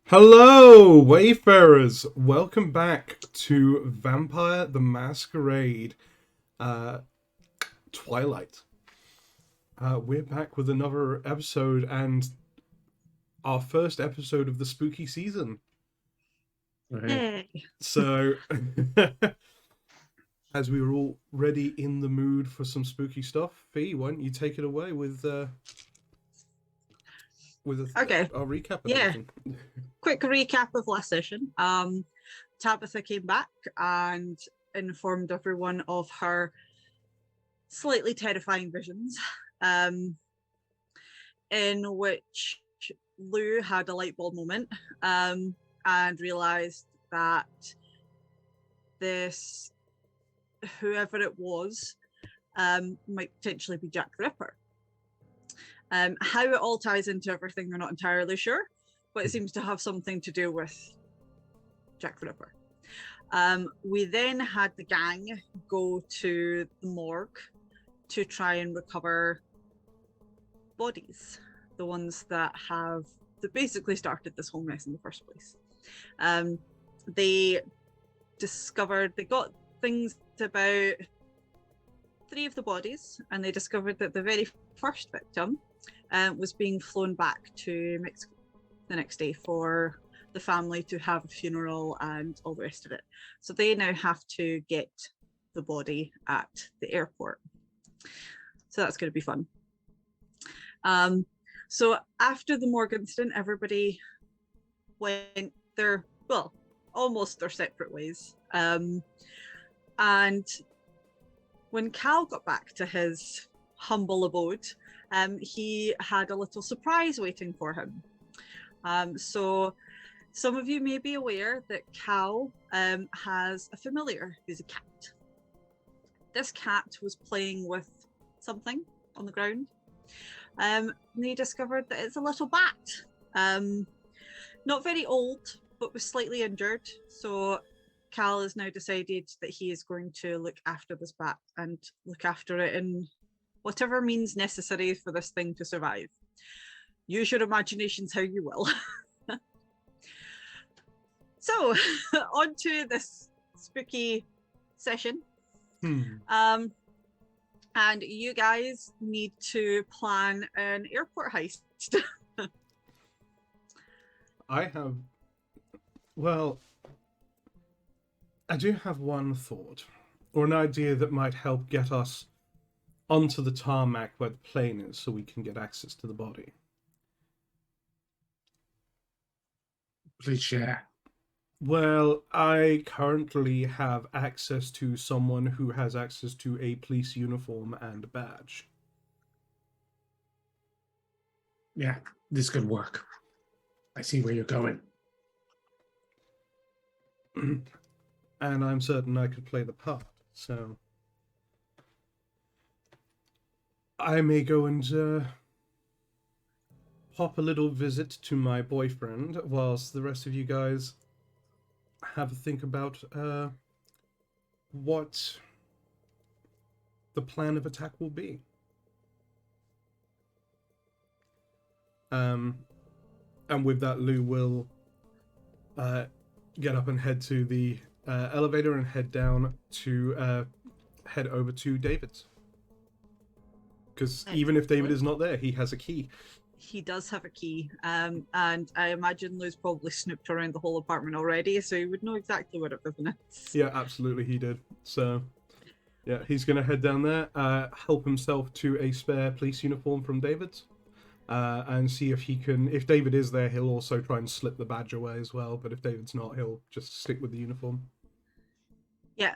Hello, Wayfarers! Welcome back to Vampire the Masquerade, uh, Twilight. We're back with another episode and our first episode of the spooky season. Right. Yay. So, as we were all ready in the mood for some spooky stuff, Fee, why don't you take it away with Okay. our recap of Yeah. everything? Quick recap of last session. Tabitha came back and informed everyone of her slightly terrifying visions, in which Lou had a light bulb moment and realized that this, whoever it was, might potentially be Jack the Ripper. How it all ties into everything, they're not entirely sure, but it seems to have something to do with Jack the Ripper. We then had the gang go to the morgue to try and recover bodies, the ones that basically started this whole mess in the first place. They got things about 3 of the bodies, and they discovered that the very first victim was being flown back to Mexico the next day for the family to have a funeral and all the rest of it. So they now have to get the body at the airport. So that's going to be fun. So after the morgue incident, everybody went almost their separate ways. And when Cal got back to his humble abode, he had a little surprise waiting for him. So some of you may be aware that Cal has a familiar who's a cat. This cat was playing with something on the ground. And they discovered that it's a little bat. Not very old, but was slightly injured. So Cal has now decided that he is going to look after this bat and look after it in whatever means necessary for this thing to survive. Use your imaginations how you will. So, on to this spooky session. And you guys need to plan an airport heist. I do have one thought, or an idea that might help get us onto the tarmac where the plane is so we can get access to the body. Please share. Well, I currently have access to someone who has access to a police uniform and a badge. Yeah, this could work. I see where you're going. And I'm certain I could play the part, so I may go and pop a little visit to my boyfriend whilst the rest of you guys have a think about what the plan of attack will be. And with that, Lou will get up and head to the elevator and head down to head over to David's. Because even if David is not there, he has a key. He does have a key, and I imagine Lou's probably snooped around the whole apartment already, so he would know exactly where everything is. Yeah, absolutely, he did. So, yeah, he's going to head down there, help himself to a spare police uniform from David's, and see if he can. If David is there, he'll also try and slip the badge away as well. But if David's not, he'll just stick with the uniform. Yeah,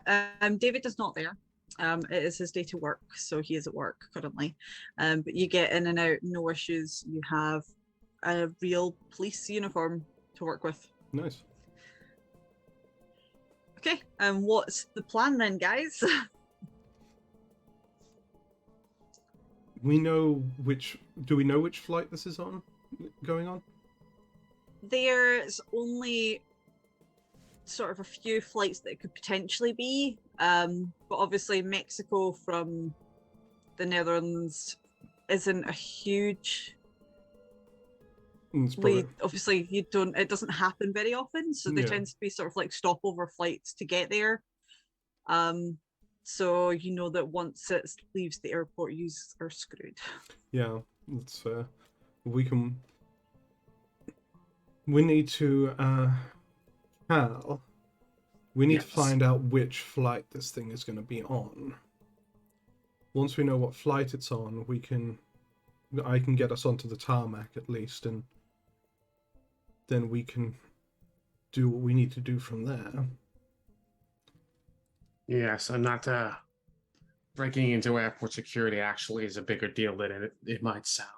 David is not there. It is his day to work, so he is at work currently. But you get in and out, no issues. You have a real police uniform to work with. Nice. Okay, and what's the plan then, guys? Do we know which flight this is going on? There's only sort of a few flights that it could potentially be, but obviously Mexico from the Netherlands isn't a huge It's probably, obviously you don't. It doesn't happen very often, so they Yeah. tend to be sort of like stopover flights to get there. So you know that once it leaves the airport, you are screwed. yeah, it's we can. We need to Cal. We need to Yes. find out which flight this thing is going to be on. Once we know what flight it's on, I can get us onto the tarmac at least, and then we can do what we need to do from there. Yes, and not breaking into airport security actually is a bigger deal than it might sound.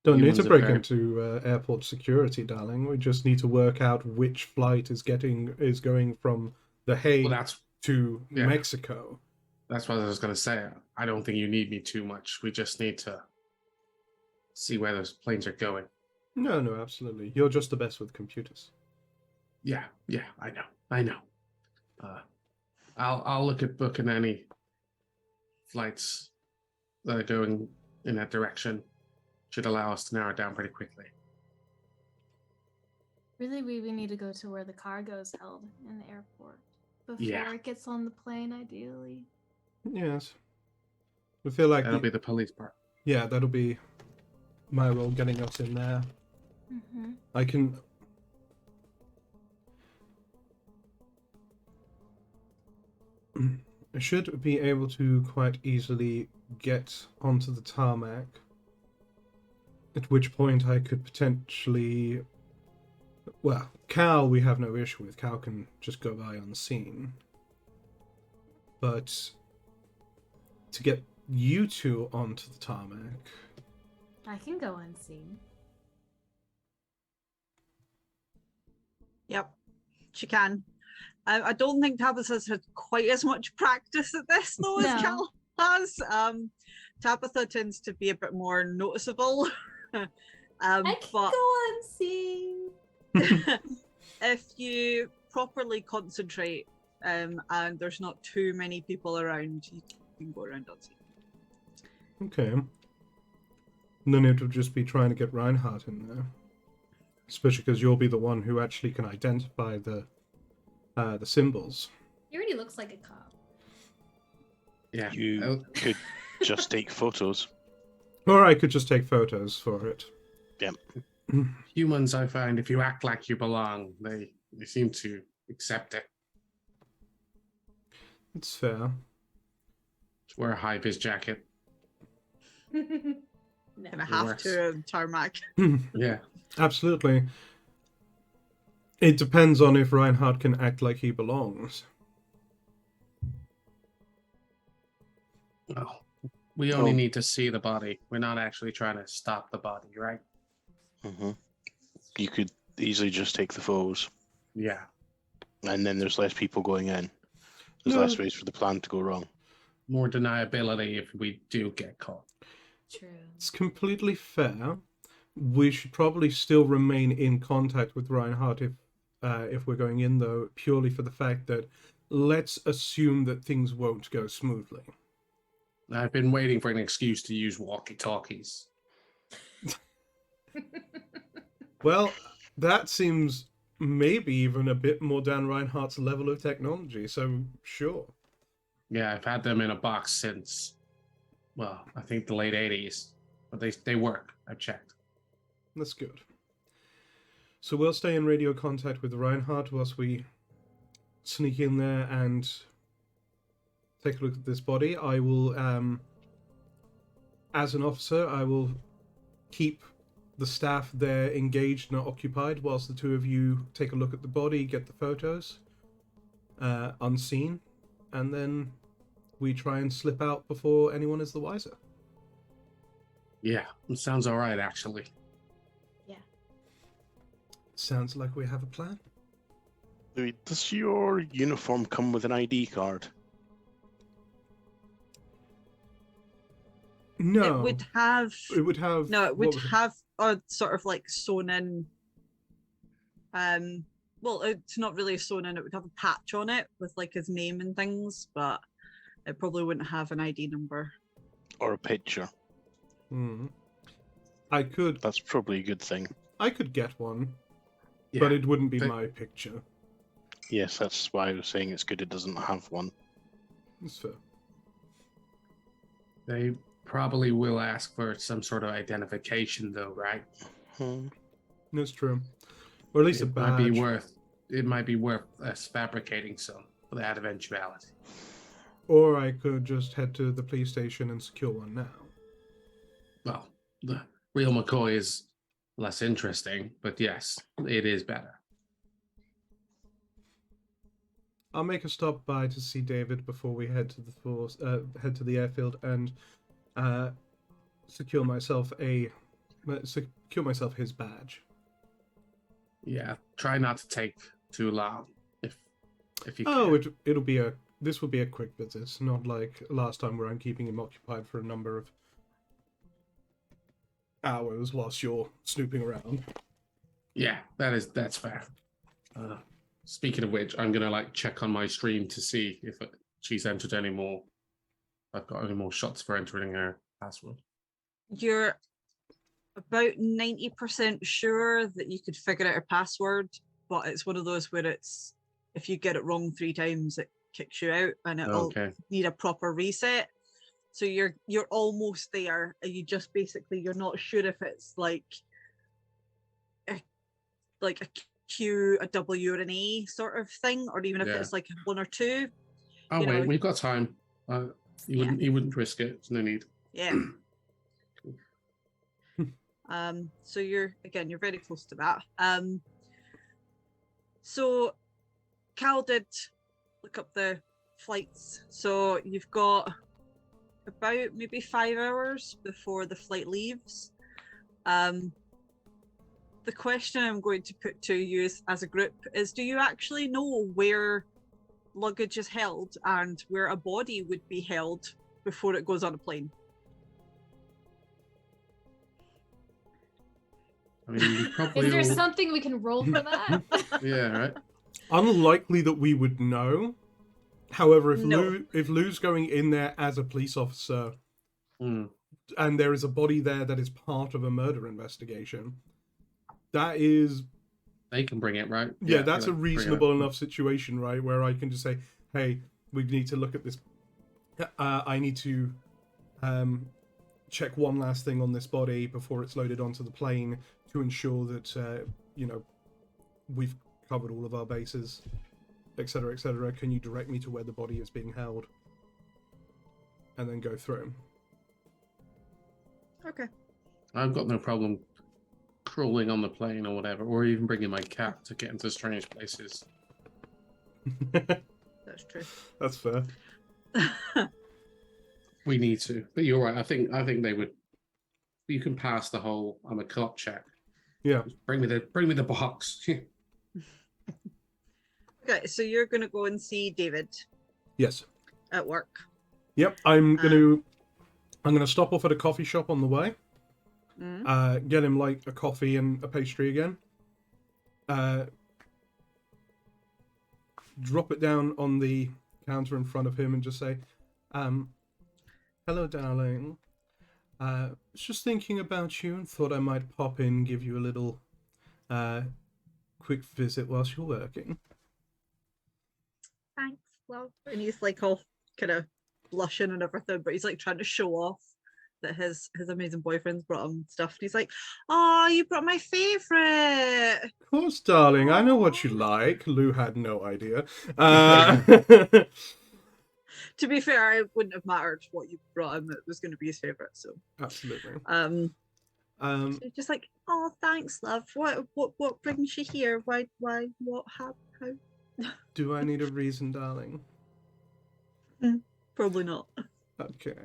Don't need Humans to are break very- into airport security, darling. We just need to work out which flight is going from The Hague Well, that's to yeah. Mexico. what I was going to say. I don't think you need me too much. We just need to see where those planes are going. No, absolutely. You're just the best with computers. Yeah, I know. I'll look at booking any flights that are going in that direction. Should allow us to narrow it down pretty quickly. Really, we need to go to where the cargo is held in the airport before Yeah. it gets on the plane, ideally. Yes. I feel like That'll be the police part. yeah, that'll be my role getting us in there. Mm-hmm. I should be able to quite easily get onto the tarmac, at which point I could potentially... Well, Cal we have no issue with. Cal can just go by unseen. But to get you two onto the tarmac... I can go unseen. Yep, she can. I don't think Tabitha's had quite as much practice at this though as No. Cal has. Tabitha tends to be a bit more noticeable. I can But go unseen. if you properly concentrate and there's not too many people around, you can go around unseen. Okay. And then it would just be trying to get Reinhardt in there. Especially because you'll be the one who actually can identify the symbols. He already looks like a cop. Yeah. You could just take photos. Or I could just take photos for it. Humans, I find, if you act like you belong, they seem to accept it. It's fair. Just wear a high-vis jacket. No. Gonna have works. to tarmac. Yeah. Absolutely. It depends on if Reinhardt can act like he belongs. Well, we only Oh. need to see the body. We're not actually trying to stop the body, right? hmm You could easily just take the photos, Yeah. and then there's less people going in. There's No. less ways for the plan to go wrong. More deniability if we do get caught. True. It's completely fair. We should probably still remain in contact with Reinhardt if we're going in, though, purely for the fact that let's assume that things won't go smoothly. I've been waiting for an excuse to use walkie-talkies. Well, that seems maybe even a bit more down Reinhardt's level of technology, so sure. Yeah, I've had them in a box since, well, I think the late 80s. But they work. I've checked. That's good. So we'll stay in radio contact with Reinhardt whilst we sneak in there and take a look at this body. I will, as an officer, I will keep the staff there engaged and occupied whilst the two of you take a look at the body, get the photos, unseen, and then we try and slip out before anyone is the wiser. Yeah, it sounds all right, actually. Sounds like we have a plan. Does your uniform come with an ID card? No, It would have It would have. no, it what would was have a sort of like sewn in. Well, it's not really sewn in. It would have a patch on it with like his name and things, but it probably wouldn't have an ID number. Or a picture? Hmm. I could. That's probably a good thing. I could get one, Yeah, but it wouldn't be but- my picture. Yes, that's why I was saying it's good it doesn't have one. That's fair. They probably will ask for some sort of identification, though, right? That's true. Or at least a It badge. might be worth us fabricating some for that eventuality. Or I could just head to the police station and secure one now. Well, the real McCoy is less interesting, but yes, it is better. I'll make a stop by to see David before we head to the airfield and secure myself his badge. Yeah, try not to take too long if you can. Oh, this will be a quick visit, not like last time where I'm keeping him occupied for a number of hours whilst you're snooping around. Yeah, that's fair. Speaking of which, I'm gonna check on my stream to see if she's entered any more. I've got any more shots for entering her password. You're about 90% sure that you could figure out her password, but it's one of those where it's if you get it wrong 3 times, it kicks you out and it'll need a proper reset. So you're almost there. You just basically you're not sure if it's like a Q, a W, or an A sort of thing, or even if it's like 1 or 2. Oh wait, we've got time. You wouldn't risk it. There's no need. Yeah. So you're very close to that. So Cal did look up the flights. So you've got about maybe 5 hours before the flight leaves. The question I'm going to put to you as a group is, do you actually know where luggage is held and where a body would be held before it goes on a plane? I mean, we probably Is there all- something we can roll for that? Yeah, right. Unlikely that we would know. However, No. if Lou's going in there as a police officer, Mm. and there is a body there that is part of a murder investigation, that is They can bring it, right? yeah, that's a bring it up. reasonable enough situation, right? Where I can just say, hey, we need to look at this. I need to check one last thing on this body before it's loaded onto the plane to ensure that we've covered all of our bases, etc., etc. Can you direct me to where the body is being held, and then go through? Okay. I've got no problem crawling on the plane or whatever, or even bringing my cat to get into strange places. That's true. That's fair. We need to, but you're right. I think they would. You can pass the whole "I'm a cop" check. Yeah. Just bring me the box. Okay, so you're gonna go and see David Yes. at work. Yep. I'm gonna stop off at a coffee shop on the way. Mm. Get him like a coffee and a pastry again. Drop it down on the counter in front of him and just say, hello, darling. Was just thinking about you and thought I might pop in, give you a little quick visit whilst you're working. Thanks, love. And he's like all kind of blushing and everything, but he's like trying to show off that his amazing boyfriend's brought him stuff. And he's like, "Oh, you brought my favorite." Of course, darling. I know what you like. Lou had no idea. To be fair, it wouldn't have mattered what you brought him. It was going to be his favorite. So Absolutely. so just like, "Oh, thanks, love. What brings you here? Why? What? How?" Do I need a reason, darling? Probably not. Okay.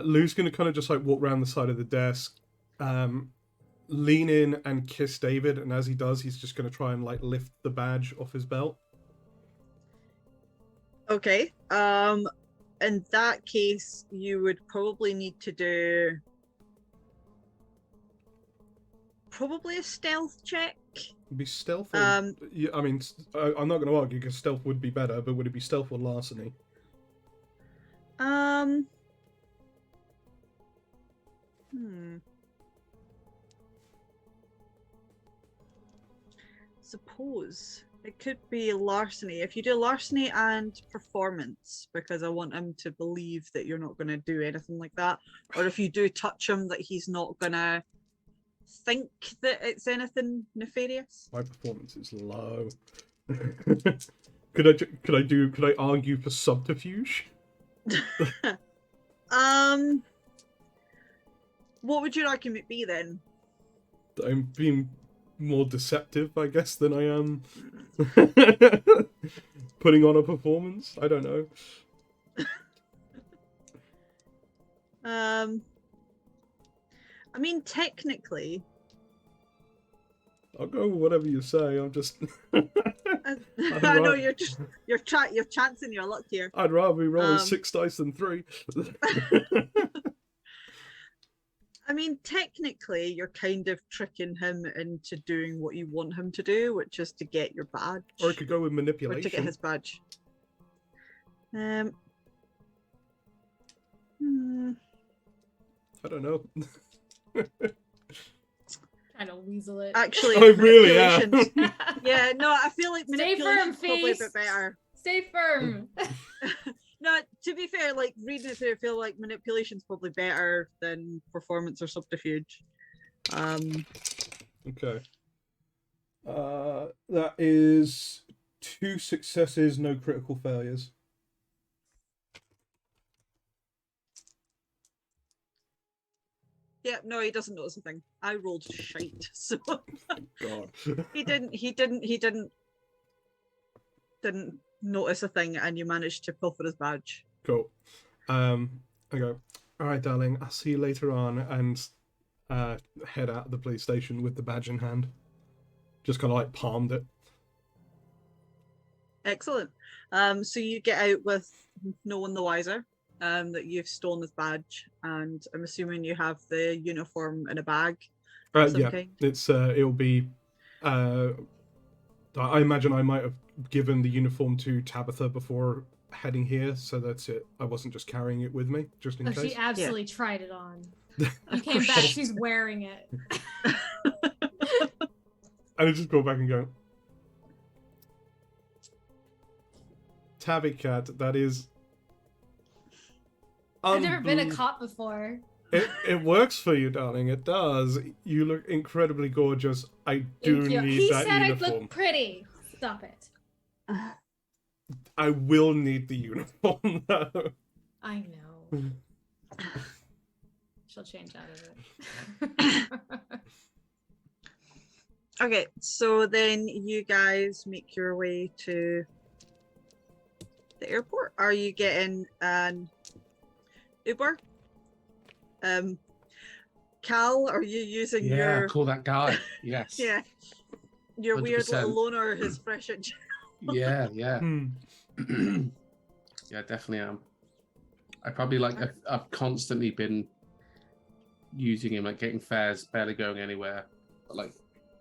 Lou's going to kind of just like walk around the side of the desk, lean in and kiss David, and as he does, he's just going to try and like lift the badge off his belt. Okay. In that case, you would probably need to do probably a stealth check. Be stealth? Or, yeah, I mean, I'm not going to argue because stealth would be better, but would it be stealth or larceny? suppose it could be larceny. If you do larceny and performance, because I want him to believe that you're not going to do anything like that, or if you do touch him, that he's not going to think that it's anything nefarious. My performance is low. Could I argue for subterfuge? What would your argument be then? I'm being more deceptive, I guess, than I am putting on a performance. I don't know. I mean, technically, I'll go with whatever you say. I'm just. I know you're chancing your luck here. I'd rather be rolling 6 dice than 3. I mean, technically, you're kind of tricking him into doing what you want him to do, which is to get your badge. Or I could go with Or manipulation. to get his badge. I don't know. Trying to weasel it. Actually, I really am. manipulation's- yeah, no, I feel like Stay firm, manipulation's probably a Feast. bit better. Stay firm. No, to be fair, like reading it through, I feel like manipulation's probably better than performance or subterfuge. Okay. That is 2 successes, no critical failures. Yeah, no, he doesn't notice a thing. I rolled shite, so God. he didn't notice a thing, and you managed to pull for his badge. Cool. I go, all right, darling, I'll see you later on, and head out of the police station with the badge in hand. Just kind of like palmed it. Excellent. So you get out with no one the wiser that you've stolen his badge, and I'm assuming you have the uniform in a bag of some Yeah, kind. it's it'll be. I imagine I might have given the uniform to Tabitha before heading here, so that's it. I wasn't just carrying it with me, just in Oh, case. she absolutely tried it on. Of You came course back, she- she's wearing it. And I just go back and go, Tabby Cat, that is. I've never been a unbel- cop before. It works for you, darling. It does. You look incredibly gorgeous. I do Thank you. need He that said I'd uniform. look pretty. Stop it. I will need the uniform though. I know. She'll change out of it. Okay, so then you guys make your way to the airport. Are you getting an Uber? Cal, are you using Yeah, your call that guy. Yes. yeah your weird 100%. little loner, his fresh and Yeah, yeah. Hmm. Yeah, definitely am. I probably I've constantly been using him, like getting fares, barely going anywhere, but like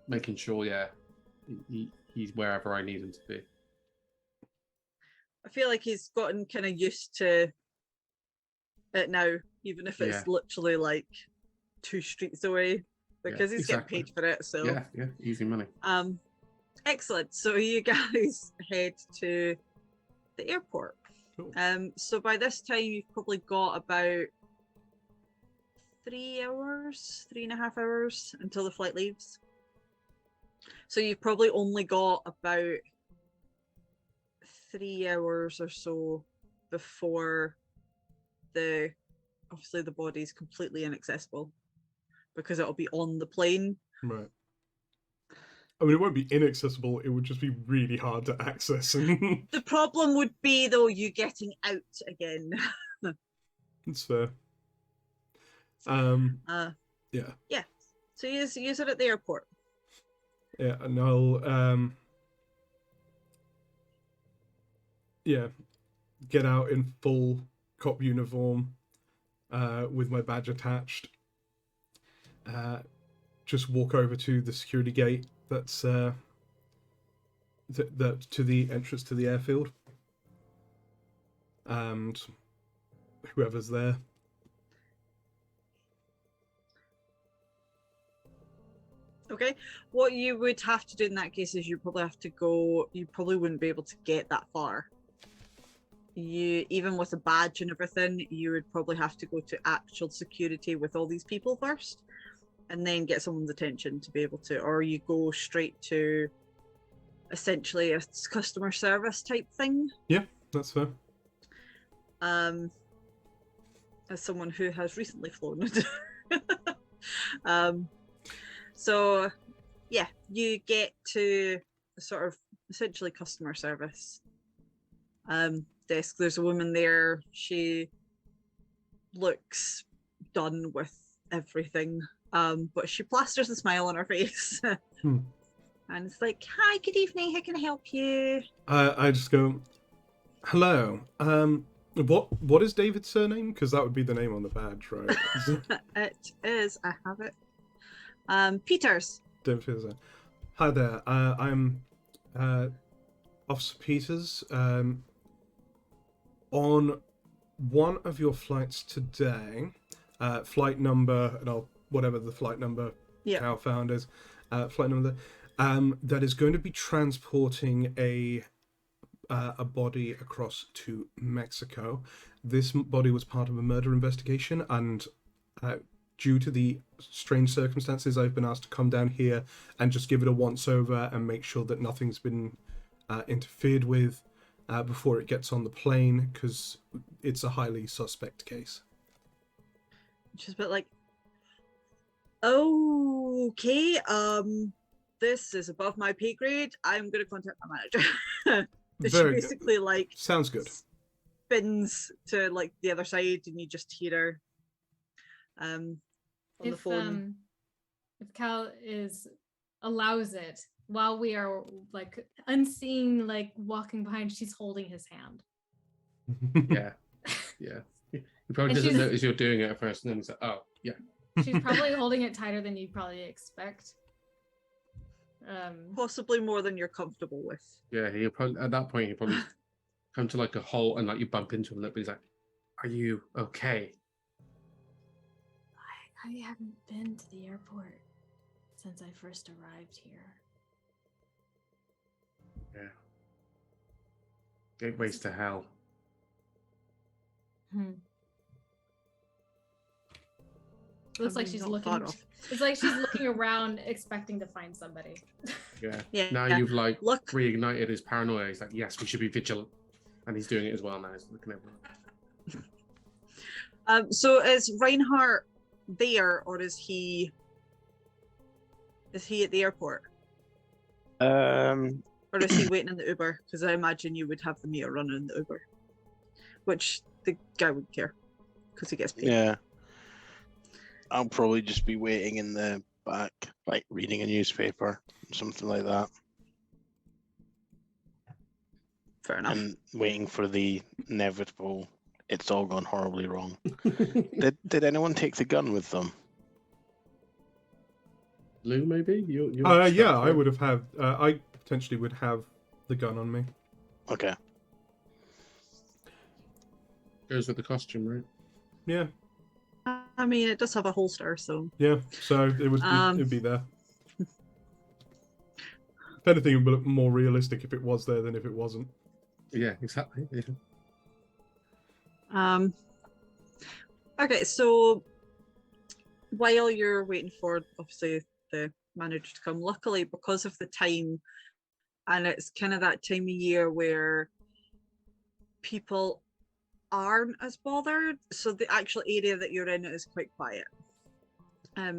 making sure, yeah, he's wherever I need him to be. I feel like he's gotten kind of used to it now, even if it's Yeah. literally like 2 streets away, because he's exactly. getting paid for it. So Yeah, easy money. excellent. So you guys head to the airport. Cool. So by this time you've probably got about 3.5 hours until the flight leaves. So you've probably only got about 3 hours or so before obviously the body's completely inaccessible because it'll be on the plane. Right. I mean, it won't be inaccessible. It would just be really hard to access. The problem would be though you getting out again. It's fair. Yeah. Yeah. So use it at the airport. Yeah, and I'll yeah, get out in full cop uniform, with my badge attached. Just walk over to the security gate that's that to the entrance to the airfield, and whoever's there. Okay. What you would have to do in that case is you probably have to go. You probably wouldn't be able to get that far. You, even with a badge and everything, you would probably have to go to actual security with all these people first, and then get someone's attention to be able to, or you go straight to essentially a customer service type thing. Yeah, that's fair. As someone who has recently flown. So yeah, you get to a sort of essentially customer service desk. There's a woman there. She looks done with everything, but she plasters a smile on her face. And it's like, hi, good evening, how can I help you? I just go, hello. What is David's surname? Because that would be the name on the badge, right? It is, I have it. Peters. David Peters. Hi there. I'm Officer Peters. On one of your flights today, flight number, whatever the flight number Cal found is, flight number that is going to be transporting a body across to Mexico. This body was part of a murder investigation, and due to the strange circumstances, I've been asked to come down here and just give it a once-over and make sure that nothing's been interfered with before it gets on the plane, because it's a highly suspect case. Which is a bit like, okay, this is above my pay grade. I'm going to contact my manager. She basically like sounds good. Spins to like the other side, and you just hear her on the phone. If Cal allows it, while we are like unseen, like walking behind, she's holding his hand. Yeah. He probably doesn't notice you're doing it at first, and then he's like, oh, yeah. She's probably holding it tighter than you'd probably expect. Possibly more than you're comfortable with. Yeah, he'll probably at that point he'll probably come to like a halt and like you bump into him a little bit. He's like, "Are you okay?" I haven't been to the airport since I first arrived here. Yeah. Gateways to hell. Looks like she's looking. It's like she's looking around, expecting to find somebody. Yeah. Now you've like reignited his paranoia. He's like, yes, we should be vigilant, and he's doing it as well now. He's looking everywhere. So is Reinhardt there, or is he at the airport? Or is he waiting in the Uber? Because I imagine you would have the meter running in the Uber, which the guy would care because he gets paid. Yeah. I'll probably just be waiting in the back, like reading a newspaper, something like that. Fair enough. And waiting for the inevitable, it's all gone horribly wrong. Did anyone take the gun with them? Lou, maybe? Yeah, I would have had. I potentially would have the gun on me. Okay. Goes with the costume, right? Yeah. I mean, it does have a holster, so. Yeah, so it would be there. If anything, it would look more realistic if it was there than if it wasn't. Yeah, exactly. Yeah. Okay, so while you're waiting for obviously the manager to come, luckily because of the time, and it's kind of that time of year where people aren't as bothered, so the actual area that you're in is quite quiet.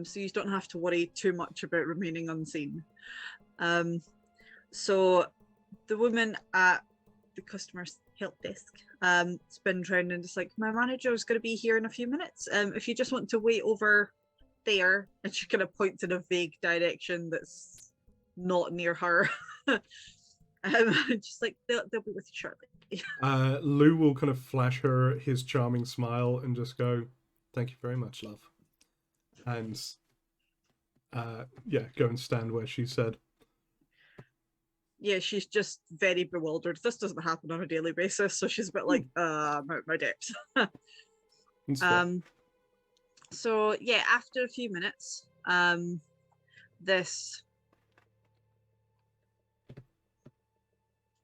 So you don't have to worry too much about remaining unseen. So the woman at the customer help desk spins around and just like, my manager is going to be here in a few minutes. If you just want to wait over there, and she kind of points in a vague direction that's not near her. Just like they'll be with you shortly. Lou will kind of flash her his charming smile and just go, "Thank you very much, love," and go and stand where she said. Yeah, she's just very bewildered. This doesn't happen on a daily basis, so she's a bit like, I'm out my depths. So yeah, after a few minutes, this,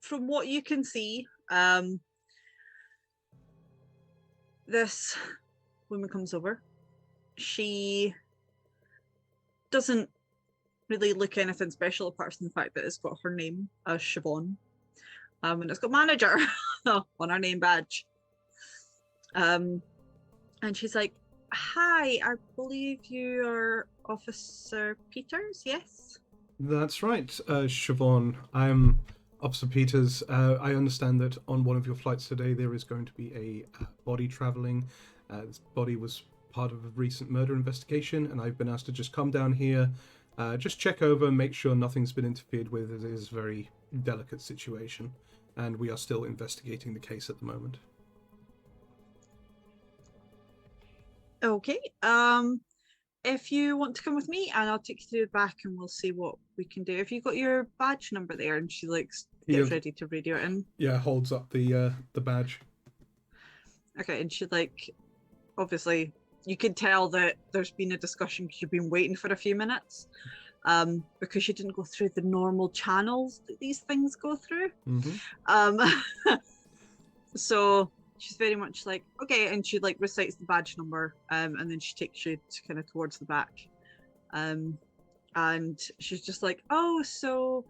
from what you can see, this woman comes over. She doesn't really look anything special apart from the fact that it's got her name as Siobhan, and it's got manager on her name badge. And she's like, "Hi, I believe you are Officer Peters, yes?" That's right, Siobhan. I'm Officer Peters. I understand that on one of your flights today there is going to be a body traveling. This body was part of a recent murder investigation, and I've been asked to just come down here, just check over, make sure nothing's been interfered with. It is a very delicate situation, and we are still investigating the case at the moment. Okay. If you want to come with me, and I'll take you through the back, and we'll see what we can do. If you got your badge number there, and she gets ready to radio it in. Yeah, holds up the badge. Okay, and she obviously you can tell that there's been a discussion because you've been waiting for a few minutes, because you didn't go through the normal channels that these things go through. Mm-hmm. So she's very much like, okay, and she recites the badge number, and then she takes you to kind of towards the back, and she's just like, oh, so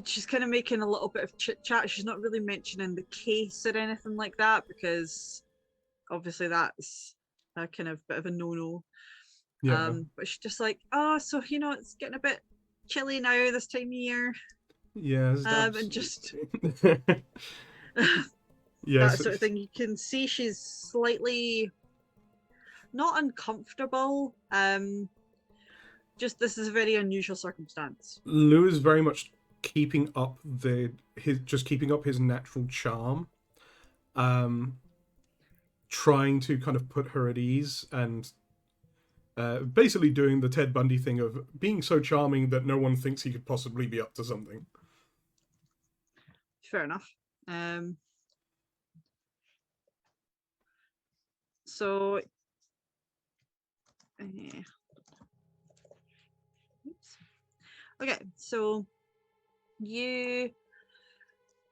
she's kind of making a little bit of chit chat. She's not really mentioning the case or anything like that, because obviously that's a kind of bit of a no-no. Yeah. But she's just like, oh, so it's getting a bit chilly now this time of year. Yeah. And just yes, that sort of thing. You can see she's slightly not uncomfortable. Just this is a very unusual circumstance. Lou is very much keeping up his natural charm, trying to kind of put her at ease, and basically doing the Ted Bundy thing of being so charming that no one thinks he could possibly be up to something. Fair enough. So oops. Okay, so you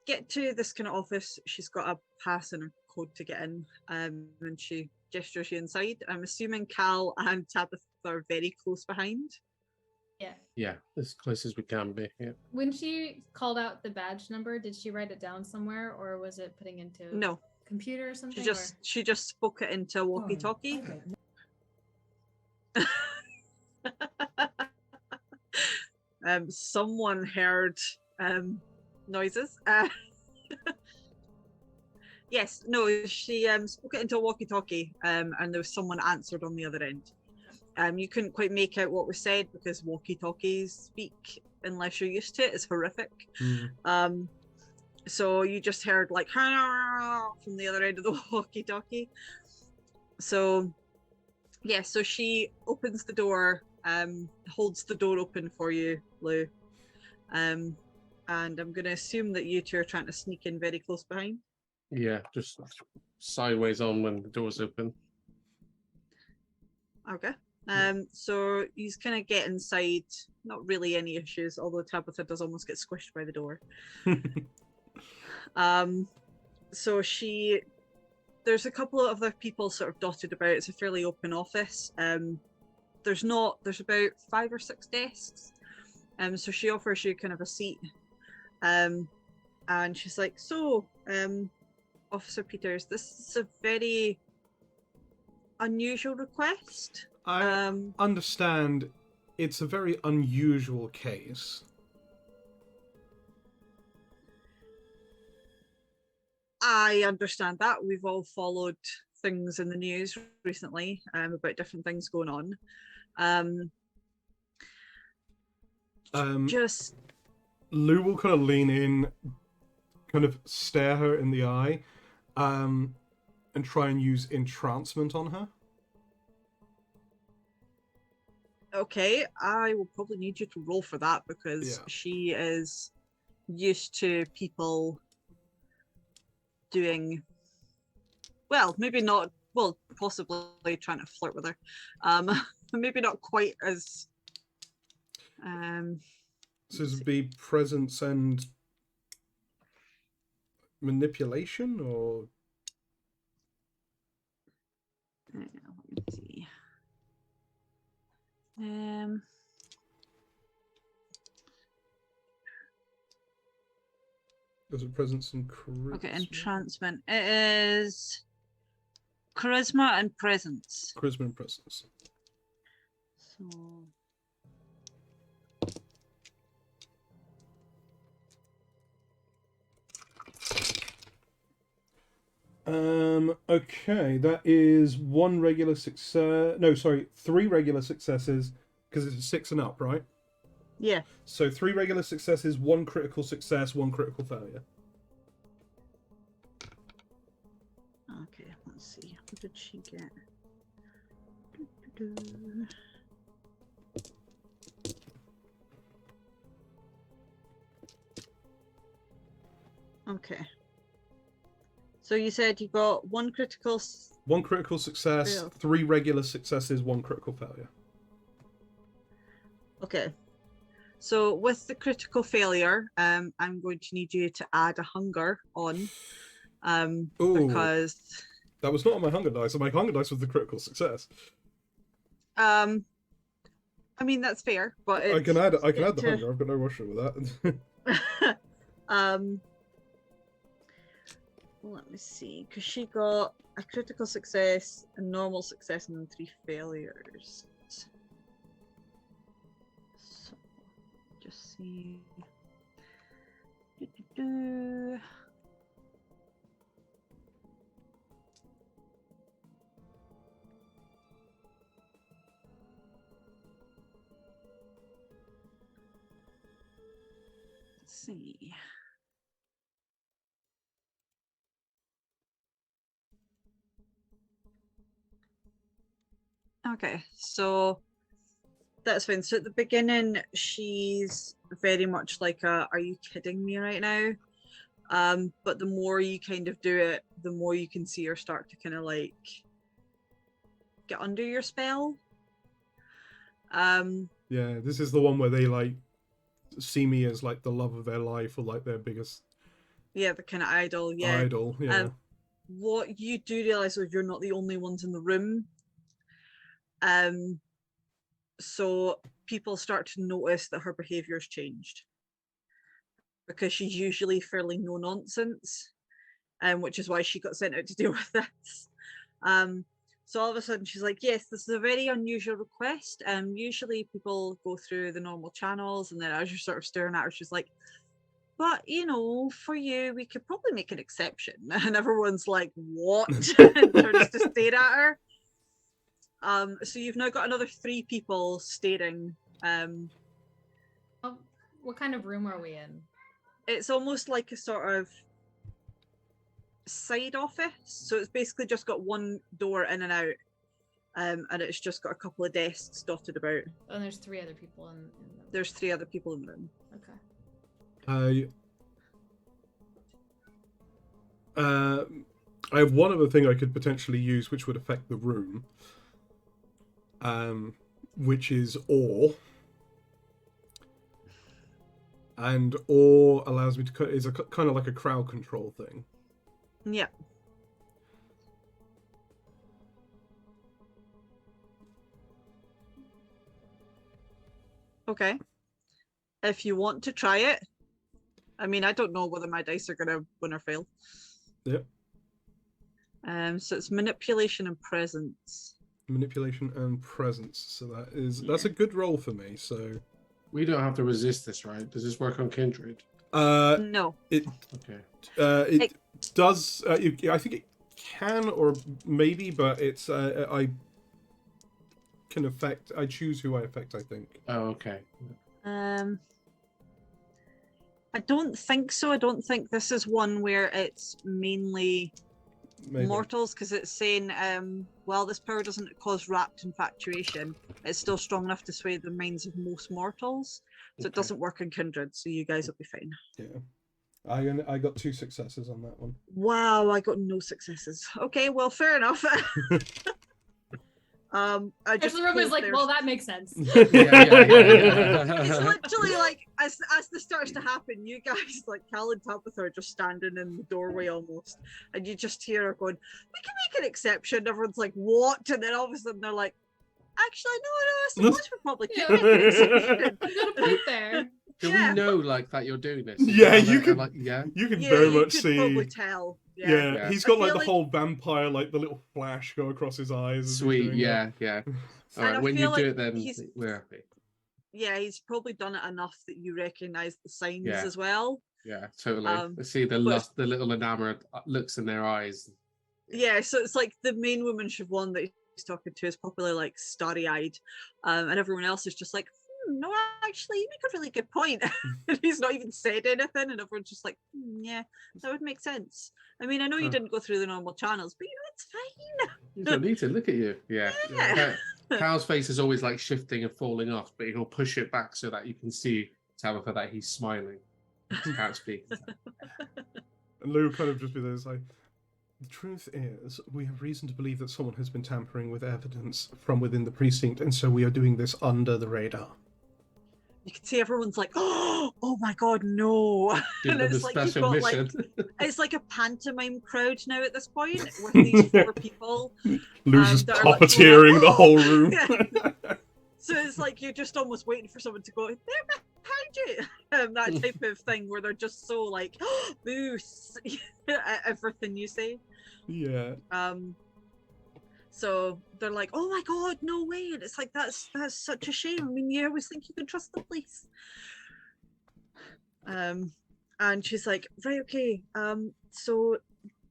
get to this kind of office. She's got a pass and a code to get in, and she gestures you inside. I'm assuming Cal and Tabitha are very close behind. Yeah. Yeah, as close as we can be. Yeah. When she called out the badge number, did she write it down somewhere, or was it putting into No, computer or something? she just spoke it into a walkie-talkie. Someone heard noises. Yes, no, she spoke it into a walkie-talkie, and there was someone answered on the other end. You couldn't quite make out what was said because walkie-talkies speak unless you're used to it. It's horrific. So you just heard from the other end of the walkie-talkie. So yeah, so she opens the door, holds the door open for you, Lou, and I'm going to assume that you two are trying to sneak in very close behind. Yeah, just sideways on when the door's open. Okay. So he's kind of get inside, not really any issues, although Tabitha does almost get squished by the door. So there's a couple of other people sort of dotted about. It's a fairly open office. There's about 5 or 6 desks. So she offers you kind of a seat. And she's like, so, Officer Peters, this is a very unusual request. I understand it's a very unusual case. I understand that. We've all followed things in the news recently about different things going on. Just Lou will kind of lean in, kind of stare her in the eye, and try and use entrancement on her. Okay, I will probably need you to roll for that because she is used to people doing, well, maybe not well, possibly trying to flirt with her. Maybe not quite as. So this would be presence and manipulation, or Let me see. is it presence and charisma? Okay, entrancement. It is charisma and presence. Charisma and presence. So. Okay, that is one regular success. No, sorry, 3 regular successes because it's a 6 and up, right? Yeah. So 3 regular successes, 1 critical success, 1 critical failure. Okay, let's see. What did she get? Doo-doo-doo. Okay. So you said you got 1 critical. 1 critical success, Fail. 3 regular successes, 1 critical failure. Okay. So with the critical failure, I'm going to need you to add a hunger on, Ooh. because That was not on my hunger dice. My hunger dice was the critical success. I mean that's fair, but I can add the to- hunger. I've got no issue with that. Let me see, because she got a critical success, a normal success, and then 3 failures. So, just see. Doo-doo-doo. Let's see. Okay, so that's fine. So at the beginning, she's very much like a, are you kidding me right now? But the more you kind of do it, the more you can see her start to kind of like get under your spell. Yeah, this is the one where they like see me as like the love of their life or like their biggest Yeah, the kind of idol. Yeah. idol. Yeah. What you do realize is you're not the only ones in the room. So people start to notice that her behavior's changed, because she's usually fairly no nonsense, which is why she got sent out to deal with this. So all of a sudden she's like, yes, this is a very unusual request. Usually people go through the normal channels, and then as you're sort of staring at her, she's like, but you know, for you, we could probably make an exception. And everyone's like, what? And turns to stare at her. So you've now got another 3 people staring. Oh, what kind of room are we in? It's almost like a sort of side office. So it's basically just got 1 door in and out. And it's just got a couple of desks dotted about. And there's 3 other people in the There's 3 other people in the room. Okay. I have one other thing I could potentially use which would affect the room, which is awe. And awe allows me to is a kind of like a crowd control thing. Yeah. Okay. If you want to try it, I mean, I don't know whether my dice are gonna win or fail. Yep. So it's manipulation and presence. Manipulation and presence. So that's a good roll for me. So We don't have to resist this, right? Does this work on Kindred? No. it Okay. it does. I think it can, or maybe, but it's I can affect. I choose who I affect. I think. Oh, okay. I don't think so. I don't think this is one where it's mainly Maybe. mortals, because it's saying, well, this power doesn't cause rapt infatuation. It's still strong enough to sway the minds of most mortals. So it Okay. doesn't work in kindred, so you guys will be fine. Yeah. I got 2 successes on that one. Wow, I got no successes. Okay, well, fair enough. I just the room is pulled like, their- well, that makes sense. Yeah. It's literally like as this starts to happen, you guys like Cal and Tabitha are just standing in the doorway almost, and you just hear her going, "We can make an exception." Everyone's like, "What?" And then all of a sudden they're like, "Actually, no, I suppose we probably could make an exception." You got a point there. Do Yeah. we know like that you're doing this? Yeah, And you they're can- like, yeah. You can Yeah, very you much could see. probably tell. Yeah, Yeah. he's I got like feel the like- whole vampire, like the little flash go across his eyes. as he's Sweet, doing yeah, that. yeah. All And I right, when feel you do like it, then he's- we're happy. Yeah, he's probably done it enough that you recognise the signs Yeah. as well. Yeah, totally. Um, I see the but- lust, the little enamored looks in their eyes. Yeah, so it's like the main woman, Siobhan, that he's talking to is probably like starry-eyed, and everyone else is just like, no, actually, you make a really good point. And he's not even said anything, and everyone's just like, yeah, that would make sense. I mean, I know you Huh. didn't go through the normal channels, but you know, it's fine. You don't need to look at you. Yeah. Yeah. Cal's face is always like shifting and falling off, but he'll push it back so that you can see Tabitha that he's smiling. He can't speak. And Lou kind of just be there, it's like, the truth is, we have reason to believe that someone has been tampering with evidence from within the precinct, and so we are doing this under the radar. You can see everyone's like, oh my god, no. Give And them a it's like you've special got like mission. it's like a pantomime crowd now at this point with these 4 people. Lou's just that are, like, puppeteering the going, whole room. Yeah. So it's like you're just almost waiting for someone to go, they're behind you. That type of thing where they're just so like, boost at everything you say. Yeah. So they're like, oh my god, no way. And it's like, that's such a shame. I mean, you always think you can trust the police. And she's like, right, okay. So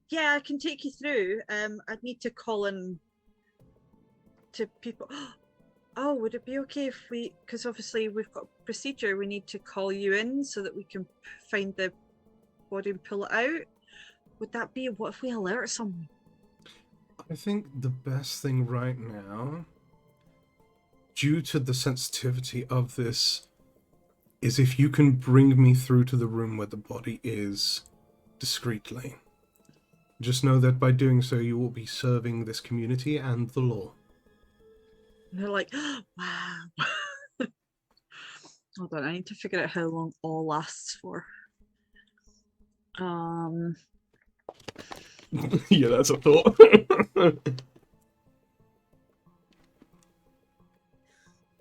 yeah, I can take you through. I'd need to call in to people. Oh, would it be okay if we, because obviously we've got a procedure, we need to call you in so that we can find the body and pull it out? Would that be, what if we alert someone? I think the best thing right now, due to the sensitivity of this, is if you can bring me through to the room where the body is discreetly. Just know that by doing so, you will be serving this community and the law. And they're like, wow. Hold on, I need to figure out how long all lasts for. Yeah, that's a thought.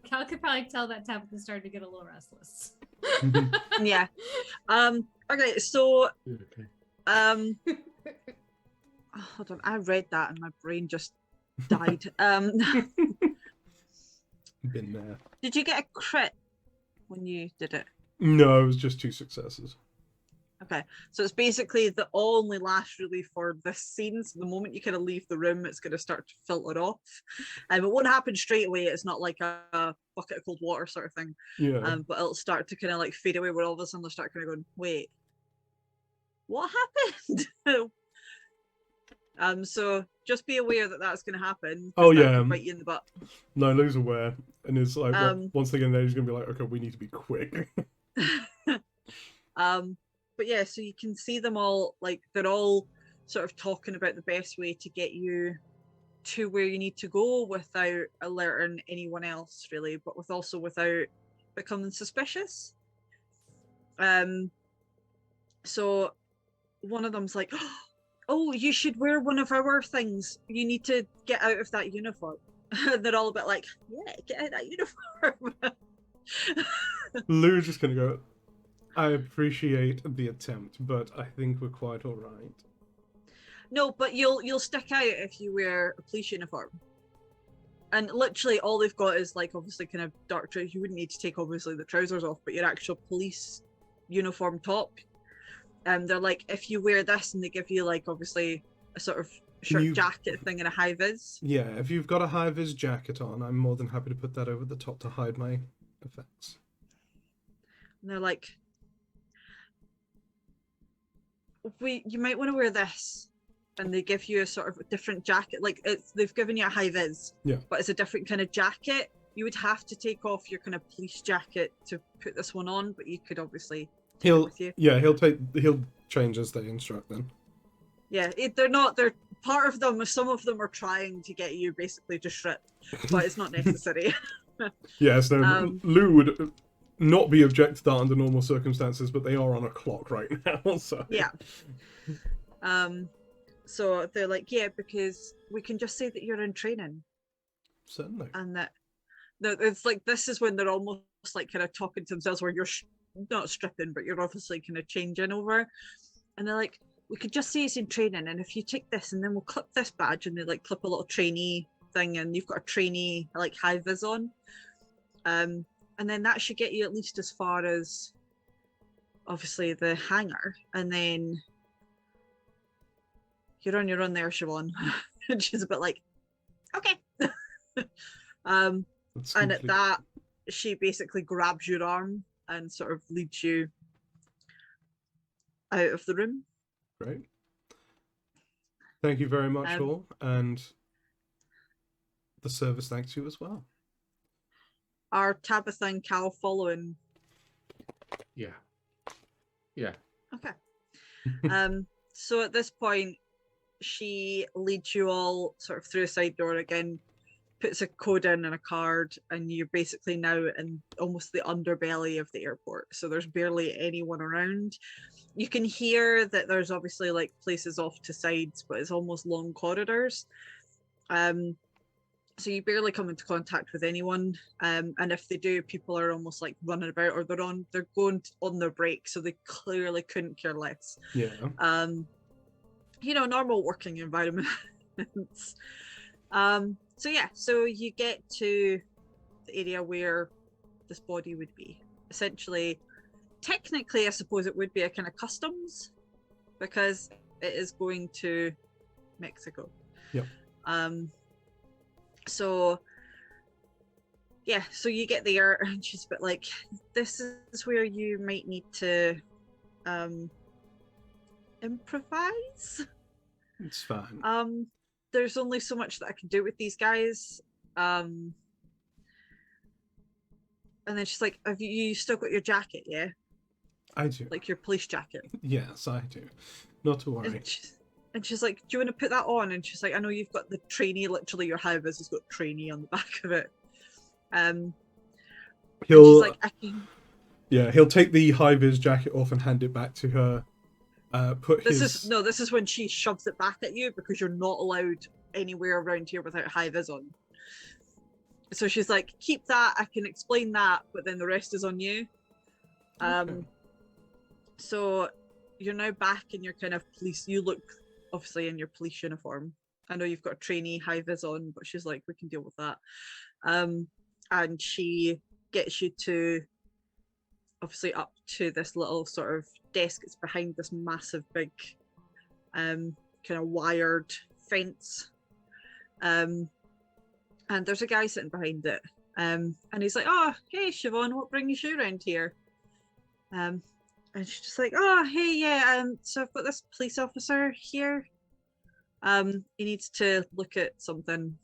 Cal could probably tell that Tabitha started to get a little restless. Yeah. Okay, so Okay. oh, hold on, I read that and my brain just died. Been there. Did you get a crit when you did it? No, it was just 2 successes. Okay, so it's basically the only last really for this scene. So the moment you kind of leave the room, it's going to start to filter off. It won't happen straight away. It's not like a bucket of cold water sort of thing. Yeah. But it'll start to kind of like fade away where all of a sudden they'll start kind of going, wait, what happened? So just be aware that that's going to happen. Oh, that yeah. could bite you in the butt. No, Lou's aware. And it's like, once they get in there, he's going to be like, okay, we need to be quick. But yeah, so you can see them all, like they're all sort of talking about the best way to get you to where you need to go without alerting anyone else really, but without becoming suspicious. So one of them's like, oh, you should wear one of our things. You need to get out of that uniform. They're all a bit like, yeah, get out of that uniform. Lou's just going to go, I appreciate the attempt, but I think we're quite all right. No, but you'll stick out if you wear a police uniform. And literally all they've got is like obviously kind of dark trousers. You wouldn't need to take obviously the trousers off, but your actual police uniform top. They're like, if you wear this, and they give you like obviously a sort of shirt jacket thing and a high vis. Yeah, if you've got a high vis jacket on, I'm more than happy to put that over the top to hide my effects. And they're like, you might want to wear this. And they give you a sort of different jacket, like they've given you a high vis, yeah, but it's a different kind of jacket. You would have to take off your kind of police jacket to put this one on, but you could obviously take it with you. He'll change as they instruct then. Yeah, they're part of them. Some of them are trying to get you basically to strip, but it's not necessary. Yes, no, Lou would not be object to that under normal circumstances, but they are on a clock right now, so. Yeah. So they're like, yeah, because we can just say that you're in training. Certainly. And that it's like, this is when they're almost like kind of talking to themselves where you're not stripping, but you're obviously kind of changing over. And they're like, we could just say it's in training, and if you take this and then we'll clip this badge, and they like clip a little trainee thing, and you've got a trainee like high vis on. And then that should get you at least as far as obviously the hangar, and then you're on your own there, Siobhan. And she's a bit like, okay. And at that, she basically grabs your arm and sort of leads you out of the room. Great. Thank you very much, all, and the service thanks you as well. Are Tabitha and Cal following? Yeah. Okay. So at this point, she leads you all sort of through a side door again, puts a code in and a card, and you're basically now in almost the underbelly of the airport. So there's barely anyone around. You can hear that there's obviously like places off to sides, but it's almost long corridors. So you barely come into contact with anyone. And if they do, people are almost like running about, or they're going on their break, so they clearly couldn't care less. Yeah. Normal working environments. So you get to the area where this body would be. Essentially, technically, I suppose it would be a kind of customs, because it is going to Mexico. Yep. So you get there, and she's a bit like, this is where you might need to improvise. It's fine. There's only so much that I can do with these guys. And then she's like, have you still got your jacket? Yeah, I do. like your police jacket. Yes, I do. Not to worry. And she's like, do you want to put that on? And she's like, I know you've got the trainee, literally your high vis has got trainee on the back of it. He'll she's like, I can... Yeah, he'll take the high vis jacket off and hand it back to her. This is when she shoves it back at you, because you're not allowed anywhere around here without high vis on. So she's like, keep that, I can explain that, but then the rest is on you. Okay. So you're now back in your kind of police, you look obviously in your police uniform. I know you've got a trainee high vis on, but she's like, we can deal with that. And she gets you to obviously up to this little sort of desk. It's behind this massive big kind of wired fence. And there's a guy sitting behind it. And he's like, oh, hey, Siobhan, what brings you around here? And she's just like, oh, hey, yeah, so I've got this police officer here. He needs to look at something.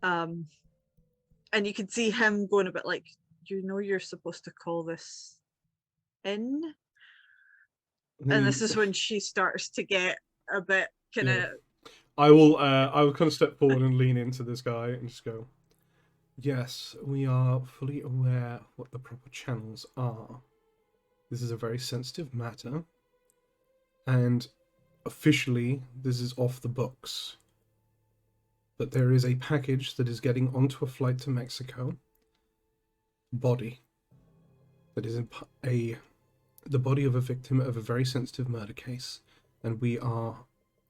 And you can see him going a bit like, you know you're supposed to call this in? And this is when she starts to get a bit kind of... I will kind of step forward and lean into this guy and just go, yes, we are fully aware what the proper channels are. This is a very sensitive matter, and officially this is off the books. But there is a package that is getting onto a flight to Mexico. Body. That is the body of a victim of a very sensitive murder case, and we are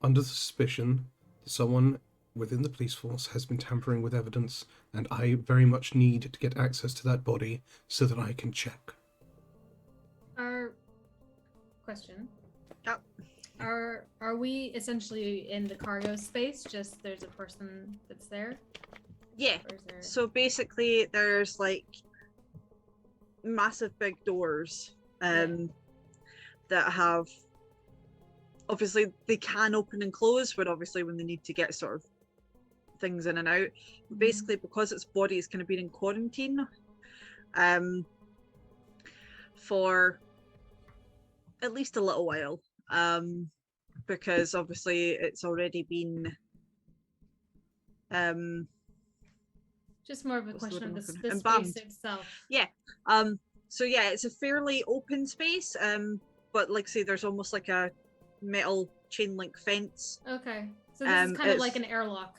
under the suspicion that someone within the police force has been tampering with evidence, and I very much need to get access to that body so that I can check. Our question. Yep. Are we essentially in the cargo space? Just there's a person that's there? Yeah. So basically there's like massive big doors that have, obviously they can open and close, but obviously when they need to get sort of things in and out, basically because its body is kind of been in quarantine for at least a little while, because obviously it's already been Just more of a what's the question word of I'm the looking space embalmed. itself. Yeah. So yeah, it's a fairly open space, but like I say, there's almost like a metal chain link fence. Okay. So this is kind of like an airlock.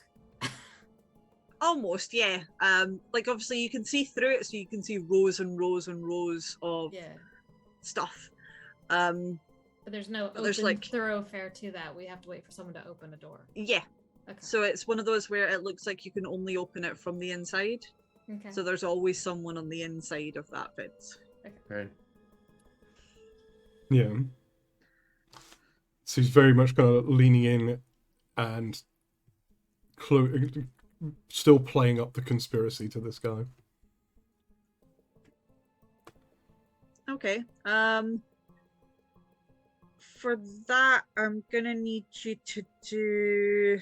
Almost, yeah. Like obviously you can see through it, so you can see rows and rows and rows of stuff. But there's no open there's like thoroughfare to that. We have to wait for someone to open a door. Yeah. Okay. So it's one of those where it looks like you can only open it from the inside. Okay. So there's always someone on the inside of that fence. Okay. Yeah. So he's very much kind of leaning in and still playing up the conspiracy to this guy. Okay. For that, I'm gonna need you to do.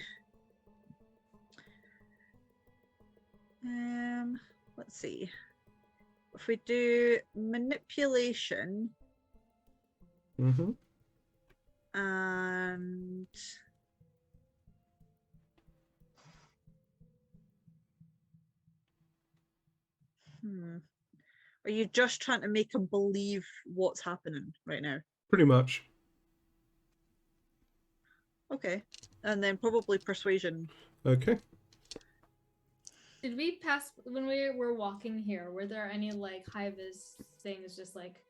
Let's see. If we do manipulation. Mm-hmm. And are you just trying to make him believe what's happening right now? Pretty much. Okay. And then probably persuasion. Okay. Did we pass when we were walking here? Were there any like high-vis things? Just like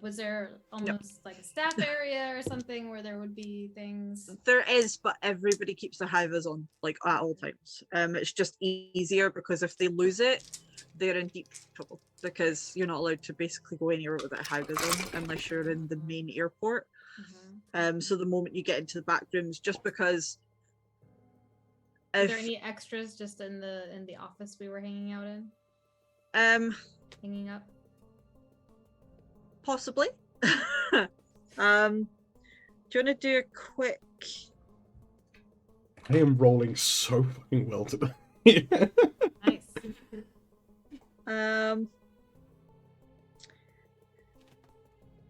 was there almost like a staff area or something where there would be things? There is, but everybody keeps their high vis on like at all times. It's just easier because if they lose it, they're in deep trouble because you're not allowed to basically go anywhere with that high vis on unless you're in the main airport. So the moment you get into the back rooms, just because. Are there any extras just in the office we were hanging out in? Hanging up? Possibly. Do you want to do a quick? I am rolling so fucking well today. Nice.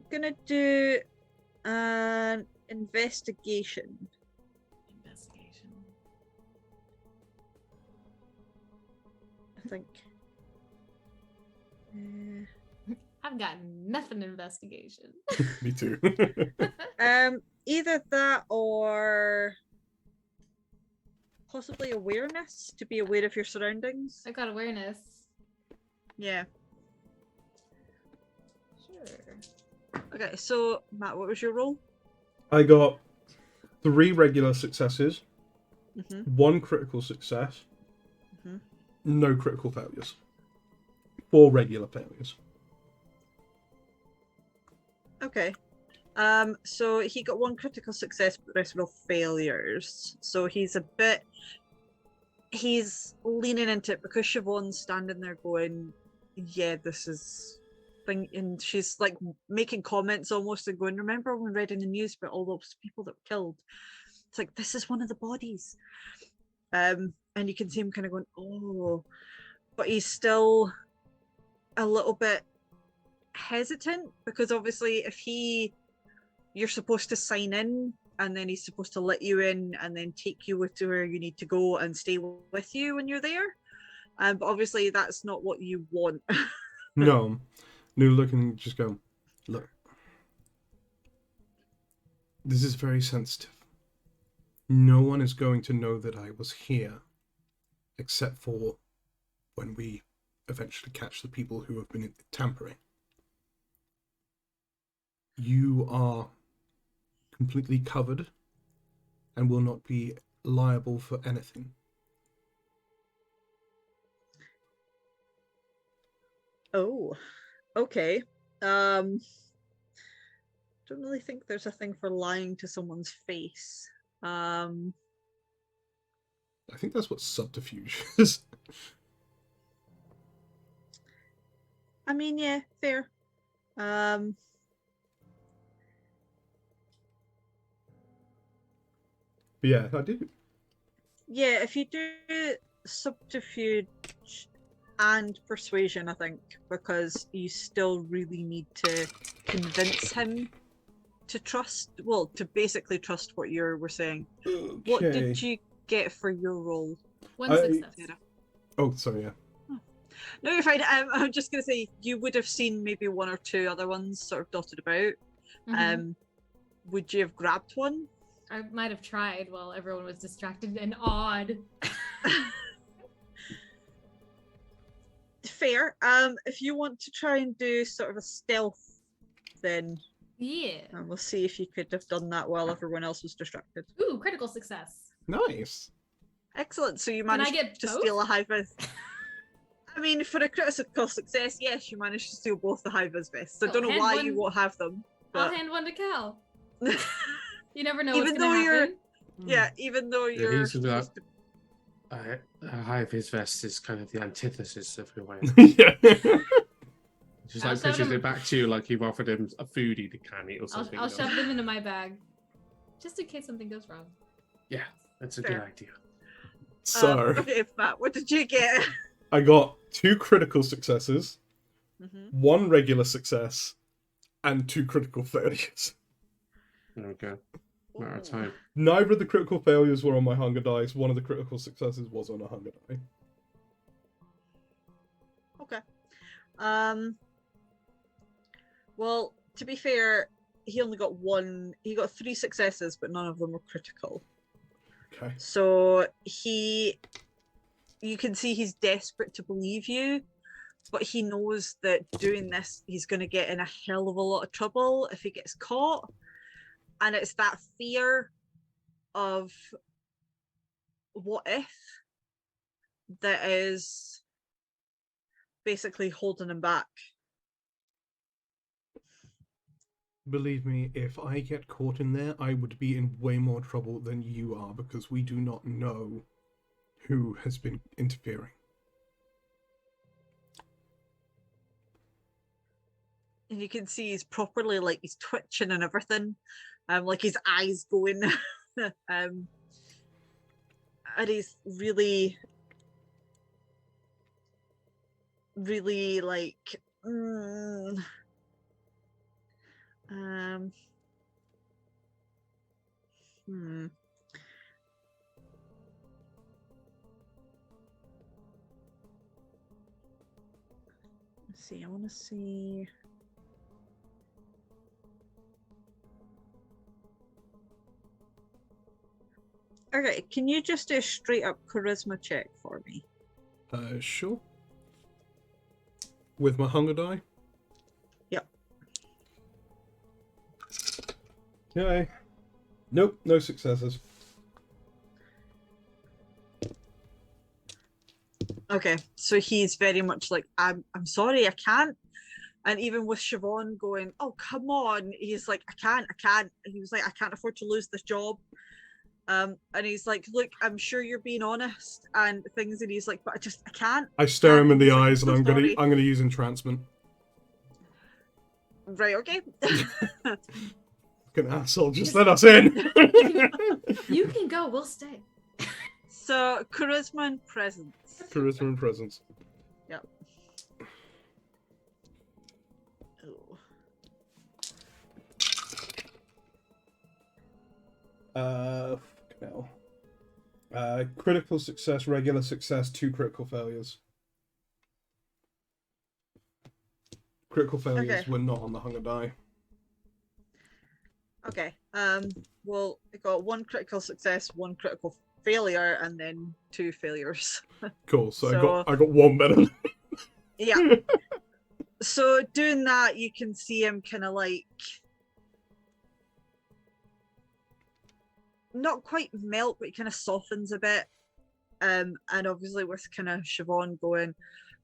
Gonna do an investigation. I think. I've got nothing investigation. Me too. Either that or possibly awareness, to be aware of your surroundings. I got awareness. Yeah. Sure. Okay, so Matt, what was your roll? I got 3 regular successes, Mm-hmm. 1 critical success, Mm-hmm. no critical failures, 4 regular failures. Okay. So he got 1 critical success, but the rest were all failures. So he's leaning into it because Siobhan's standing there going, yeah, this is thing, and she's like making comments almost and going, remember when we read in the news about all those people that were killed? It's like, this is one of the bodies. And you can see him kind of going, oh, but he's still a little bit hesitant because obviously if you're supposed to sign in and then he's supposed to let you in and then take you to where you need to go and stay with you when you're there, but obviously that's not what you want. No, look and just go, look, this is very sensitive. No one is going to know that I was here except for when we eventually catch the people who have been tampering. You are completely covered and will not be liable for anything. Oh, okay. Don't really think there's a thing for lying to someone's face. I think that's what subterfuge is. I mean, yeah, fair. Yeah, I do. Yeah, if you do subterfuge, and persuasion, I think, because you still really need to convince him to trust. Well, to basically trust what you were saying. Okay. What did you get for your role? One success. Sarah? Oh, sorry, yeah. No, you're fine. I'm just going to say you would have seen maybe one or two other ones sort of dotted about. Mhm. Would you have grabbed one? I might have tried while everyone was distracted and awed. Fair. If you want to try and do sort of a stealth, then Yeah. we'll see if you could have done that while everyone else was distracted. Ooh, critical success. Nice. Excellent. So you Can I managed get to both? steal a high vis. I mean, for a critical success, yes, you managed to steal both the high vis vests. I Well, don't know hand why one- you won't have them. I'll But hand one to Cal. You never know Even what's gonna though you're- happen. yeah, even though Yeah, you're he's about- supposed to. A high vis vest is kind of the antithesis of who I am. Yeah. Just I'll like shove pushes him- it back to you like you've offered him a foodie that can eat or something. I'll you know? shove them into my bag, just in case something goes wrong. Yeah, that's a Fair. good idea. So, Okay, Matt, what did you get? I got 2 critical successes, Mhm. 1 regular success, and 2 critical failures. There we go. Matter of time. Neither of the critical failures were on my hunger dice. One of the critical successes was on a hunger die. Okay. Well, to be fair, he only got one. He got 3 successes, but none of them were critical. Okay. So you can see he's desperate to believe you, but he knows that doing this, he's going to get in a hell of a lot of trouble if he gets caught. And it's that fear of what if that is basically holding him back. Believe me, if I get caught in there, I would be in way more trouble than you are because we do not know who has been interfering. And you can see he's properly like he's twitching and everything, like his eyes going, and he's really, really like, Let's see. I want to see. Okay, can you just do a straight up charisma check for me? Sure. With my hunger die? Yep. Okay. Nope, no successes. Okay, so he's very much like, I'm sorry, I can't. And even with Siobhan going, oh, come on, he's like, I can't. He was like, I can't afford to lose this job. And he's like, look, I'm sure you're being honest and things. And he's like, but I can't. I stare him in the He's like, eyes and "So I'm sorry." gonna use entrancement. Right, okay. Fucking asshole, just let us in. You can go. We'll stay. So, charisma and presence. Charisma and presence. Yep. Oh. Fucking hell. Critical success, regular success, 2 critical failures. Critical failures Okay. were not on the hunger die. Okay. Well, I got 1 critical success, 1 critical failure, and then 2 failures. Cool. So So- I got 1 better. Yeah. So doing that, you can see him kind of like not quite melt, but he kind of softens a bit. And obviously with kind of Siobhan going,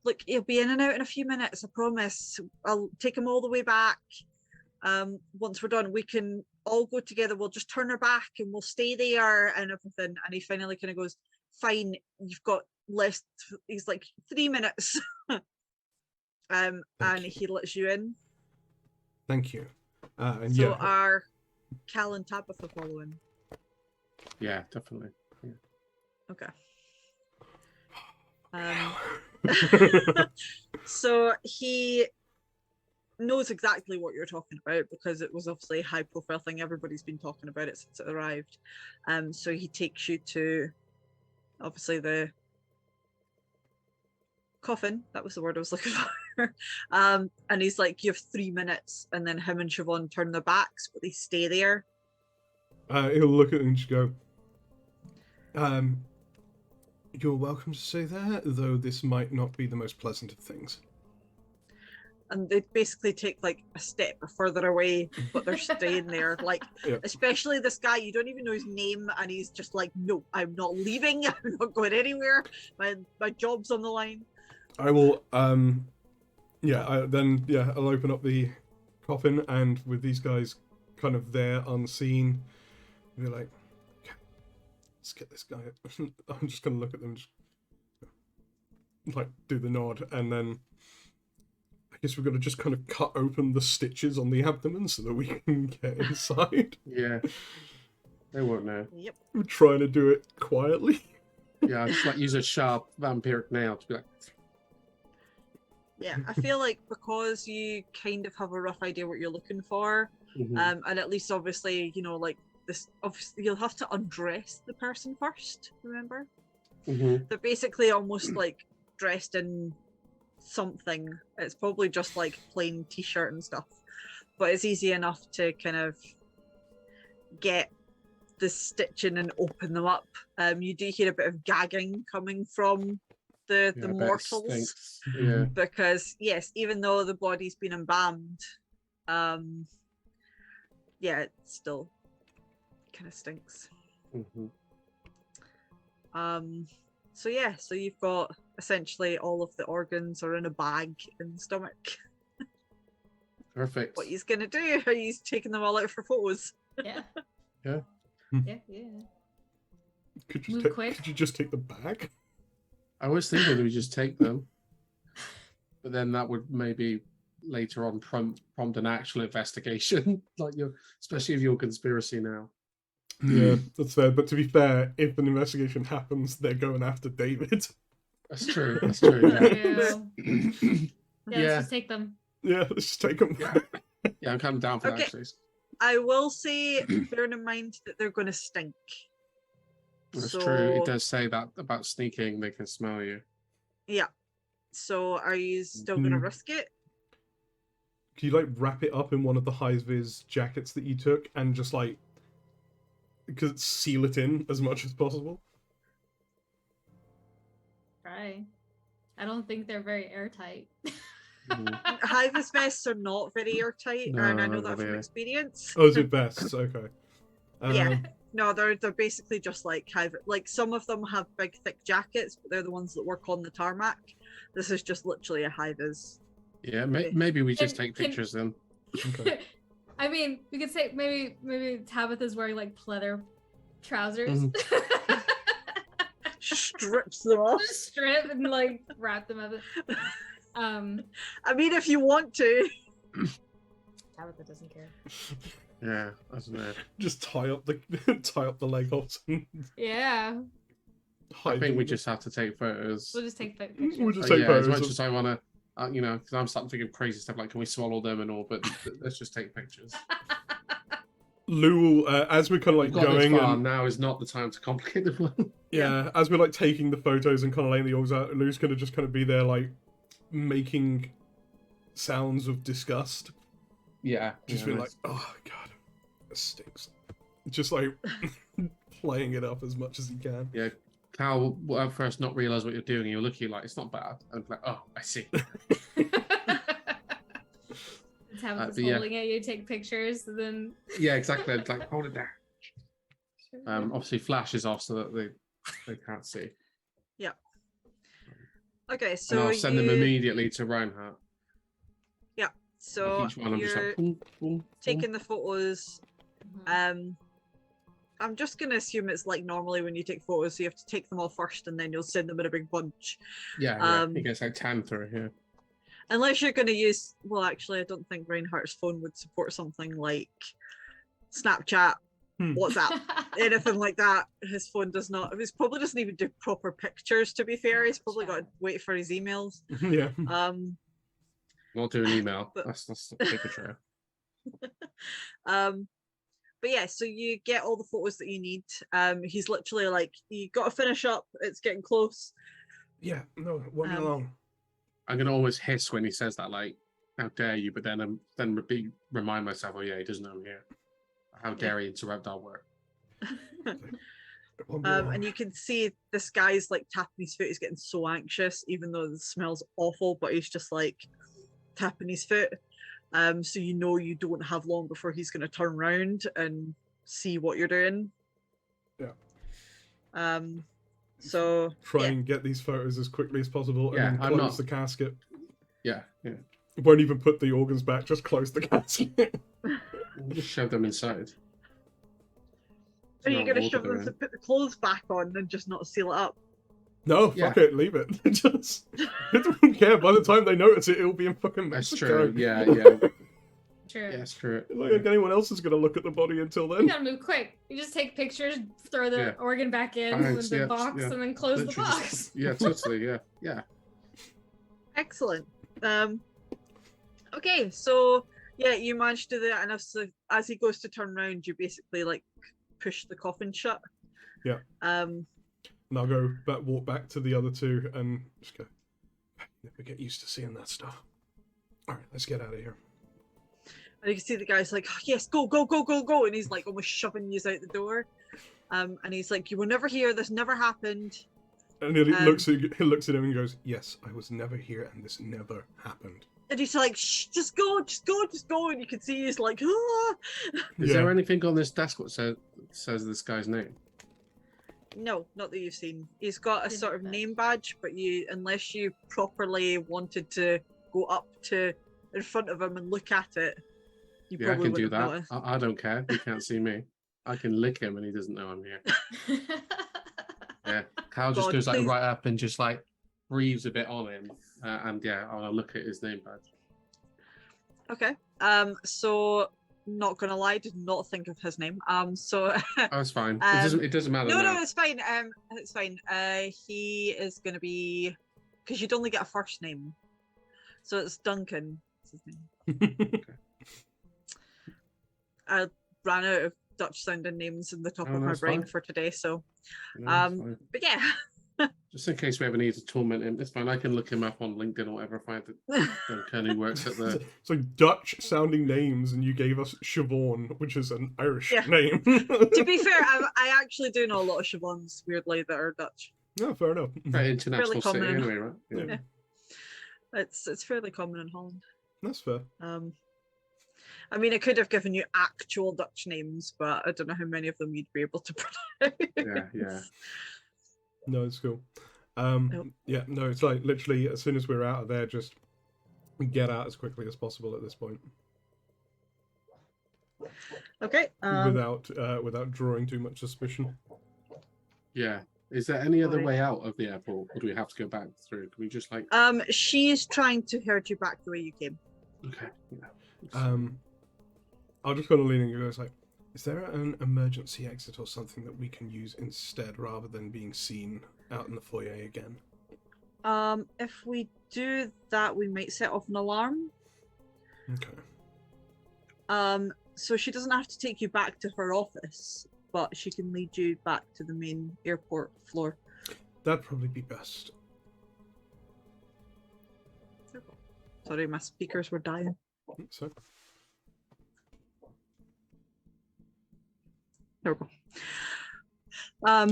look, he'll be in and out in a few minutes, I promise. I'll take him all the way back. Once we're done, we can all go together. We'll just turn our back and we'll stay there and everything. And he finally kind of goes, fine, you've got less. He's like 3 minutes. And you. he lets you in. Thank you. And So yeah, are Cal and Tabitha following? Yeah, definitely. Yeah. Okay. So he knows exactly what you're talking about because it was obviously a high profile thing. Everybody's been talking about it since it arrived. So he takes you to obviously the coffin. That was the word I was looking for. And he's like, you have 3 minutes, and then him and Siobhan turn their backs, but they stay there. He'll look at it and just go, you're welcome to stay there, though this might not be the most pleasant of things. And they basically take like a step further away, but they're staying there. Like, Yeah. especially this guy, you don't even know his name, and he's just like, no, I'm not leaving. I'm not going anywhere. My job's on the line. I will, I'll open up the coffin, and with these guys kind of there unseen, be like, okay, let's get this guy. I'm just gonna look at them, and just like do the nod, and then I guess we're gonna just kind of cut open the stitches on the abdomen so that we can get inside. Yeah. They won't know. Yep. We're trying to do it quietly. Yeah, just like use a sharp vampiric nail to be like. Yeah, I feel like because you kind of have a rough idea what you're looking for, Mhm. and at least obviously, you know, like this, obviously you'll have to undress the person first, remember? Mhm. They're basically almost like dressed in something. It's probably just like plain t-shirt and stuff, but it's easy enough to kind of get the stitching and open them up. You do hear a bit of gagging coming from the Yeah, I bet it mortals. stinks. Yeah. Because yes, even though the body's been embalmed, it still kind of stinks. Mhm. So you've got essentially all of the organs are in a bag in the stomach. Perfect. What he's gonna do? Are you taking them all out for photos? Yeah. Yeah. Yeah. Could you Move quick. could you just take the bag? I was thinking we just take them, but then that would maybe later on prompt an actual investigation, like especially if you're conspiracy now. Yeah, that's fair. But to be fair, if an investigation happens, they're going after David. That's true. That's true. Yeah. Yeah, let's just take them. Yeah, let's just take them. Yeah, I'm coming down for Okay. that actually. I will say, bearing in mind that they're going to stink. That's So- true. It does say that about sneaking; they can smell you. Yeah. So are you still going to Mm. risk it? Can you like wrap it up in one of the high-vis jackets that you took and just like seal it in as much as possible? Try. I don't think they're very airtight. Mhm. High-vis vests are not very airtight, and I No, know not that from really. experience. Oh, is it vests? Okay. Yeah. No, they're basically just like like some of them have big thick jackets, but they're the ones that work on the tarmac. This is just literally a high-vis. Yeah, Okay. maybe we just Can- take can- pictures then. Okay. I mean, we could say maybe Tabitha's wearing like pleather trousers. Strips them off. Just strip and like wrap them up. I mean, if you want to. Tabitha doesn't care. Yeah, I don't know. Just tie up the leg holes and Yeah, hide I think them. we just have to take photos. we'll just take pictures. We'll just take Yeah, photos as much of- as I want to, because I'm starting to think of crazy stuff like, can we swallow them and all? But let's just take pictures. Lou will, as we're kind of like We've got this going far, and now is not the time to complicate the plan. yeah, as we're like taking the photos and kind of laying the orgs out, Lou's gonna just kind of be there like making sounds of disgust. Yeah. Just yeah, be nice. like, oh god, it stinks. Just like playing it up as much as he can. Yeah, Cal will at first not realize what you're doing. And you're looking like it's not bad, and like, oh, I see. Tabitha's but yeah. holding it. You take pictures, and then Yeah, exactly. It's like hold it down. Obviously, flash is off so that they can't see. Okay, And so I'll send them immediately to Reinhardt. So Each one, I'm just you're like, boom, boom, taking the photos. Mhm. I'm just gonna assume it's like normally when you take photos, so you have to take them all first, and then you'll send them in a big bunch. Yeah, Um, it gets like 10 through here. Unless you're gonna use, well, actually, I don't think Reinhardt's phone would support something like Snapchat WhatsApp, anything like that. His phone does not. He probably doesn't even do proper pictures. To be fair, he's probably got to wait for his emails. Yeah. Not doing email. But- That's the paper trail. But yeah, so you get all the photos that you need. He's literally like, you got to finish up. It's getting close. Yeah. No, walking Um, along. I'm gonna always hiss when he says that, like, "How dare you?" But then remind myself, "Oh yeah, he doesn't know I'm here. How dare he interrupt our work?" Walking along. And you can see this guy's like tapping his foot. He's getting so anxious, even though the smell's awful, but he's just like tapping his foot. So you know you don't have long before he's going to turn around and see what you're doing. Yeah. So Try yeah. and get these photos as quickly as possible, and Yeah, then I'm close not- the casket. Yeah. Won't even put the organs back. Just close the casket. We'll just shove them inside. Are you Not going to water shove them them in. to put the clothes back on and just not seal it up? No, Yeah. fuck it, leave it. Just, I don't care. By the time they notice it, it'll be in fucking That's Mexico. true. Yeah. True. Yeah, screw it. Like anyone else is gonna look at the body until You then. gotta move quick. You just take pictures, throw the Yeah. organ back in Thanks, with the yeah, box, yeah. and then close the Literally box. just- yeah, totally. Yeah. Excellent. Okay, so yeah, you managed to do that, and as he goes to turn around, you basically like push the coffin shut. Yeah. Um, And I'll go walk back to the other two and just go. Never get used to seeing that stuff. All right, let's get out of here. and you can see the guy's like, oh, yes, go, go, go, go, go, and he's like almost shoving you out the door. And he's like, you were never here. This never happened. And he Um, looks at him and goes, "Yes, I was never here, and this never happened." And he's like, shh, just go, just go, just go. And you can see he's like, ah. Is there anything on this desk that says this guy's name? No, not that you've seen. He's got a Didn't sort of know. name badge, but unless you properly wanted to go up to in front of him and look at it, you Yeah, I probably can do wouldn't that. notice. I don't care. He can't see me. I can lick him and he doesn't know I'm here. Yeah. Cal just God, goes like please. right up and just like breathes a bit on him. And yeah, I'll look at his name badge. Okay. So not gonna lie, did not think of his name. So Oh, it's fine. Um, It doesn't matter. no, now. it's fine. It's fine. He is gonna be, because you'd only get a first name, so it's Duncan. That's his name. I ran out of Dutch sounding names in the top Oh, of my that's brain fine. for today. So, No, it's um, fine. but yeah. Just in case we ever need to torment him, it's fine. I can look him up on LinkedIn or whatever. Find that Duncan who works at the. It's like Dutch sounding names, and you gave us Siobhan, which is an Irish Yeah. name. To be fair, I actually do know a lot of Siobhans, weirdly, that are Dutch. No, fair enough. Very international common city in- anyway, right? Yeah. Yeah. It's fairly common in Holland. That's fair. I mean, I could have given you actual Dutch names, but I don't know how many of them you'd be able to pronounce. Yeah. No, it's cool. Nope. Yeah, no, it's like literally as soon as we're out of there, just get out as quickly as possible at this point, Okay. without drawing too much suspicion. Yeah. Is there any other Right. way out of the airport, or do we have to go back through? Can we just like? She's trying to herd you back the way you came. Okay. Yeah. I'll just kind of lean in and go, it's like, is there an emergency exit or something that we can use instead rather than being seen out in the foyer again? If we do that, we might set off an alarm. Okay. So she doesn't have to take you back to her office, but she can lead you back to the main airport floor. That'd probably be best. Sorry, my speakers were dying. So, There we go.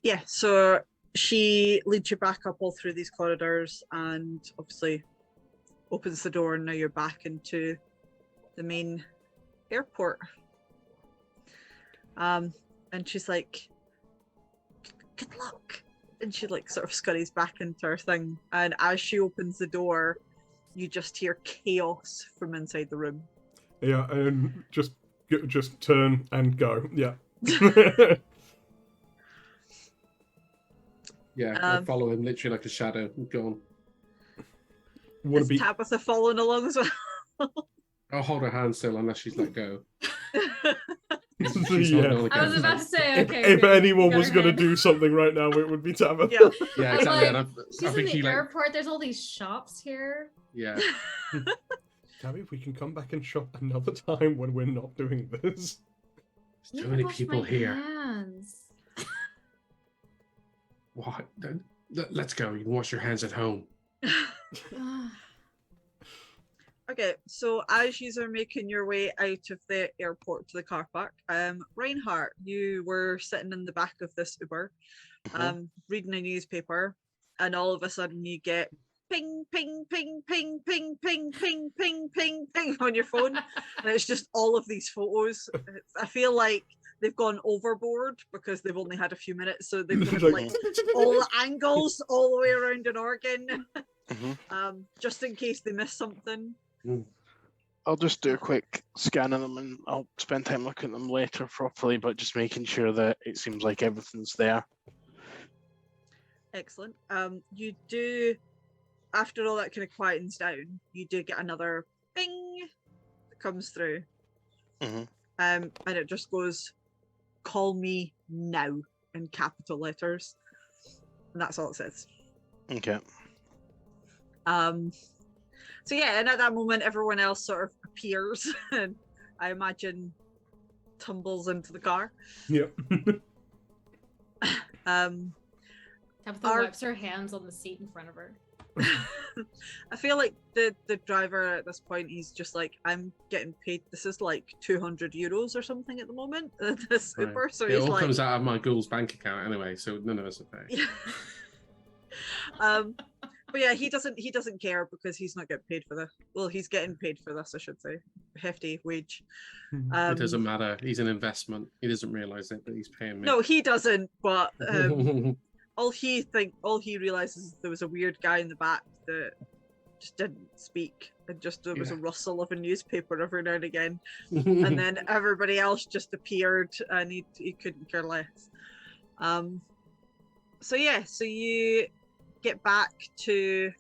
Yeah, so she leads you back up all through these corridors and obviously opens the door, and now you're back into the main airport. And she's like, good luck. And she like sort of scurries back into her thing. And as she opens the door, you just hear chaos from inside the room. yeah, and just turn and go. Yeah. Yeah. I Um, follow him literally like a shadow. Go on. Want to Is be Tabitha following along as well? I'll hold her hand still unless she's let go. She's not Yeah. gonna I was get about to it. say, If, okay. if good. anyone Got was her going to hand. do something right now, it would be Tabitha. Yeah. Yeah, I'm exactly. like, and She's I in think the he like, airport. There's all these shops here. yeah. Tabby, if we can come back and shop another time when we're not doing this. There's too Need to many wash people my here. Hands. What? Let's go. You can wash your hands at home. Ugh. Okay, so as you are making your way out of the airport to the car park, Reinhardt, you were sitting in the back of this Uber, reading a newspaper, and all of a sudden you get ping, ping, ping, ping, ping, ping, ping, ping, ping, ping on your phone, and it's just all of these photos. I feel like they've gone overboard because they've only had a few minutes, so they've got like all the angles all the way around an organ, just in case they miss something. I'll just do a quick scan of them and I'll spend time looking at them later properly, but just making sure that it seems like everything's there. Excellent. You do, after all that kind of quietens down, you do get another ping that comes through. And it just goes, "Call me now," in capital letters. And that's all it says. Okay. So yeah, and at that moment, everyone else sort of appears and I imagine tumbles into the car. Yep. Tabitha Our- wipes her hands on the seat in front of her. I feel like the driver at this point, he's just like, I'm getting paid. This is like 200 euros or something at the moment. This Right. Uber, so It he's all like, comes out of my ghoul's bank account anyway, so none of us are paying. but yeah, he doesn't care because he's not getting paid for this. Well, he's getting paid for this, I should say, hefty wage. It doesn't matter. He's an investment. He doesn't realize it, but he's paying me. No, he doesn't. But all he realizes is there was a weird guy in the back that just didn't speak, and just there was a rustle of a newspaper every now and again, and then everybody else just appeared, and he couldn't care less. So you get back to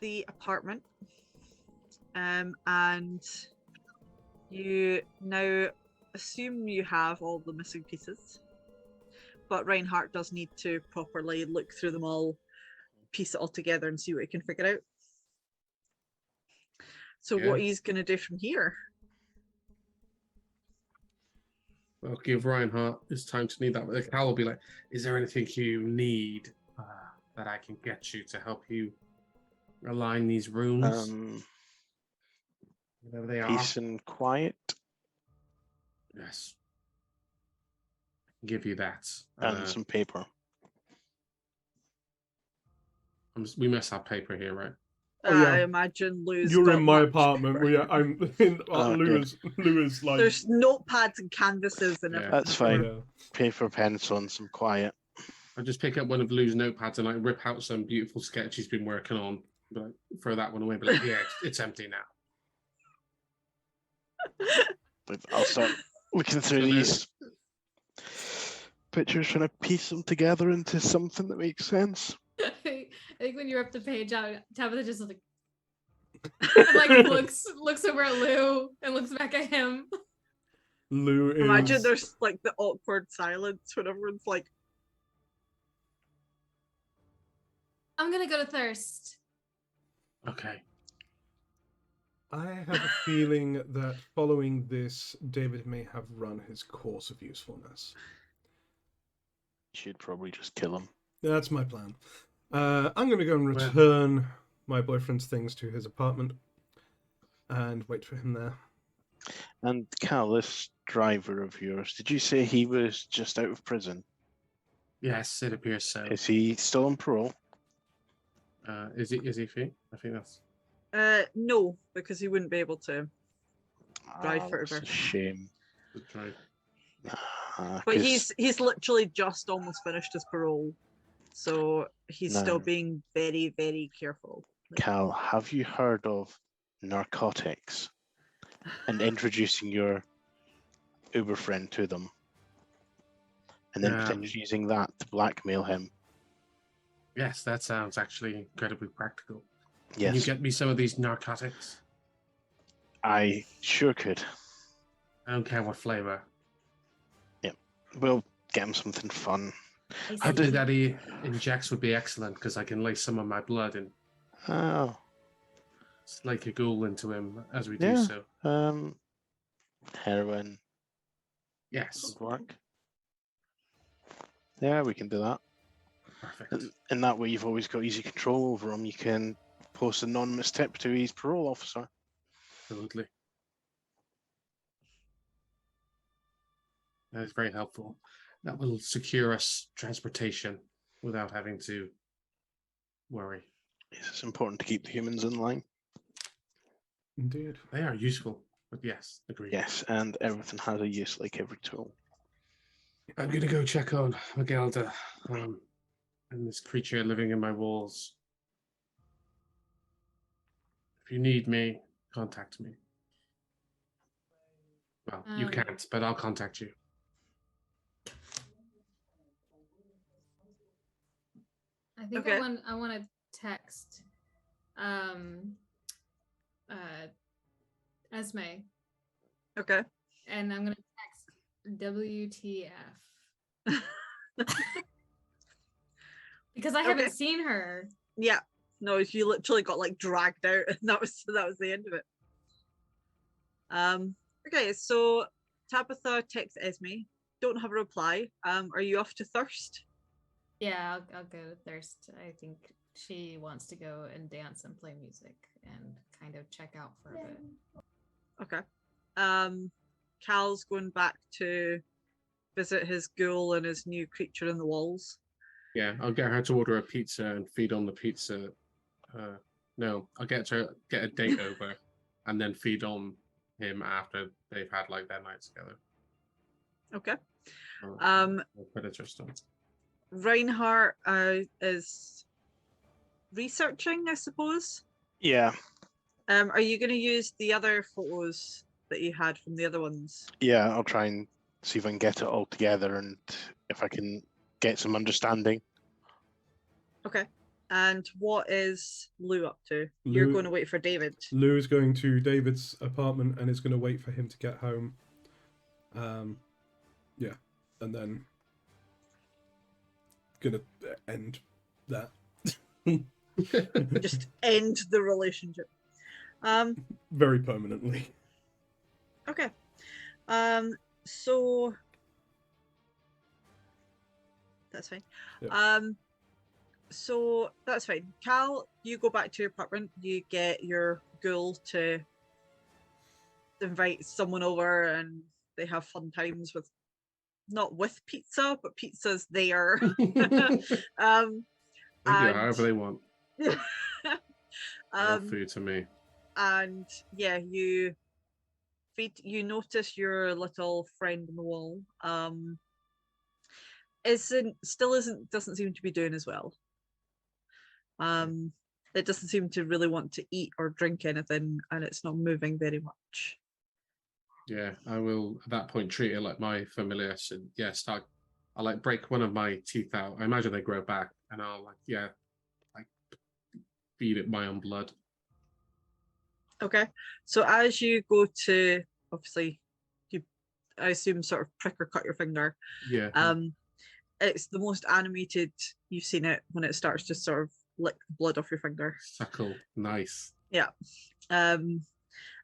the apartment, and you now assume you have all the missing pieces, but Reinhardt does need to properly look through them all, piece it all together, and see what he can figure out. So what he's going to do from here? I'll give Reinhardt his time to need that. Cal will be like, is there anything you need that I can get you to help you align these rooms? Whatever they are. Peace and quiet. Yes. I can give you that. And some paper. We must have paper here, right? Oh, yeah. I imagine Lou's You're got in my much apartment. paper. I'm in Oh, Lou's like. There's notepads and canvases and Yeah. everything. That's fine. Yeah. Paper, pencil, and some quiet. I'll just pick up one of Lou's notepads and like rip out some beautiful sketch he's been working on. But like, throw that one away. But like, yeah, it's empty now. But I'll start looking through these pictures, trying to piece them together into something that makes sense. I think when you rip the page out, Tabitha just like looks over at Lou and looks back at him. Lou is. Imagine there's like the awkward silence when everyone's like, I'm gonna go to Thirst. Okay. I have a feeling that following this, David may have run his course of usefulness. Should probably just kill him. That's my plan. I'm going to go and return my boyfriend's things to his apartment and wait for him there. And Cal, this driver of yours, did you say he was just out of prison? Yes, it appears so. Is he still on parole? Is he free? I think that's. no, because he wouldn't be able to drive That's forever. a shame. Good try. But 'Cause he's literally just almost finished his parole, so he's still No. being very, very careful. Cal, have you heard of narcotics and introducing your Uber friend to them, and then potentially using that to blackmail him? Yes, that sounds actually incredibly practical. Yes, Can you get me some of these narcotics? I sure could. I don't care what flavor. We'll get him something fun. Something that he injects would be excellent because I can lay some of my blood and Oh, slake a ghoul into him as we do Yeah. so. Heroin Yes, would work. Yeah, we can do that. perfect. In that way, you've always got easy control over him. You can post an anonymous tip to his parole officer. Absolutely. That is very helpful. That will secure us transportation without having to worry. It's important to keep the humans in line. Indeed. They are useful, but yes, agreed. Yes, and everything has a use, like every tool. I'm going to go check on Magelda and this creature living in my walls. If you need me, contact me. Well, you can't, but I'll contact you. I think Okay. I want to text Esme, Okay. and I'm gonna text WTF because I haven't Okay. seen her. Yeah. No, you literally got like dragged out, and that was the end of it. Okay, so Tabitha texts Esme. Don't have a reply. Are you off to Thirst? Yeah, I'll go to Thirst. I think she wants to go and dance and play music and kind of check out for a bit. Okay. Cal's going back to visit his ghoul and his new creature in the walls. Yeah, I'll get her to order a pizza and feed on the pizza. No, I'll get her get a date over and then feed on him after they've had like their night together. Okay. Or predator stuff. Reinhardt is researching, I suppose. Yeah, Are you going to use the other photos that you had from the other ones? yeah, I'll try and see if I can get it all together and if I can get some understanding. Okay. And what is Lou up to? You're Lou- going to wait for David. Lou is going to David's apartment and is going to wait for him to get home. Yeah, and then gonna end that. Just end the relationship. Very permanently. Okay. So that's fine. Yeah. So that's fine. Cal, you go back to your apartment. You get your ghoul to invite someone over, and they have fun times with, not with pizza, but pizza's there. However they want. All um, food to me. and yeah, you notice your little friend on the wall doesn't seem to be doing as well. It doesn't seem to really want to eat or drink anything, and it's not moving very much. Yeah, I will at that point treat it like my familiar. So yeah, I'll like break one of my teeth out. I imagine they grow back, and I'll feed it my own blood. Okay, so as you go to, obviously, I assume sort of prick or cut your finger. Yeah. It's the most animated you've seen it when it starts to sort of lick the blood off your finger. Suckle, nice. Yeah. And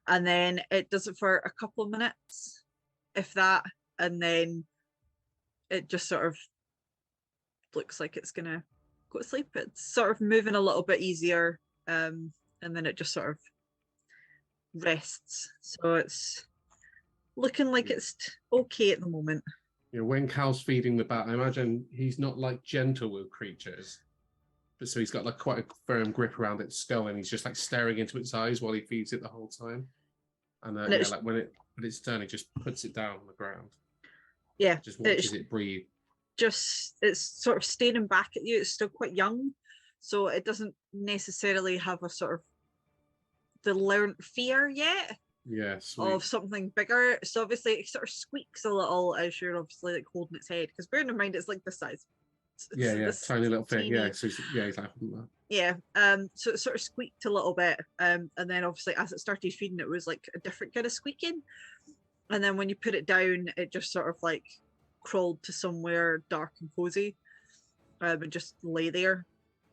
then it does it for a couple of minutes, if that, and then it just sort of looks like it's gonna go to sleep. It's sort of moving a little bit easier, and then it just sort of rests. So it's looking like it's okay at the moment. You know, when Cal's feeding the bat, I imagine he's not like gentle with creatures, but so he's got like quite a firm grip around its skull, and he's just like staring into its eyes while he feeds it the whole time. And yeah, like when it's done, he just puts it down on the ground. Yeah, Just watches it breathe. It's sort of staring back at you. It's still quite young, so it doesn't necessarily have a sort of the learned fear yet. Yeah, sweet. Of something bigger. So obviously it sort of squeaks a little as you're obviously like holding its head, because bearing in mind it's like this size. It's tiny little thing. teeny. Yeah, so he's like, yeah. So it sort of squeaked a little bit, and then obviously as it started feeding, it was like a different kind of squeaking. And then when you put it down, it just sort of like crawled to somewhere dark and cozy, and just lay there.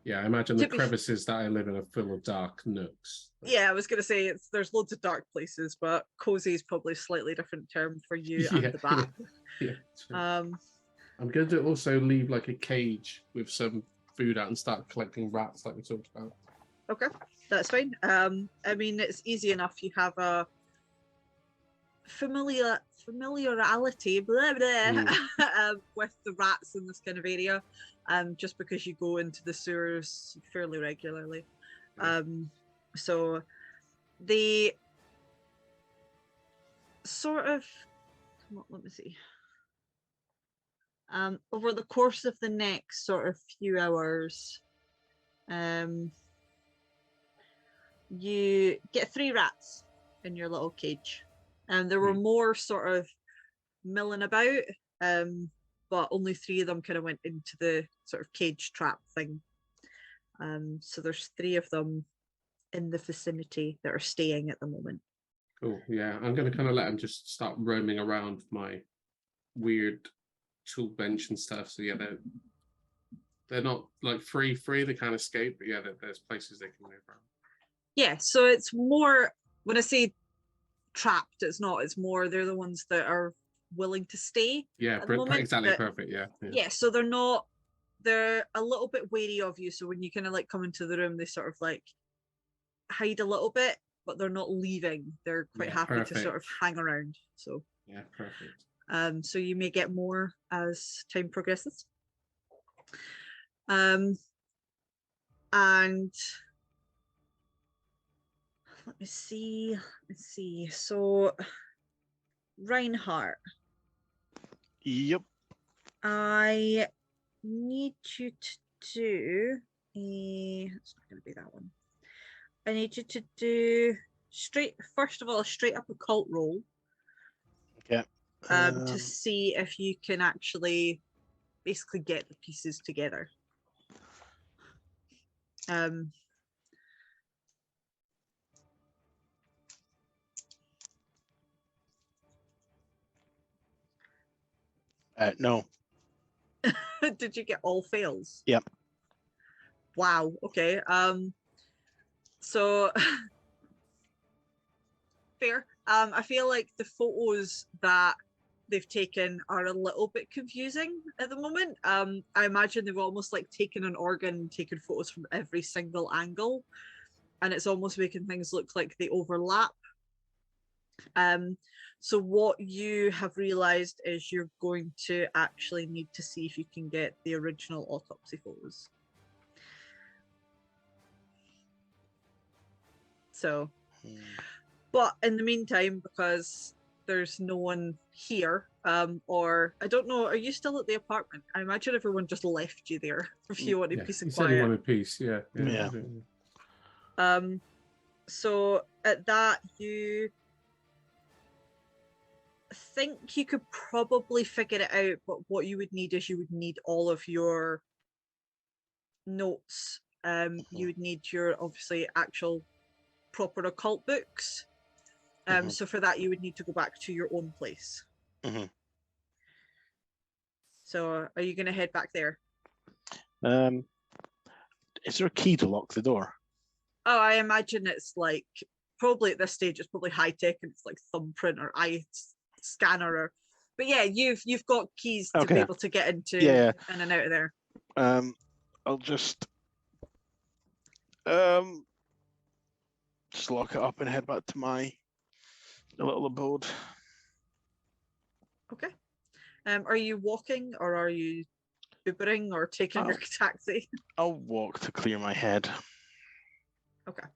Yeah, I imagine the crevices that I live in are full of dark nooks. Yeah, I was gonna say there's loads of dark places, but cozy is probably a slightly different term for you and the bat. Yeah. I'm going to also leave like a cage with some food out and start collecting rats, like we talked about. Okay, that's fine. I mean, it's easy enough. You have a familiarity blah, blah, with the rats in this kind of area, just because you go into the sewers fairly regularly. So they sort of, let me see. Over the course of the next sort of few hours, you get 3 rats in your little cage. And there were more sort of milling about, but only 3 of them kind of went into the sort of cage trap thing. So there's 3 of them in the vicinity that are staying at the moment. Cool. Yeah, I'm going to kind of let them just start roaming around my weird tool bench and stuff. So yeah, they're not like free. They can't escape, but yeah, there's places they can move around. Yeah, so it's more, when I say trapped, it's more they're the ones that are willing to stay. Yeah, exactly, perfect. Yeah, so they're a little bit wary of you, so when you kind of like come into the room, they sort of like hide a little bit, but they're not leaving. They're quite happy to sort of hang around. So yeah, perfect. So you may get more as time progresses. And let's see. So Reinhardt. Yep. I need you to do it's not going to be that one. I need you to do first of all, a straight up occult roll. Okay. To see if you can actually basically get the pieces together. No. Did you get all fails? Yep. Wow. Okay. So fair. I feel like the photos that they've taken are a little bit confusing at the moment. I imagine they've almost like taken an organ, taken photos from every single angle, and it's almost making things look like they overlap. So what you have realized is you're going to actually need to see if you can get the original autopsy photos. So, but in the meantime, because there's no one here, or I don't know, are you still at the apartment? I imagine everyone just left you there if you wanted peace and quiet. You wanted peace, yeah. So at that, you think you could probably figure it out, but what you would need is you would need all of your notes. You would need your obviously actual proper occult books. So for that, you would need to go back to your own place. So are you going to head back there? Is there a key to lock the door? Oh, I imagine it's like, probably at this stage, it's probably high tech and it's like thumbprint or eye scanner. Or, but yeah, you've got keys to be able to get into in and out of there. I'll just lock it up and head back to my little abode. Okay. Are you walking or are you Ubering or taking your taxi? I'll walk to clear my head. Okay.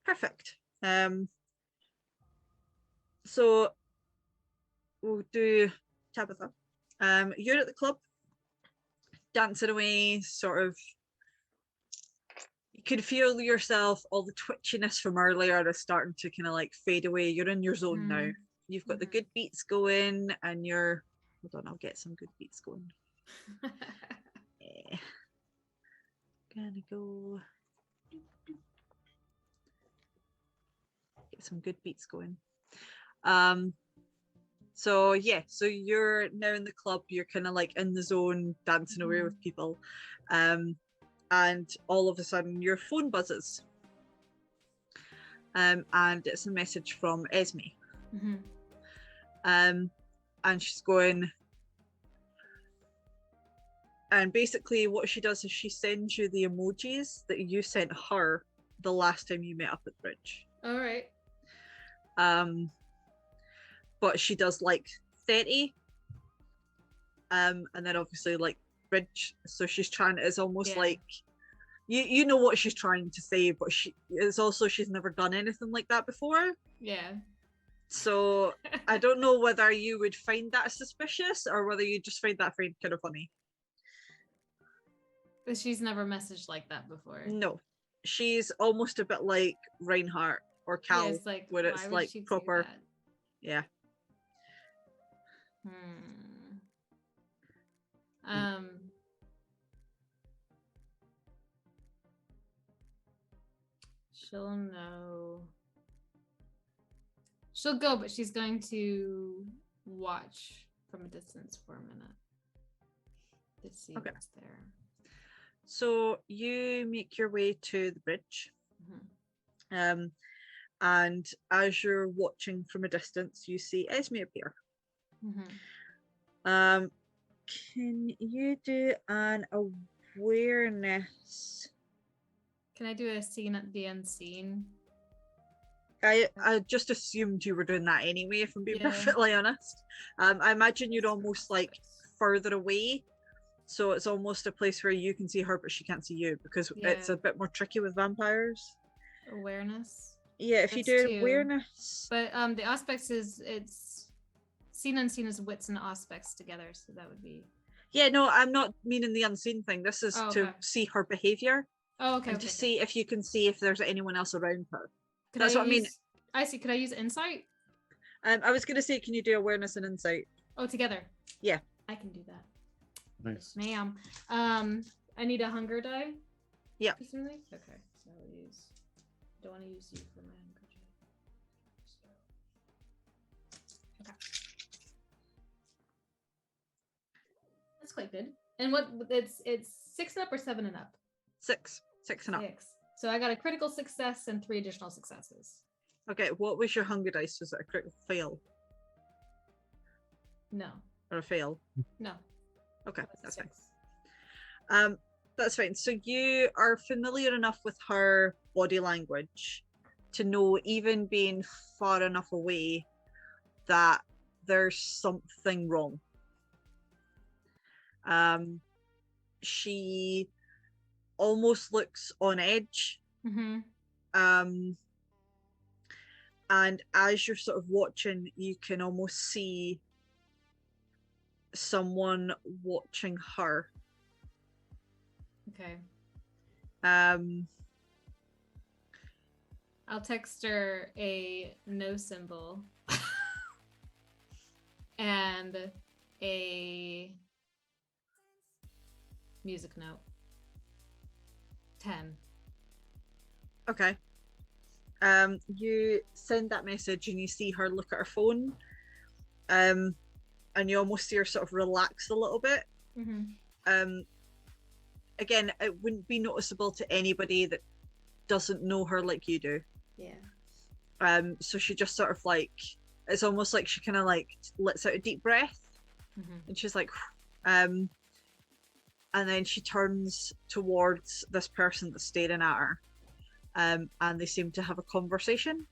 Perfect. So we'll do Tabitha. You're at the club, dancing away, sort of. You can feel yourself, all the twitchiness from earlier is starting to kind of like fade away. You're in your zone now. You've got the good beats going, and you're. Hold on, I'll get some good beats going. Gonna go. Get some good beats going. So yeah, so you're now in the club, you're kind of like in the zone, dancing away with people, and all of a sudden your phone buzzes, and it's a message from Esme, and she's going, and basically what she does is she sends you the emojis that you sent her the last time you met up at the bridge. All right. But she does like 30, and then obviously like bridge. So she's trying. It's almost like you know what she's trying to say, but it's also she's never done anything like that before. Yeah. So I don't know whether you would find that suspicious or whether you just find that kind of funny. But she's never messaged like that before. No, she's almost a bit like Reinhardt or Cal, yeah, it's like, where it's like proper. Yeah. She'll know. She'll go, but she's going to watch from a distance for a minute to see what's there. So you make your way to the bridge. And as you're watching from a distance, you see Esme appear. Can you do an awareness? Can I do a scene at the unseen? I just assumed you were doing that anyway, if I'm being perfectly honest. I imagine you're almost like further away, so it's almost a place where you can see her but she can't see you, because it's a bit more tricky with vampires. Awareness. Yeah, if you do awareness. But the aspects is it's seen unseen as wits and aspects together, so that would be. Yeah, no, I'm not meaning the unseen thing. This is to see her behavior. Oh, okay. And to see if you can see if there's anyone else around her. That's what I mean. I see. Could I use insight? I was gonna say, can you do awareness and insight? Oh, together. Yeah, I can do that. Nice. Ma'am. I need a hunger die. Yeah. Okay, so I'll use. Don't want to use you for my hunger die. Okay. That's quite good. And what it's 6 and up or 7 and up? 6 and up. 6. So I got a critical success and 3 additional successes. Okay, what was your hunger dice? Was it a critical fail? No. Or a fail? No. Okay, that's fine. That's fine. So you are familiar enough with her body language to know, even being far enough away, that there's something wrong. She almost looks on edge. And as you're sort of watching, you can almost see someone watching her. Okay. I'll text her a no symbol and a music note. 10. Okay. You send that message and you see her look at her phone, and you almost see her sort of relax a little bit. Again, it wouldn't be noticeable to anybody that doesn't know her like you do. Yeah. So she just sort of like, it's almost like she kind of like lets out a deep breath, and she's like, and then she turns towards this person that's staring at her, and they seem to have a conversation.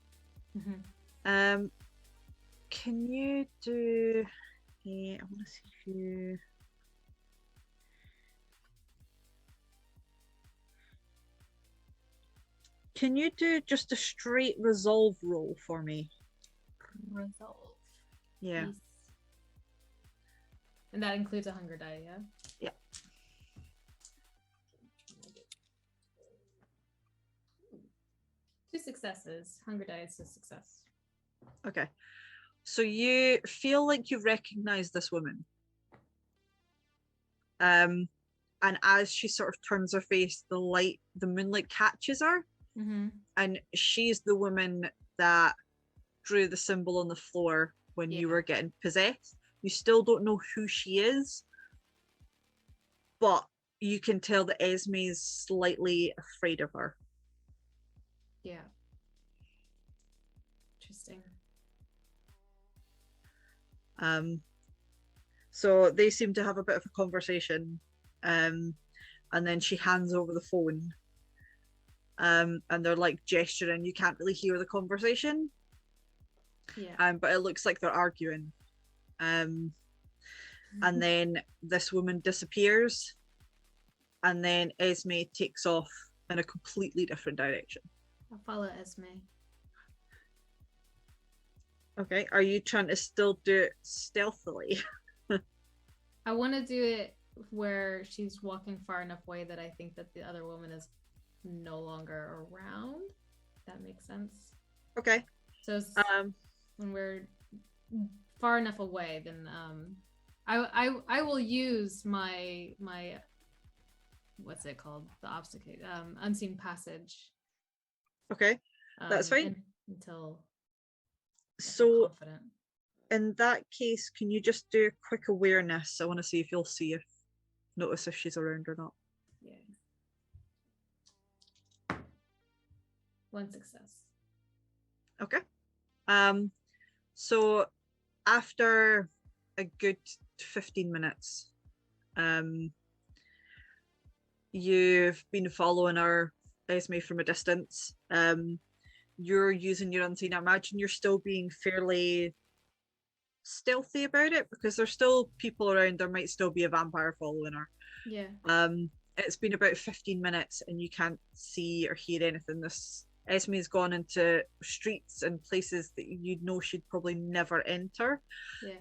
Can you do? I want to see if you. Can you do just a straight resolve roll for me? Resolve. Yeah. Peace. And that includes a hunger die, yeah? Yeah. 2 successes. Hunger die is a success. Okay. So you feel like you recognize this woman. And as she sort of turns her face, the moonlight catches her. And she's the woman that drew the symbol on the floor when you Yeah. were getting possessed. You still don't know who she is, but you can tell that Esme is slightly afraid of her. Yeah. Interesting. So they seem to have a bit of a conversation, and then she hands over the phone, and they're like gesturing. You can't really hear the conversation, Yeah. but it looks like they're arguing. And then this woman disappears, and then Esme takes off in a completely different direction. I'll follow Esme. Okay, are you trying to still do it stealthily? I want to do it where she's walking far enough away that I think that the other woman is no longer around. That makes sense. Okay. So when we're far enough away, then I will use my what's it called, the obstacle, unseen passage. Okay, that's fine. Until I feel So confident. in that case, can you just do a quick awareness? I want to see if you'll notice if she's around or not. Yeah. 1 success. Okay. So after a good 15 minutes, you've been following her, Esme, from a distance. You're using your unseen. I imagine you're still being fairly stealthy about it because there's still people around. There might still be a vampire following her. Yeah. It's been about 15 minutes and you can't see or hear anything. Esme's gone into streets and places that you'd know she'd probably never enter. Yeah.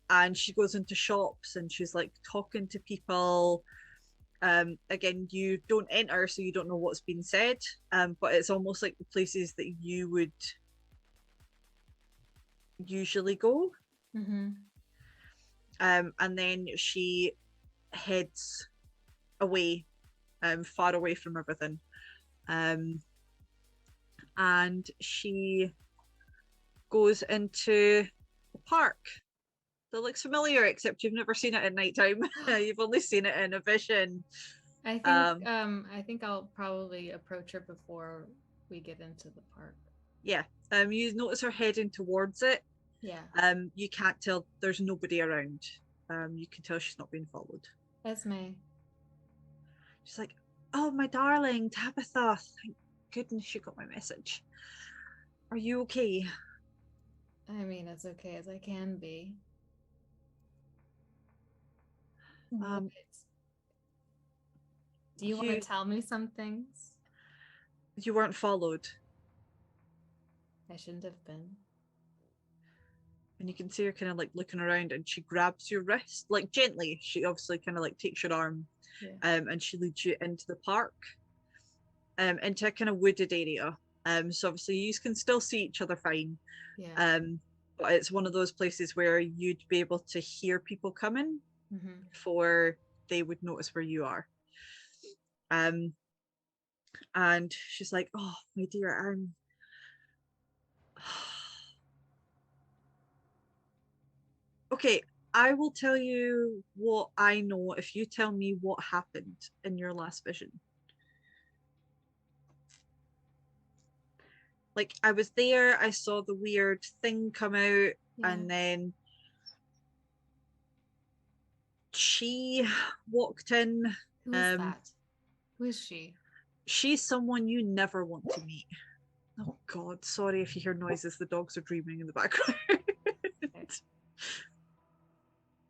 And she goes into shops and she's like talking to people. Again, you don't enter, so you don't know what's been said. But it's almost like the places that you would usually go. Mm-hmm. And then she heads away, far away from everything. And she goes into the park that looks familiar, except you've never seen it at nighttime. You've only seen it in a vision. I think I'll probably approach her before we get into the park. Yeah. You notice her heading towards it. Yeah. You can't tell, there's nobody around. You can tell she's not being followed. Esme. She's like, oh, my darling, Tabitha, thank goodness you got my message. Are you okay? I mean, as okay as I can be. Do you want to tell me some things? You weren't followed. I shouldn't have been. And you can see her kind of like looking around and she grabs your wrist, like gently. She obviously kind of like takes your arm, and she leads you into the park, into a kind of wooded area. So obviously you can still see each other fine. Yeah. But it's one of those places where you'd be able to hear people coming before they would notice where you are. And she's like, oh, my dear, okay, I will tell you what I know if you tell me what happened in your last vision. Like, I was there, I saw the weird thing come out, and then she walked in. Who is that? Who is she? She's someone you never want to meet. Oh God, sorry if you hear noises. The dogs are dreaming in the background.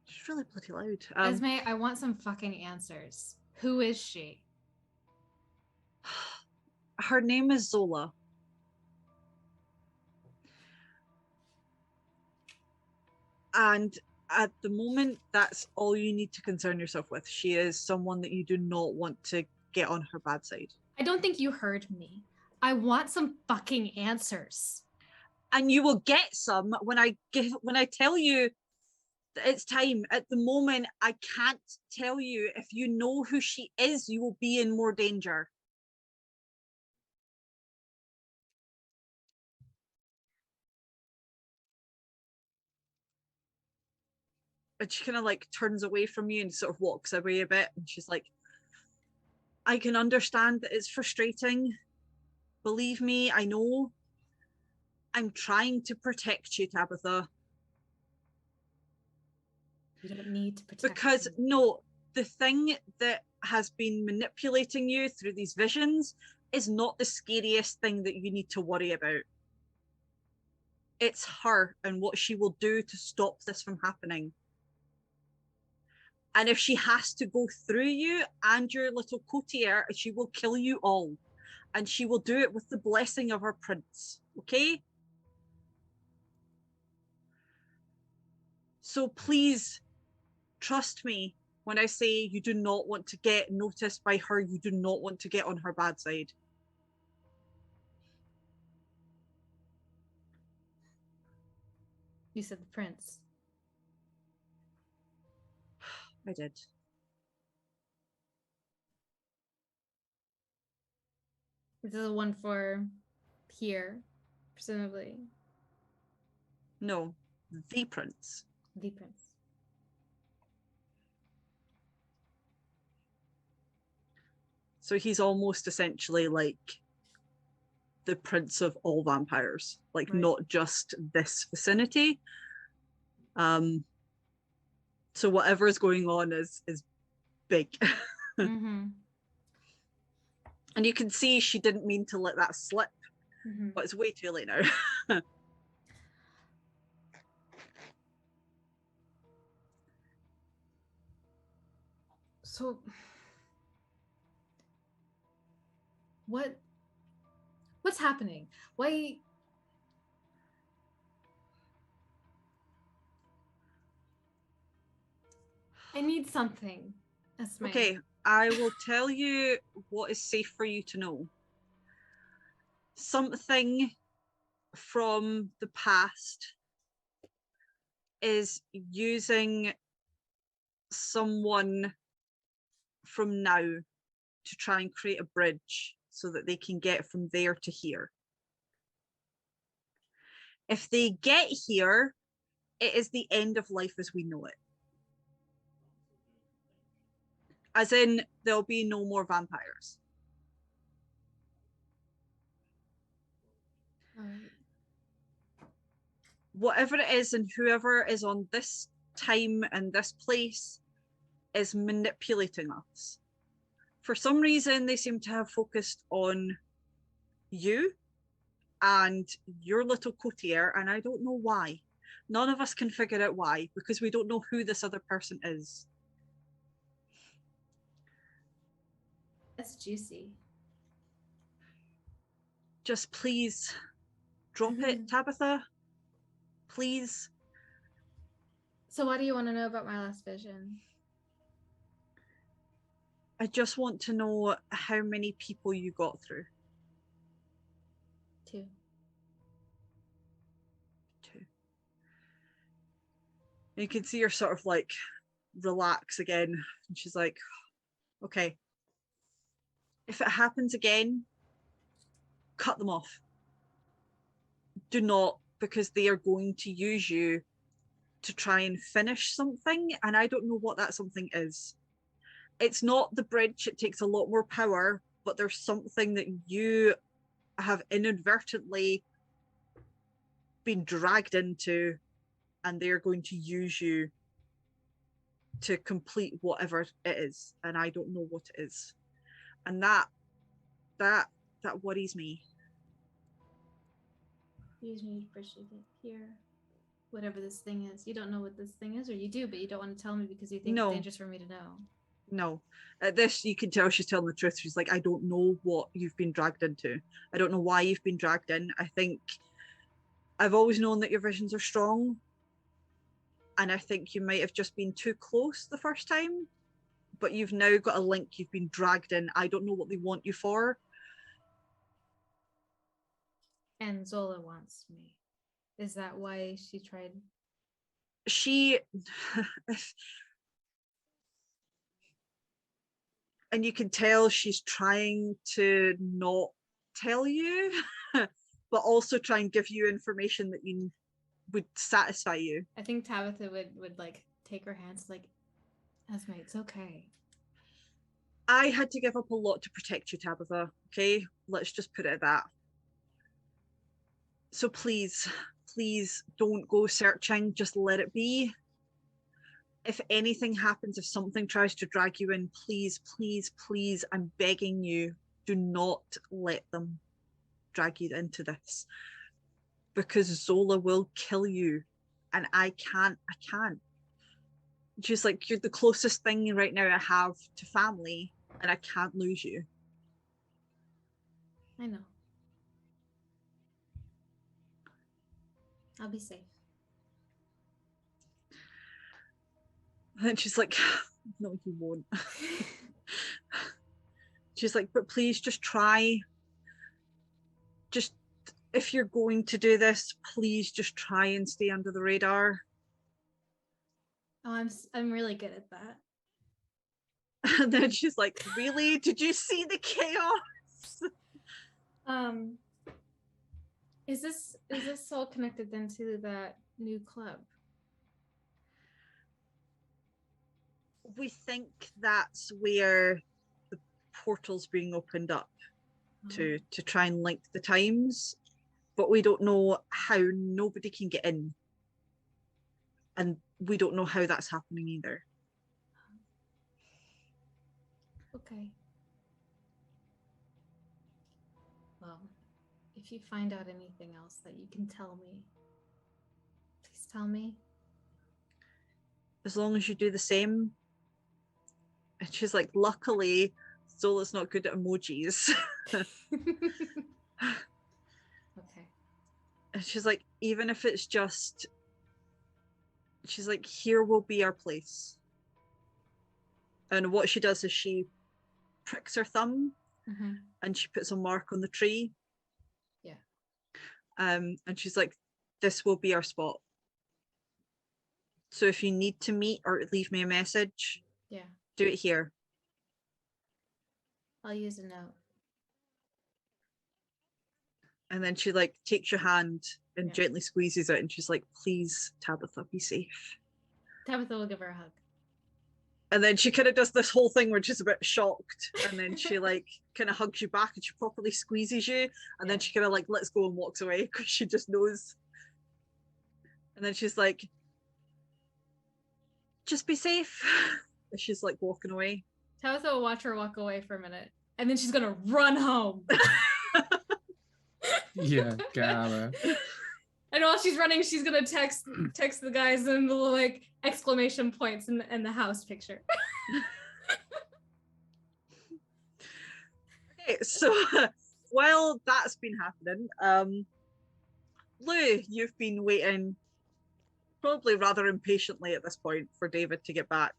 She's really bloody loud. Esme, I want some fucking answers. Who is she? Her name is Zola. And at the moment, that's all you need to concern yourself with. She is someone that you do not want to get on her bad side. I don't think you heard me. I want some fucking answers. And you will get some when I tell you that it's time. At the moment, I can't tell you. If you know who she is, you will be in more danger. And she kind of like turns away from you and sort of walks away a bit. And she's like, I can understand that it's frustrating. Believe me, I know. I'm trying to protect you, Tabitha. You don't need to protect Because me. no, the thing that has been manipulating you through these visions is not the scariest thing that you need to worry about. It's her and what she will do to stop this from happening. And if she has to go through you and your little courtier, she will kill you all. And she will do it with the blessing of her prince. Okay? So please trust me when I say you do not want to get noticed by her. You do not want to get on her bad side. You said the prince. I did. This is the one for here, presumably. No, the prince. The prince. So he's almost essentially like the prince of all vampires, like Right. not just this vicinity. So whatever is going on is big. Mm-hmm. And you can see she didn't mean to let that slip, Mm-hmm. but it's way too late now. So, what's happening? Why? I need something. Esme. Okay, I will tell you what is safe for you to know. Something from the past is using someone from now to try and create a bridge so that they can get from there to here. If they get here, it is the end of life as we know it. As in, there'll be no more vampires. All right. Whatever it is and whoever is on this time and this place is manipulating us. For some reason, they seem to have focused on you and your little courtier, and I don't know why. None of us can figure out why, because we don't know who this other person is. That's juicy. Just please drop it, Tabitha. Please. So, what do you want to know about my last vision? I just want to know how many people you got through. 2. 2. And you can see her sort of like relax again. And she's like, okay, if it happens again, cut them off. Do not, because they are going to use you to try and finish something. And I don't know what that something is. It's not the bridge. It takes a lot more power, but there's something that you have inadvertently been dragged into, and they're going to use you to complete whatever it is. And I don't know what it is. And that worries me. Use me to bridge to get here. Whatever this thing is. You don't know what this thing is, or you do, but you don't want to tell me because you think No. it's dangerous for me to know. No. At this, you can tell she's telling the truth. She's like, I don't know what you've been dragged into. I don't know why you've been dragged in. I think I've always known that your visions are strong. And I think you might have just been too close the first time. But you've now got a link. You've been dragged in. I don't know what they want you for. And Zola wants me. Is that why she tried? She... and you can tell she's trying to not tell you, but also try and give you information that you would satisfy you. I think Tabitha would like take her hands, like, Esme, it's okay. I had to give up a lot to protect you, Tabitha. Okay, let's just put it at that. So please don't go searching. Just let it be. If anything happens, if something tries to drag you in, please, I'm begging you, do not let them drag you into this. Because Zola will kill you. And I can't. Just like, you're the closest thing right now I have to family, and I can't lose you. I know. I'll be safe. And then she's like, no, you won't. She's like, but please just try. Just, if you're going to do this, please just try and stay under the radar. Oh, I'm really good at that. And then she's like, really? Did you see the chaos? Is this all connected then to that new club? We think that's where the portal's being opened up to try and link the times, but we don't know how. Nobody can get in, and we don't know how that's happening either. Okay. Well, if you find out anything else that you can tell me, please tell me. As long as you do the same. And she's like, luckily, Zola's not good at emojis. Okay. And she's like, even if it's just, she's like, here will be our place. And what she does is she pricks her thumb and she puts a mark on the tree. Yeah. And she's like, this will be our spot. So if you need to meet or leave me a message, Yeah, do it here. I'll use a note. And then she like takes your hand and Yeah. gently squeezes it, and she's like, please, Tabitha, be safe. Tabitha will give her a hug. And then she kind of does this whole thing where she's a bit shocked, and then she like kind of hugs you back and she properly squeezes you, and then she kind of like lets go and walks away because she just knows. And then she's like, just be safe. And she's like walking away. Tabitha will watch her walk away for a minute, and then she's gonna run home. Yeah, Gala. And while she's running, she's gonna text the guys in the like exclamation points in the house picture. Okay, so while that's been happening, Lou, you've been waiting probably rather impatiently at this point for David to get back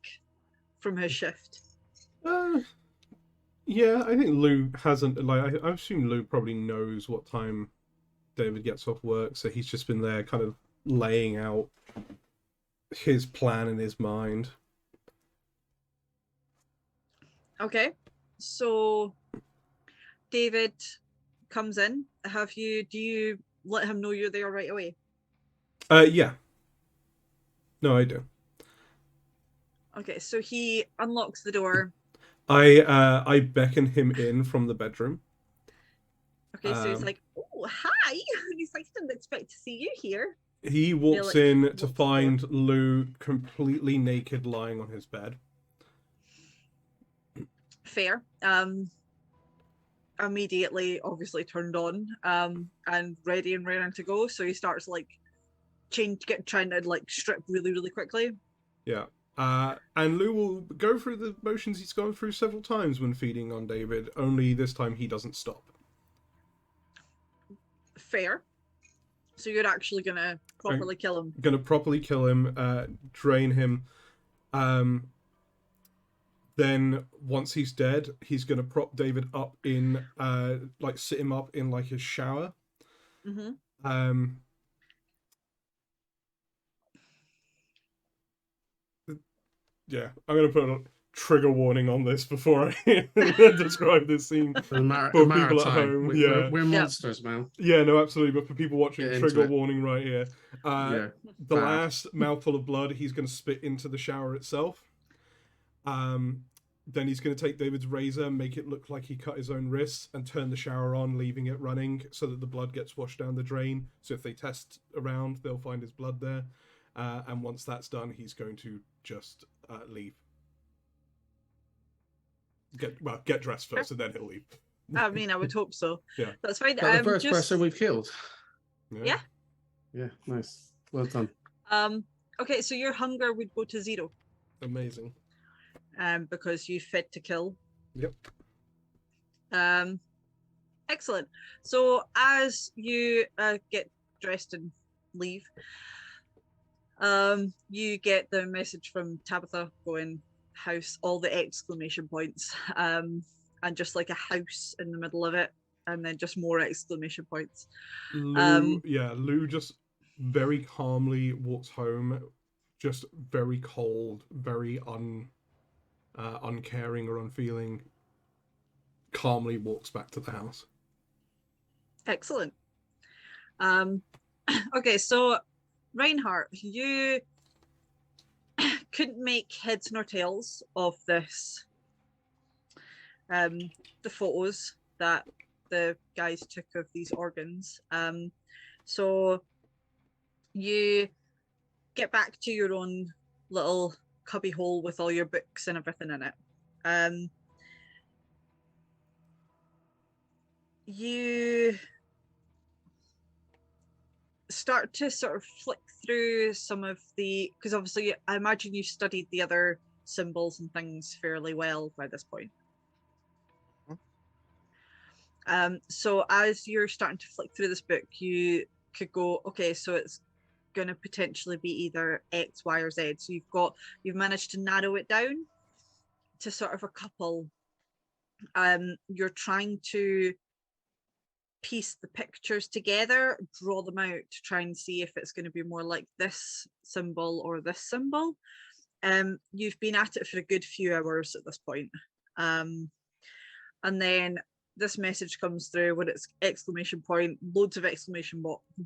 from his shift. Yeah, I think Lou hasn't, like, I assume Lou probably knows what time David gets off work, so he's just been there kind of laying out his plan in his mind. Okay, so David comes in. Do you let him know you're there right away? Yeah. No, I do. Okay, so he unlocks the door. I beckon him in from the bedroom. Okay, so he's like, oh, hi. And he's like, didn't expect to see you here. He walks in to find Lou completely naked lying on his bed. Fair. Immediately obviously turned on and ready and raring to go. So he starts like trying to like strip really, really quickly. Yeah. And Lou will go through the motions he's gone through several times when feeding on David, only this time he doesn't stop. Fair. So you're actually gonna properly kill him? Gonna properly kill him, drain him. Then once he's dead, he's gonna prop David up in, like sit him up in like his shower. Mm-hmm. Yeah, I'm gonna put trigger warning on this before I describe this scene For people at home. We're monsters, man. Yeah, no, absolutely. But for people watching, Get into trigger it. warning right here. Yeah. The bad. last mouthful of blood, he's going to spit into the shower itself. Then he's going to take David's razor, make it look like he cut his own wrists, and turn the shower on, leaving it running so that the blood gets washed down the drain. So if they test around, they'll find his blood there. And once that's done, he's going to just leave. Get dressed first, and then he'll leave. I mean, I would hope so. Yeah. That's fine. Is that the first person we've killed? Yeah. Yeah, nice. Well done. Okay, so your hunger would go to 0. Amazing. Because you fed to kill. Yep. Excellent. So as you get dressed and leave, you get the message from Tabitha going, house, all the exclamation points, and just like a house in the middle of it, and then just more exclamation points. Lou just very calmly walks home, just very cold, very uncaring or unfeeling, calmly walks back to the house. Excellent. Okay, so Reinhardt, you couldn't make heads nor tails of this, the photos that the guys took of these organs. So you get back to your own little cubby hole with all your books and everything in it. You start to sort of flick through some of the, because obviously I imagine you've studied the other symbols and things fairly well by this point. So as you're starting to flick through this book, you could go, okay, so it's going to potentially be either X, Y, or Z. So you've managed to narrow it down to sort of a couple. You're trying to piece the pictures together, draw them out to try and see if it's going to be more like this symbol or this symbol. You've been at it for a good few hours at this point. And then this message comes through when it's exclamation point, loads of exclamation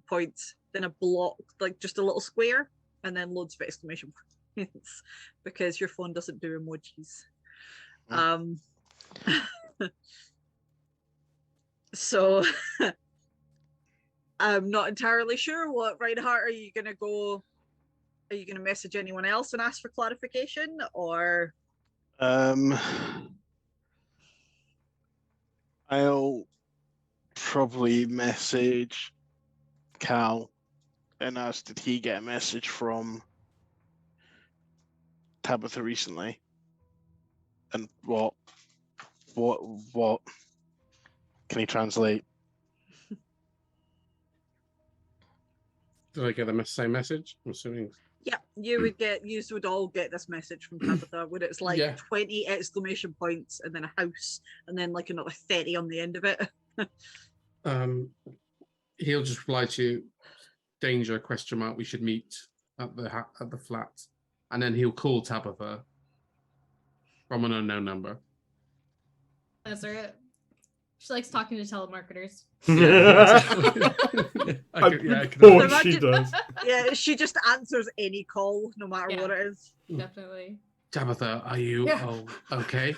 points, then a block, like just a little square, and then loads of exclamation points because your phone doesn't do emojis. So I'm not entirely sure what Reinhardt, are you going to message anyone else and ask for clarification, or? I'll probably message Cal and ask, did he get a message from Tabitha recently? And what can he translate? Did I get the same message? I'm assuming. Yeah, you would all get this message from Tabitha when it's like 20 exclamation points and then a house and then like another 30 on the end of it. He'll just reply to danger ? We should meet at the flat, and then he'll call Tabitha from an unknown number. That's right. She likes talking to telemarketers. She does. Yeah, she just answers any call, no matter what it is. Definitely. Tabitha, are you okay?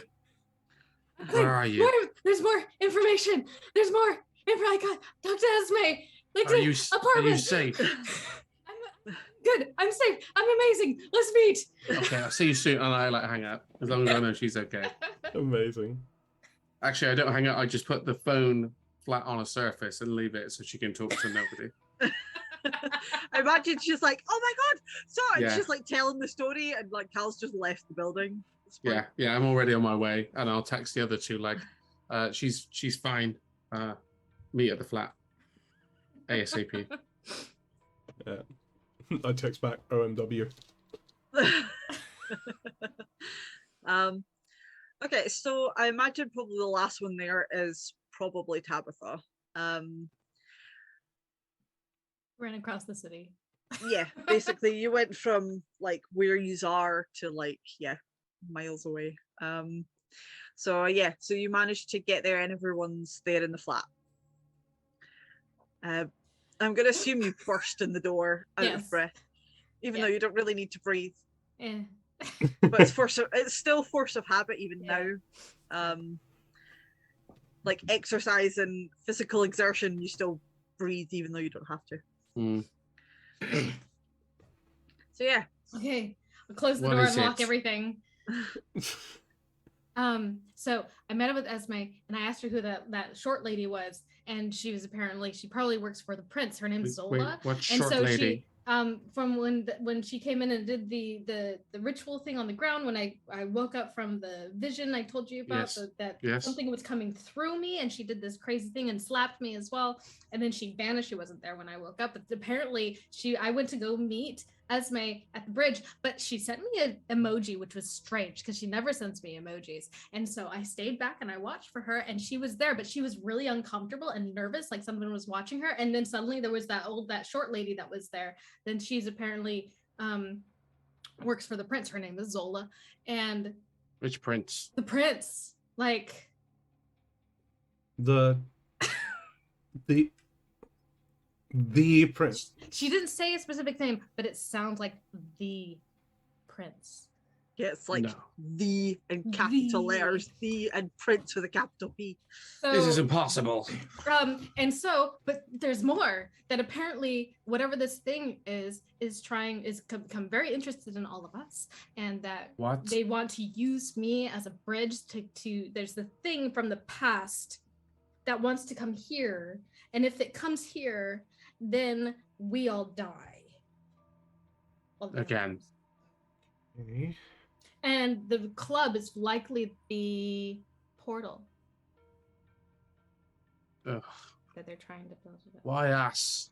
Where are you? There's more information. There's more information. I got Dr. Esme. Like Are you apartment. safe? I'm good. I'm safe. I'm amazing. Let's meet. Okay, I'll see you soon. And I hang up as long as I know she's okay. Amazing. Actually, I don't hang up. I just put the phone flat on a surface and leave it so she can talk to nobody. I imagine she's like, oh my god, sorry. Yeah. She's like telling the story and like Cal's just left the building. Yeah, I'm already on my way, and I'll text the other two like, she's fine. Meet at the flat ASAP. Yeah. I text back OMW. Okay, so I imagine probably the last one there is probably Tabitha. Ran across the city. Yeah, basically you went from like where you are to like miles away. So yeah, so you managed to get there and everyone's there in the flat. I'm going to assume you burst in the door out of breath, even though you don't really need to breathe. Yeah. But it's still force of habit even now. Like exercise and physical exertion, you still breathe even though you don't have to. So yeah. Okay, I'll close the door and lock everything. So I met up with Esme and I asked her who that short lady was, and she probably works for the prince. Her name's Zola. What short lady? From when she came in and did the ritual thing on the ground, when I woke up from the vision I told you about, that something was coming through me, and she did this crazy thing and slapped me as well, and then she vanished. She wasn't there when I woke up, but apparently I went to go meet Esme at the bridge, but she sent me an emoji, which was strange because she never sends me emojis. And so I stayed back and I watched for her, and she was there, but she was really uncomfortable and nervous, like someone was watching her. And then suddenly there was that short lady that was there. Then she's apparently works for the prince. Her name is Zola. And which prince? The prince, like the prince. She didn't say a specific name, but it sounds like the prince. Yeah, it's like the in capital letters, the and prince with a capital P. So, this is impossible. But there's more. That apparently whatever this thing is become very interested in all of us, and that they want to use me as a bridge to there's the thing from the past that wants to come here, and if it comes here, then we all die. Again. Okay. And the club is likely the portal. Ugh. That they're trying to build. Why us?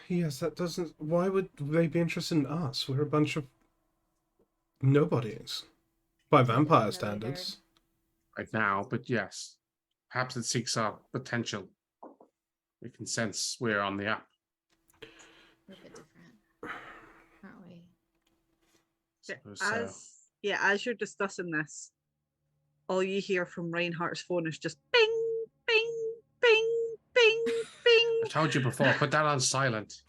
Yes, that doesn't... Why would they be interested in us? We're a bunch of nobodies. By vampire standards. Right now, but yes. Perhaps it seeks our potential. We can sense we're on the up. A little bit different, aren't we? As you're discussing this, all you hear from Reinhardt's phone is just bing, bing, bing, bing, bing. I told you before, put that on silent.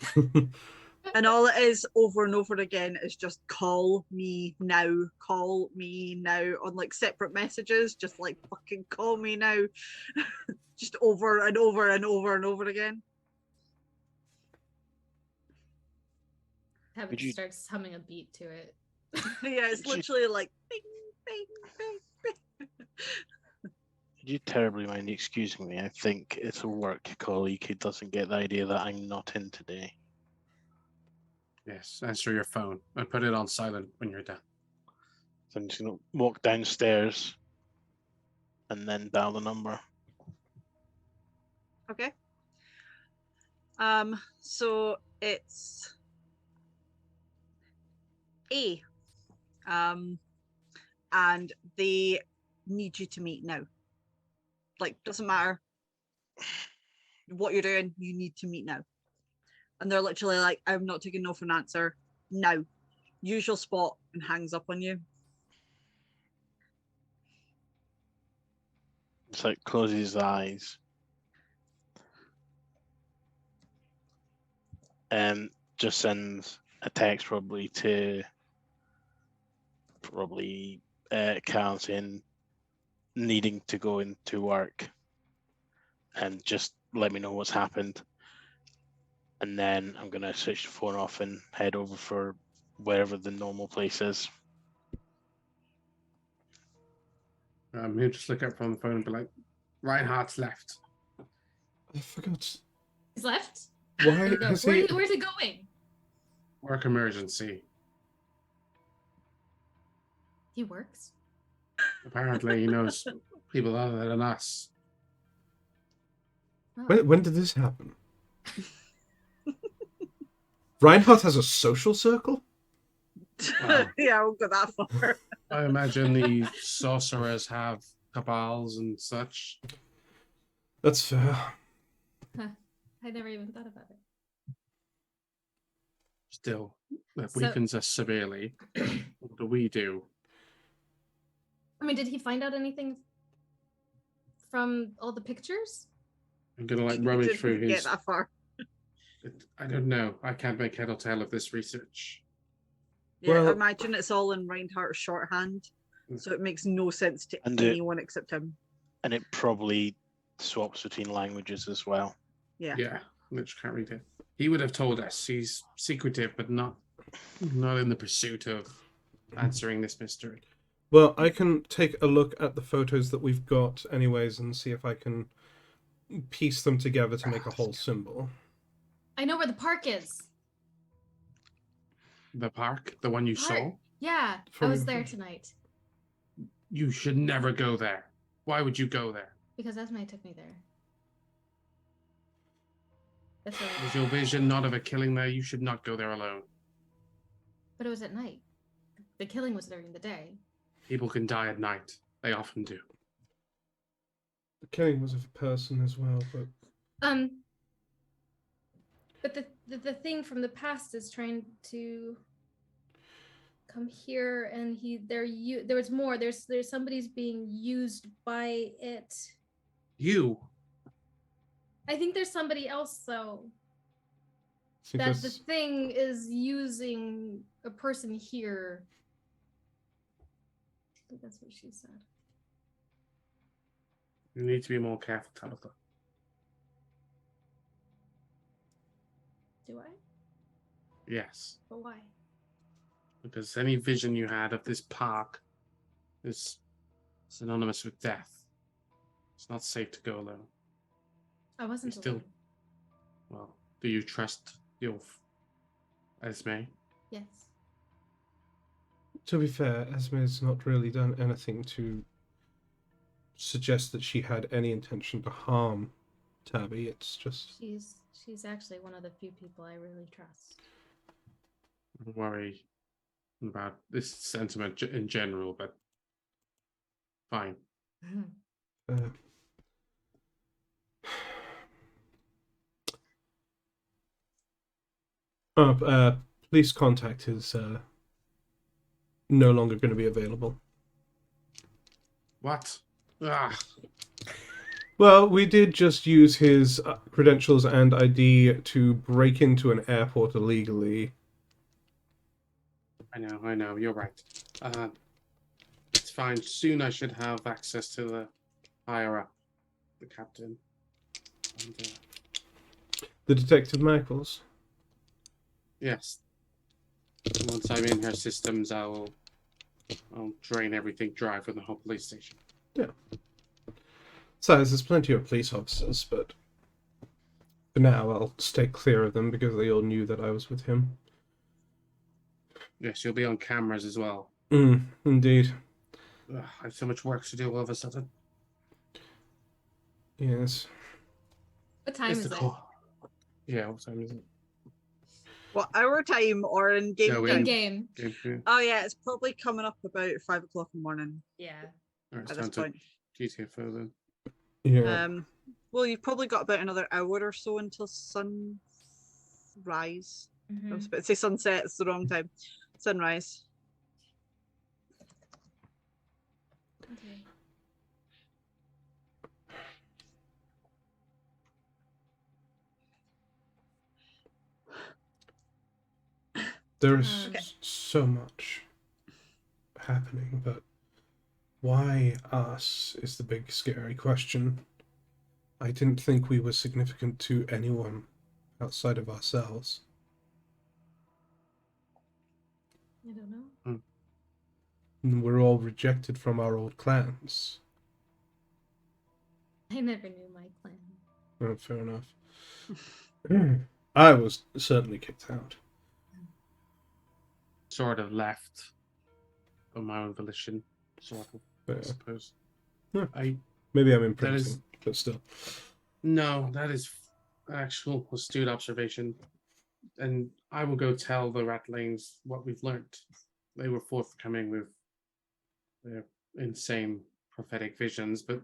And all it is over and over again is just call me now on like separate messages, just like fucking call me now. Just over and over and over and over again. Habit starts humming a beat to it. Yeah, it's literally like bing, bing, bing, bing. Would you terribly mind excusing me? I think it's a work colleague who doesn't get the idea that I'm not in today. Yes, answer your phone and put it on silent when you're done. So I'm just going to walk downstairs and then dial the number. Okay. So it's A. And they need you to meet now. Like, doesn't matter what you're doing, you need to meet now. And they're literally like, I'm not taking no for an answer now. Usual spot, and hangs up on you. It's like closes his eyes. Just sends a text probably to Cal saying needing to go into work and just let me know what's happened. And then I'm going to switch the phone off and head over for wherever the normal place is. He'll just look up from the phone and be like, Reinhardt's left. I forgot. He's left? Why? Where's he going? Work emergency. He works? Apparently he knows people other than us. Oh. When did this happen? Reinhardt has a social circle? Yeah, I won't go that far. I imagine the sorcerers have cabals and such. That's fair. Huh. I never even thought about it. Still, that weakens us severely. What do we do? I mean, did he find out anything from all the pictures? I'm gonna like rummage through Didn't get his. that far. I don't know. I can't make head or tail of this research. Yeah, Well- imagine it's all in Reinhardt's shorthand, so it makes no sense to And anyone except him. And it probably swaps between languages as well. Yeah. Yeah, literally can't read it. He would have told us. He's secretive, but not in the pursuit of answering this mystery. Well, I can take a look at the photos that we've got, anyways, and see if I can piece them together to make a whole symbol. I know where the park is. The park, the one you Park. saw. Yeah, I was there tonight You should never go there. Why would you go there? because Esme took me there. That's right. Was your vision not of a killing there? You should not go there alone. But it was at night. The killing was during the day. People can die at night. They often do. The killing was of a person as well, but But the thing from the past is trying to come here, and there was more. There's somebody's being used by it. You. I think there's somebody else though. I think That the that's- thing is using a person here. I think that's what she said. You need to be more careful, Tabitha. Do I? Yes. But why? Because any vision you had of this park is synonymous with death. It's not safe to go alone. I wasn't Still- alone. Well, do you trust your Esme? Yes. To be fair, Esme's not really done anything to suggest that she had any intention to harm Tabby. It's just She's actually one of the few people I really trust. I don't worry about this sentiment in general, but fine. uh, police contact is no longer going to be available. What? Ah, Well, we did just use his credentials and ID to break into an airport illegally. I know, you're right. It's fine. Soon I should have access to the higher up, the captain. And, The Detective Michaels. yes. Once I'm in her systems, I'll drain everything dry from the whole police station. Besides, there's plenty of police officers, but for now I'll stay clear of them because they all knew that I was with him. Yes, you'll be on cameras as well. Indeed. Ugh, I have so much work to do all of a sudden. Yes. What time It's is the it? call. Yeah, what time is it? What, our time or in game No, time? In game. Game. Oh yeah, it's probably coming up about 5 o'clock in the morning Yeah. All right, it's at time this to point. GTFO then. Yeah. Well, you've probably got about another hour or so until sunrise. I was about to say sunset, it's the wrong time. Sunrise. Okay. There is Okay. so much happening, but why us is the big scary question. I didn't think we were significant to anyone outside of ourselves. I don't know. And we're all rejected from our old clans. I never knew my clan. Oh, fair enough. I was certainly kicked out. Sort of left of my own volition, sort of, I Yeah. suppose. Yeah. I Maybe I'm That imprinting, is- but still. No, that is actual astute observation. And I will go tell the Ratlings what we've learnt. They were forthcoming with their insane prophetic visions, but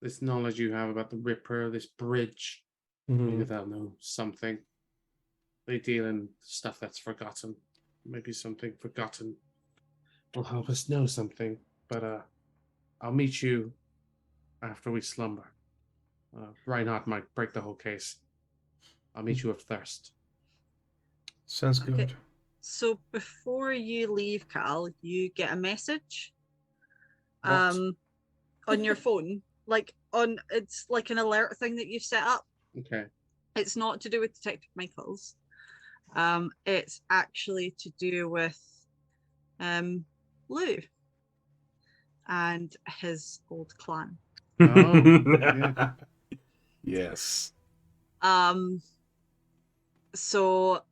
this knowledge you have about the Ripper, this bridge, maybe they'll know something. They deal in stuff that's forgotten. Maybe something forgotten will help us know something. But I'll meet you after we slumber. Reinhardt might break the whole case. I'll meet you at Thirst. Sounds Okay. good. So before you leave, Cal, you get a message What? on your phone. It's like an alert thing that you've set up. Okay. It's not to do with Detective Michaels. It's actually to do with Lou and his old clan. Oh, yeah. Yes. So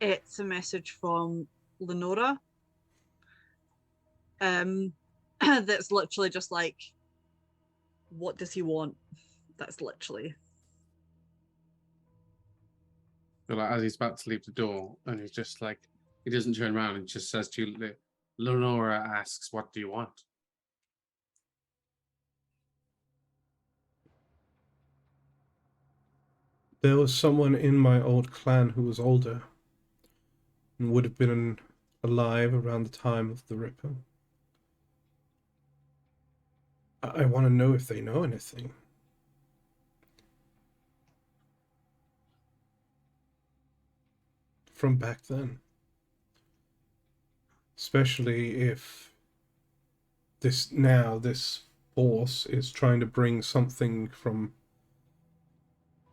it's a message from Lenora. That's literally just like, what does he want? That's literally. So, like, as he's about to leave the door, and he's just like, he doesn't turn around and just says to you, Lenora asks, "What do you want?" There was someone in my old clan who was older and would have been alive around the time of the Ripper. I want to know if they know anything. From back then. Especially if this force is trying to bring something from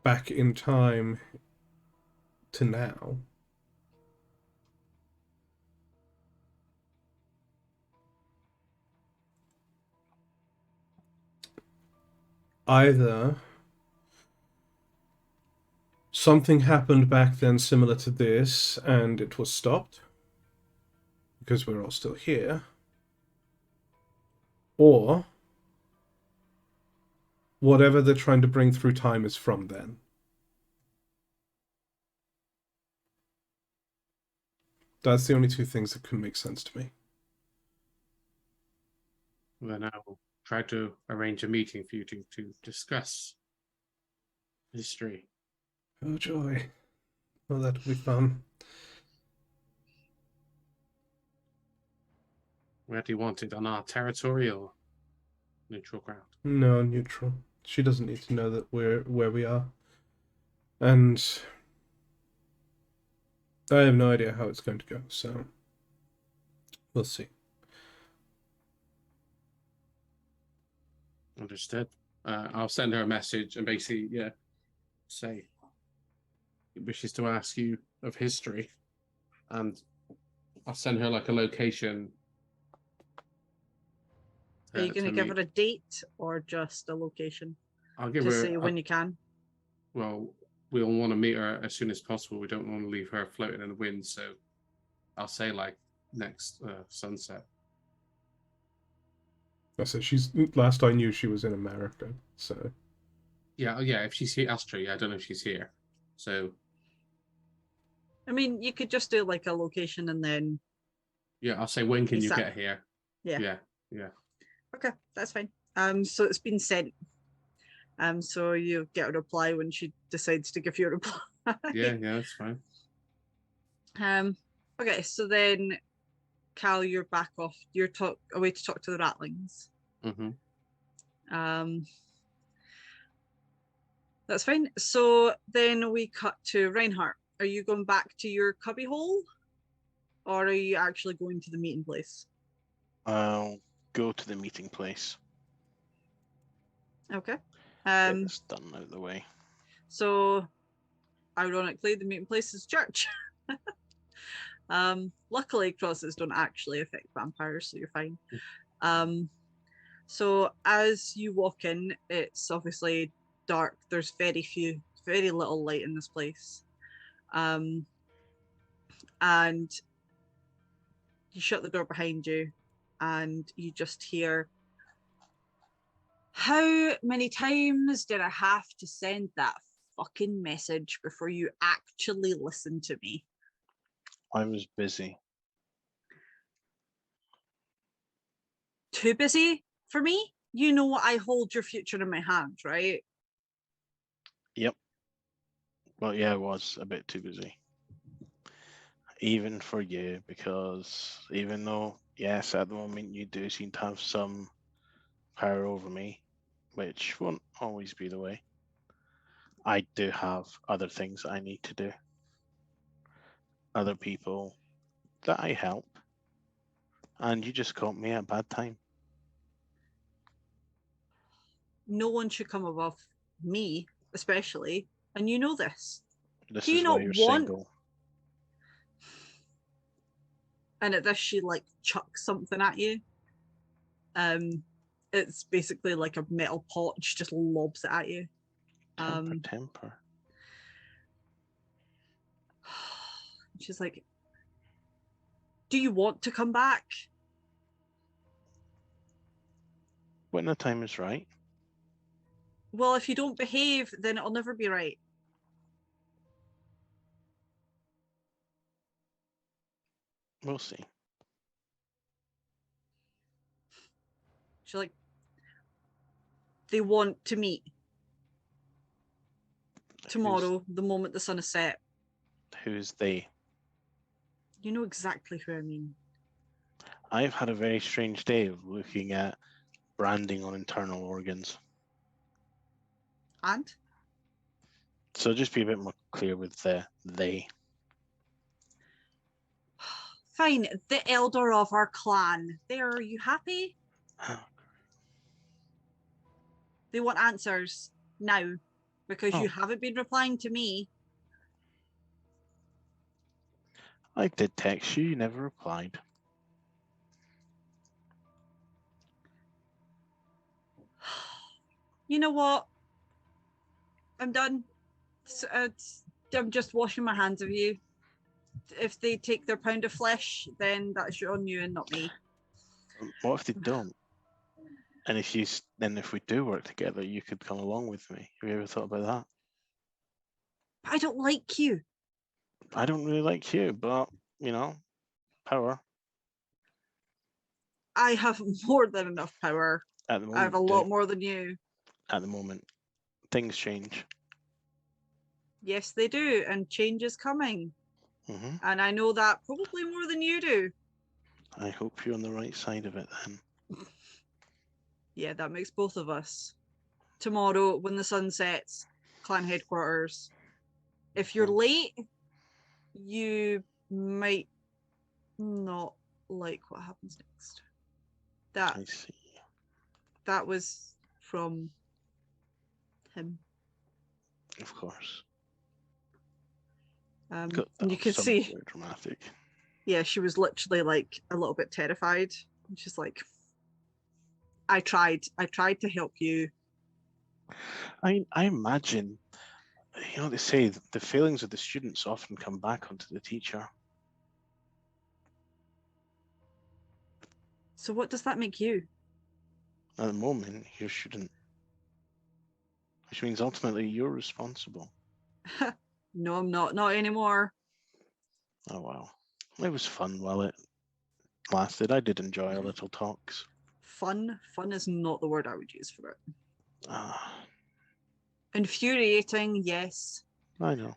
back in time to now. Either something happened back then similar to this and it was stopped because we're all still here, or whatever they're trying to bring through time is from then. That's the only two things that can make sense to me. Then I will try to arrange a meeting for you to discuss history. Oh joy. Oh, that'll be fun. Where do you want it? On our territory or neutral ground? No, neutral. She doesn't need to know that we're where we are. And I have no idea how it's going to go, so we'll see. Understood. I'll send her a message and basically, say he wishes to ask you of history, and I'll send her like a location. Are you going to give her a date or just a location? I'll give Just her. say when you can. Well, we'll want to meet her as soon as possible. We don't want to leave her floating in the wind, so I'll say like next sunset. I said she's. Last I knew, she was in America. So Yeah. If she's here, Astrid. I don't know if she's here. So. I mean, you could just do like a location and then. Yeah, I'll say when can you get here? Yeah. Yeah. Okay, that's fine. So it's been sent. So you get a reply when she decides to give you a reply. Yeah, that's fine. Okay, so then Cal, you're back off. You're away to talk to the Ratlings. Mm-hmm. That's fine. So then we cut to Reinhardt. Are you going back to your cubbyhole, or are you actually going to the meeting place? I'll go to the meeting place. Okay. Get this done out of the way. So, ironically, the meeting place is church. Luckily, crosses don't actually affect vampires, so you're fine. So as you walk in, it's obviously dark. There's very little light in this place. And you shut the door behind you, and you just hear, how many times did I have to send that fucking message before you actually listen to me? I was busy. Too busy for me? You know I hold your future in my hands, right? Yep. Well, yeah, I was a bit too busy. Even for you, because even though yes, at the moment you do seem to have some power over me, which won't always be the way. I do have other things I need to do. Other people that I help. And you just caught me at a bad time. No one should come above me, especially, and you know this. This Do you is why not you're want? single. And at this, she like chucks something at you. It's basically like a metal pot. She just lobs it at you. Temper. She's like, "Do you want to come back?" When the time is right. Well, if you don't behave, then it'll never be right. We'll see. She's like, "They want to meet tomorrow, the moment the sun is set." Who's they? You know exactly who I mean. I've had a very strange day of looking at branding on internal organs. And? So just be a bit more clear with the they. Fine, the elder of our clan. There, are you happy? They want answers now because you haven't been replying to me. I did text you, you never replied. You know what? I'm done. I'm just washing my hands of you. If they take their pound of flesh, then that's on you and not me. What if they don't? And if we do work together, you could come along with me. Have you ever thought about that? I don't like you. I don't really like you, but power. I have more than enough power. At the moment, I have a lot more than you. At the moment, things change. Yes, they do, and change is coming. Mm-hmm. And I know that probably more than you do. I hope you're on the right side of it then. Yeah, that makes both of us. Tomorrow, when the sun sets, clan headquarters. If you're late, you might not like what happens next. I see. That was from him. Of course. And you can see very dramatic. Yeah, she was literally like a little bit terrified. And she's like, I tried to help you. I imagine, they say the failings of the students often come back onto the teacher. So what does that make you? At the moment, your student. Which means ultimately you're responsible. No, I'm not. Not anymore. Oh, wow. It was fun while it lasted. I did enjoy our little talks. Fun? Fun is not the word I would use for it. Ah. Infuriating, yes. I know.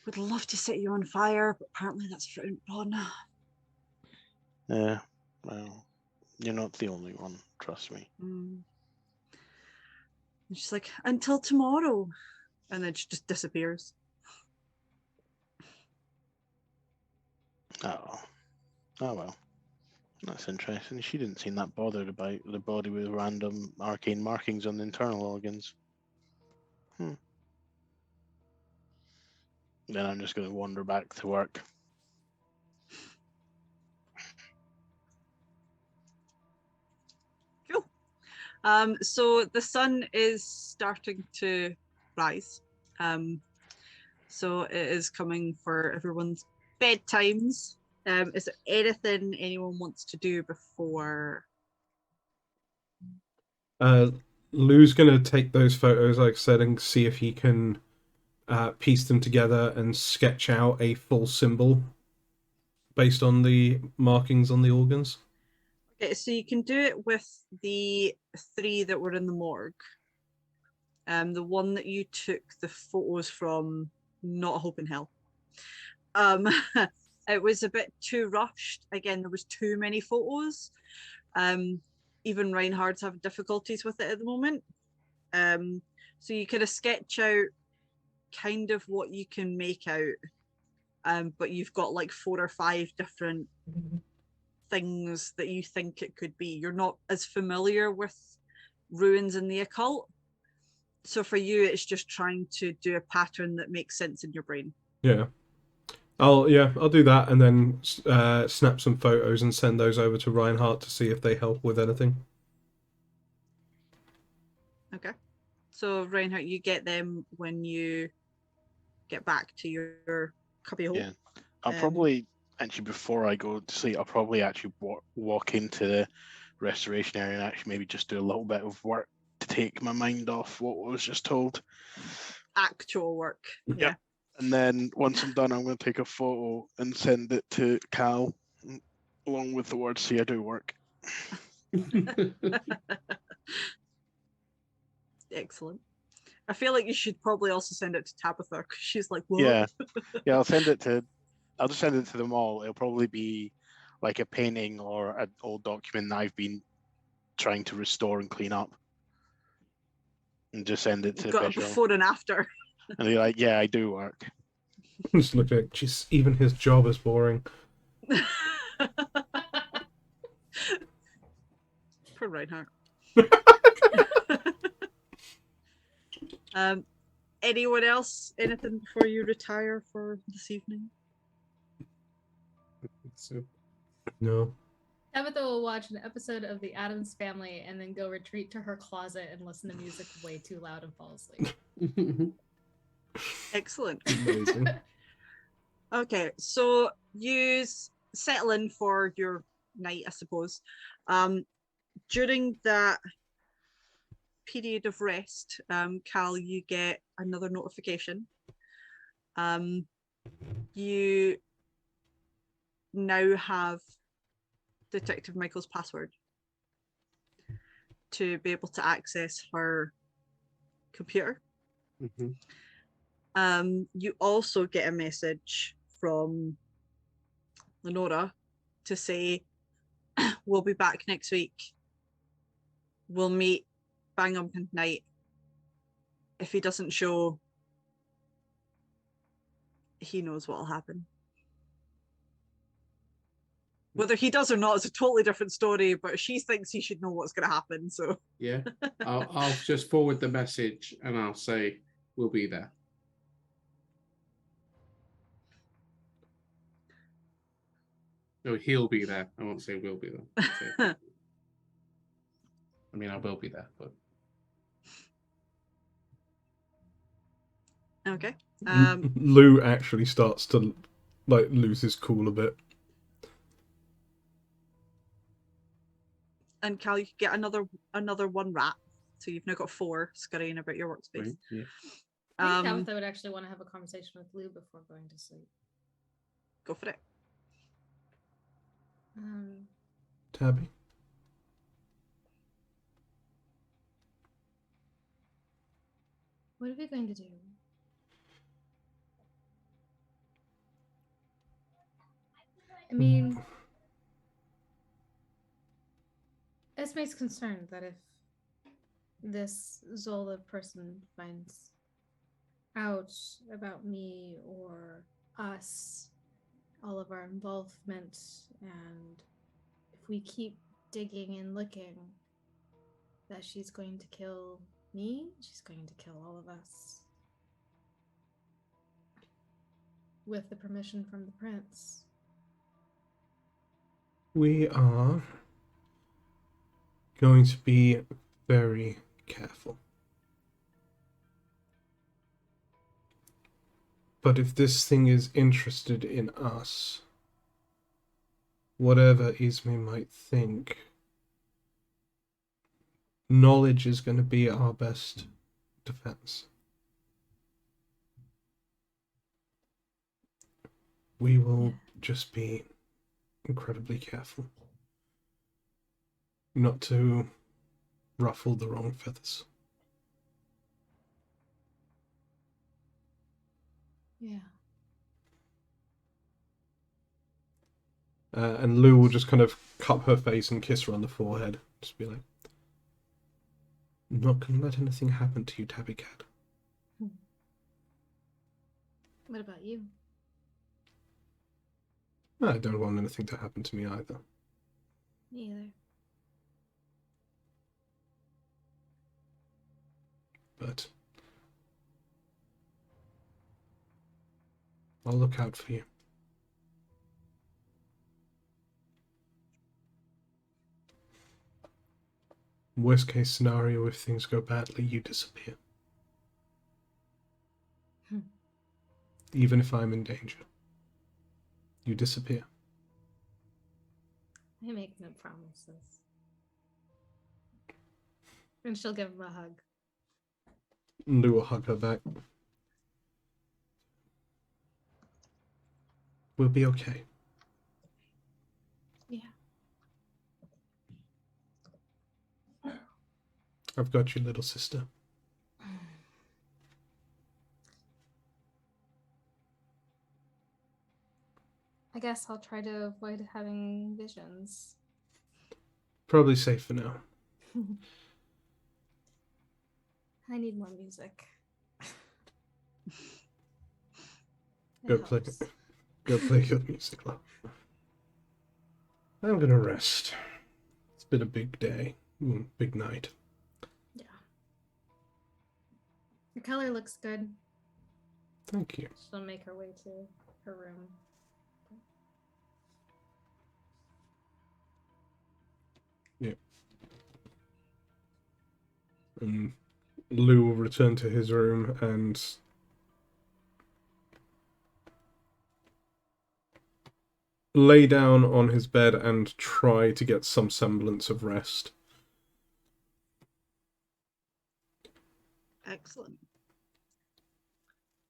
Would love to set you on fire, but apparently that's frowned upon. Yeah, well, you're not the only one, trust me. And she's like, until tomorrow. And then she just disappears. Oh well. That's interesting. She didn't seem that bothered about the body with random arcane markings on the internal organs. Then I'm just going to wander back to work. Cool. So the sun is starting to rise. So it is coming for everyone's bedtimes. Is there anything anyone wants to do before? Lou's gonna take those photos, like I said, and see if he can piece them together and sketch out a full symbol based on the markings on the organs. Okay, so you can do it with the 3 that were in the morgue. The one that you took the photos from, not a hope in hell. it was a bit too rushed. Again, there was too many photos. Even Reinhardt's having difficulties with it at the moment. So you kind of sketch out kind of what you can make out, but you've got like 4 or 5 different things that you think it could be. You're not as familiar with ruins in the occult, so for you it's just trying to do a pattern that makes sense in your brain. Yeah. I'll do that, and then snap some photos and send those over to Reinhardt to see if they help with anything. Okay. So Reinhardt, you get them when you get back to your cubbyhole. Yeah. I'll probably, actually, before I go to sleep, I'll probably actually walk into the restoration area and actually maybe just do a little bit of work to take my mind off what I was just told. Actual work. Yep. Yeah. And then once I'm done, I'm going to take a photo and send it to Cal, along with the words, "See, I do work." Excellent. I feel like you should probably also send it to Tabitha, because she's like, what? Yeah. I'll just send it to them all. It'll probably be like a painting or an old document that I've been trying to restore and clean up, and just send it to You've got a Bishop. before and after. And they're like, "Yeah, I do work." Just look at, just even his job is boring. Poor Reinhardt. Anyone else? Anything before you retire for this evening? So, No. Tabitha will watch an episode of The Addams Family and then go retreat to her closet and listen to music way too loud and fall asleep. Excellent. Amazing. Okay, so you settle in for your night, I suppose. During that period of rest, Cal, you get another notification. You now have Detective Michael's password to be able to access her computer. You also get a message from Lenora to say, we'll be back next week. We'll meet bang on midnight. If he doesn't show, he knows what'll happen. Whether he does or not is a totally different story, but she thinks he should know what's going to happen. So yeah, I'll just forward the message and I'll say we'll be there. No, he'll be there. I won't say we'll be there. I mean, I will be there, but okay. Lou actually starts to like lose his cool a bit. And Cal, you get another one rat, so you've now got 4 scurrying about your workspace. right, yeah. I think Tabitha would actually want to have a conversation with Lou before going to sleep. Go for it. Tabby. What are we going to do? I mean, Esme's concerned that if this Zola person finds out about me or us, all of our involvement, and if we keep digging and looking, that she's going to kill me, she's going to kill all of us. With the permission from the prince. We are going to be very careful. But if this thing is interested in us, whatever Ismay might think, knowledge is going to be our best defense. We will just be incredibly careful not to ruffle the wrong feathers. Yeah. And Lou will just kind of cup her face and kiss her on the forehead. Just be like, I'm not going to let anything happen to you, Tabby Cat. What about you? I don't want anything to happen to me either. Me either. But I'll look out for you. Worst case scenario, if things go badly, you disappear. Even if I'm in danger, you disappear. I make no promises. And she'll give him a hug. Lou will hug her back. We'll be okay. Yeah. I've got you, little sister. I guess I'll try to avoid having visions. Probably safe for now. I need more music. Go play your music, love. I'm gonna rest. It's been a big day. Big night. Yeah. The color looks good. Thank you. She'll make her way to her room. Yeah. Lou will return to his room and lay down on his bed and try to get some semblance of rest. Excellent.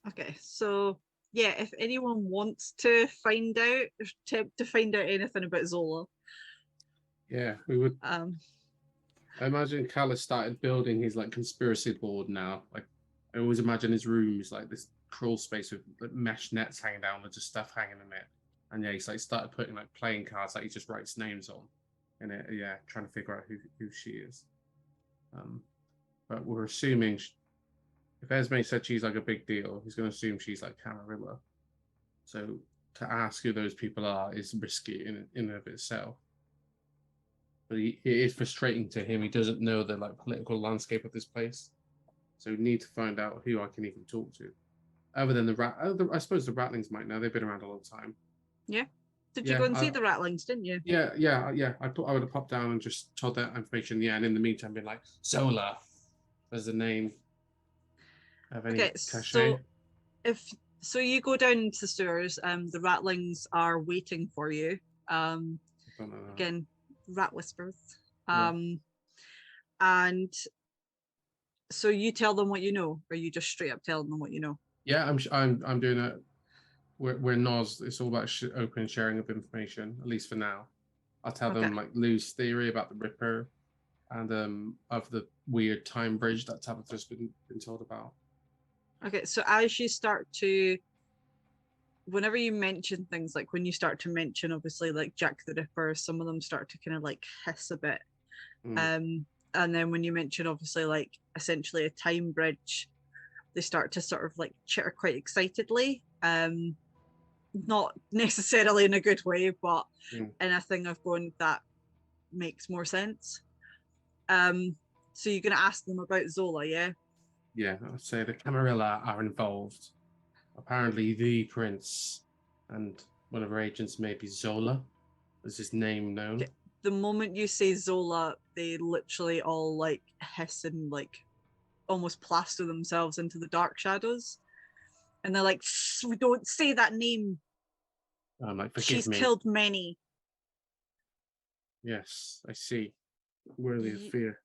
Okay, so yeah, if anyone wants to find out, to find out anything about Zola, Yeah, we would. I imagine Cal has started building his like conspiracy board now. Like, I always imagine his room is like this crawl space with like, mesh nets hanging down with just stuff hanging in it. And yeah, he's like started putting like playing cards that he just writes names on, and yeah, trying to figure out who she is. But we're assuming if Esme said she's like a big deal, he's going to assume she's like Camarilla. So to ask who those people are is risky in and of itself. But it is frustrating to him. He doesn't know the like political landscape of this place, so we need to find out who I can even talk to. Other than I suppose the Ratlings might know. They've been around a long time. yeah. Did you go and see the Ratlings, didn't you? Yeah. I would have popped down and just told that information. Yeah, and in the meantime, been like Zola as the name of any cachet. So you go down to the sewers, the Ratlings are waiting for you. Again, rat whispers. And so you tell them what you know, or you just straight up tell them what you know? Yeah, I'm doing it. We're Nos. It's all about open sharing of information, at least for now. I'll tell them like Lou's theory about the Ripper, and of the weird time bridge that Tabitha's been told about. Okay, so as you start to, whenever you mention things, like when you start to mention obviously like Jack the Ripper, some of them start to kind of like hiss a bit. And then when you mention obviously like essentially a time bridge, they start to sort of like chitter quite excitedly. Not necessarily in a good way, but in a thing of going, that makes more sense. So you're going to ask them about Zola, yeah? Yeah, I'd say the Camarilla are involved. Apparently the prince and one of her agents may be Zola. Is his name known? The moment you say Zola, they literally all like hiss and like almost plaster themselves into the dark shadows. And they're like, we don't say that name. I'm like, she's killed many. Yes, I see. Worthy of fear.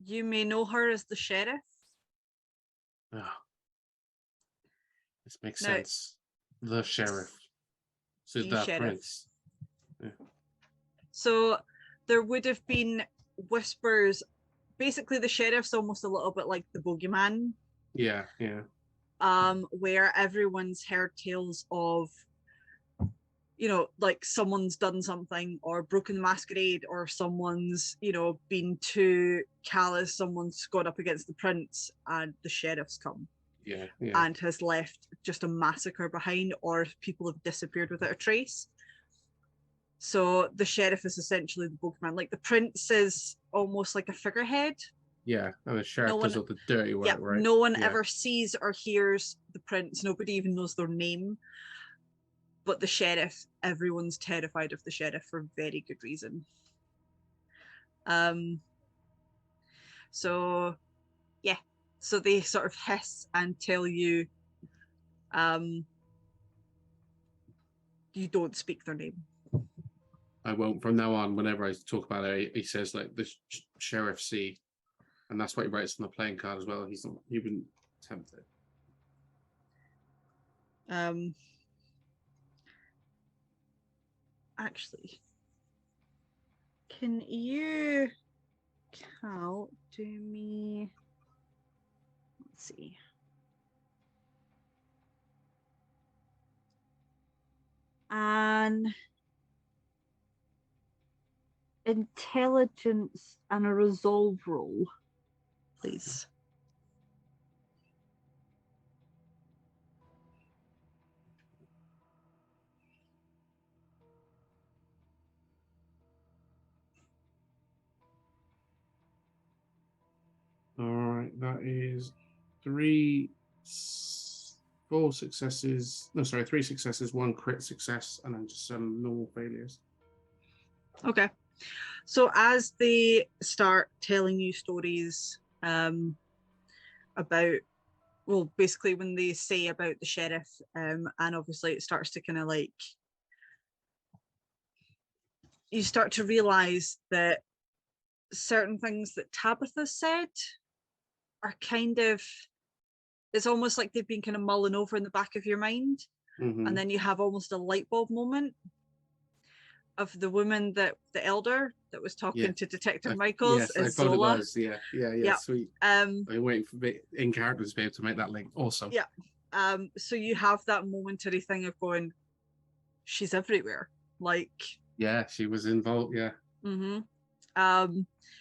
You may know her as the sheriff. Oh, this makes sense. The sheriff. So the sheriff. Prince. Yeah. So there would have been whispers. Basically, the sheriff's almost a little bit like the bogeyman. Yeah. Where everyone's heard tales of you know, like someone's done something or broken the masquerade, or someone's, you know, been too callous, someone's gone up against the prince and the sheriff's come Yeah, yeah. and has left just a massacre behind, or people have disappeared without a trace. So the sheriff is essentially the bogeyman. Like the prince is almost like a figurehead. Yeah, and the sheriff No does one- all the dirty work, Yeah, right? no one Yeah. ever sees or hears the prince. Nobody even knows their name. But the sheriff, everyone's terrified of the sheriff for very good reason. So yeah, so they sort of hiss and tell you, you don't speak their name. I won't from now on. Whenever I talk about it, he says like the sheriff see, and that's what he writes on the playing card as well. He's not even tempted. Actually, can you, Cal, do me? Let's see. An intelligence and a resolve roll, please. All right, that is 3, 4 successes. No, sorry, 3 successes, 1 crit success, and then just some normal failures. Okay. So as they start telling you stories about, well, basically when they say about the sheriff, and obviously it starts to kind of like, you start to realize that certain things that Tabitha said are kind of, it's almost like they've been kind of mulling over in the back of your mind. Mm-hmm. And then you have almost a light bulb moment of the woman, that the elder that was talking to Detective Michaels, yes, is I thought Zola. it was. Yeah, sweet. I'm waiting for in characters to be able to make that link. Awesome. Yeah. So you have that momentary thing of going, she's everywhere. Like, yeah, she was involved. Yeah. Mm-hmm.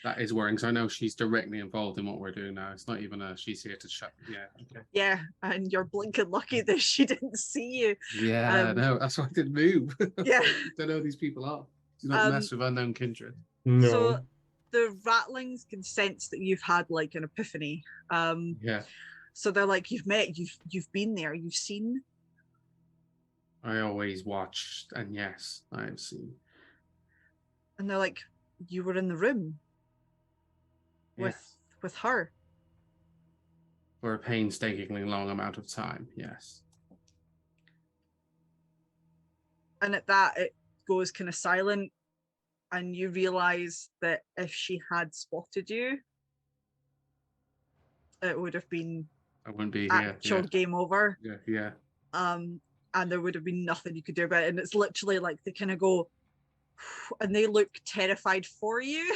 That is worrying. So I know she's directly involved in what we're doing now. It's not even she's here to shut. Yeah. Okay. Yeah, and you're blinking lucky that she didn't see you. Yeah, no, that's why I didn't move. Yeah. Don't know who these people are. Do not mess with unknown kindred. No. So the rattlings can sense that you've had like an epiphany. Yeah. So they're like, you've met, you've been there, you've seen. I always watched, and yes, I have seen. And they're like, you were in the room with her for a painstakingly long amount of time. Yes. And at that, it goes kind of silent, and you realize that if she had spotted you, it would have been I wouldn't be actual here. game over. Yeah. And there would have been nothing you could do about it. And it's literally like they kind of go, and they look terrified for you.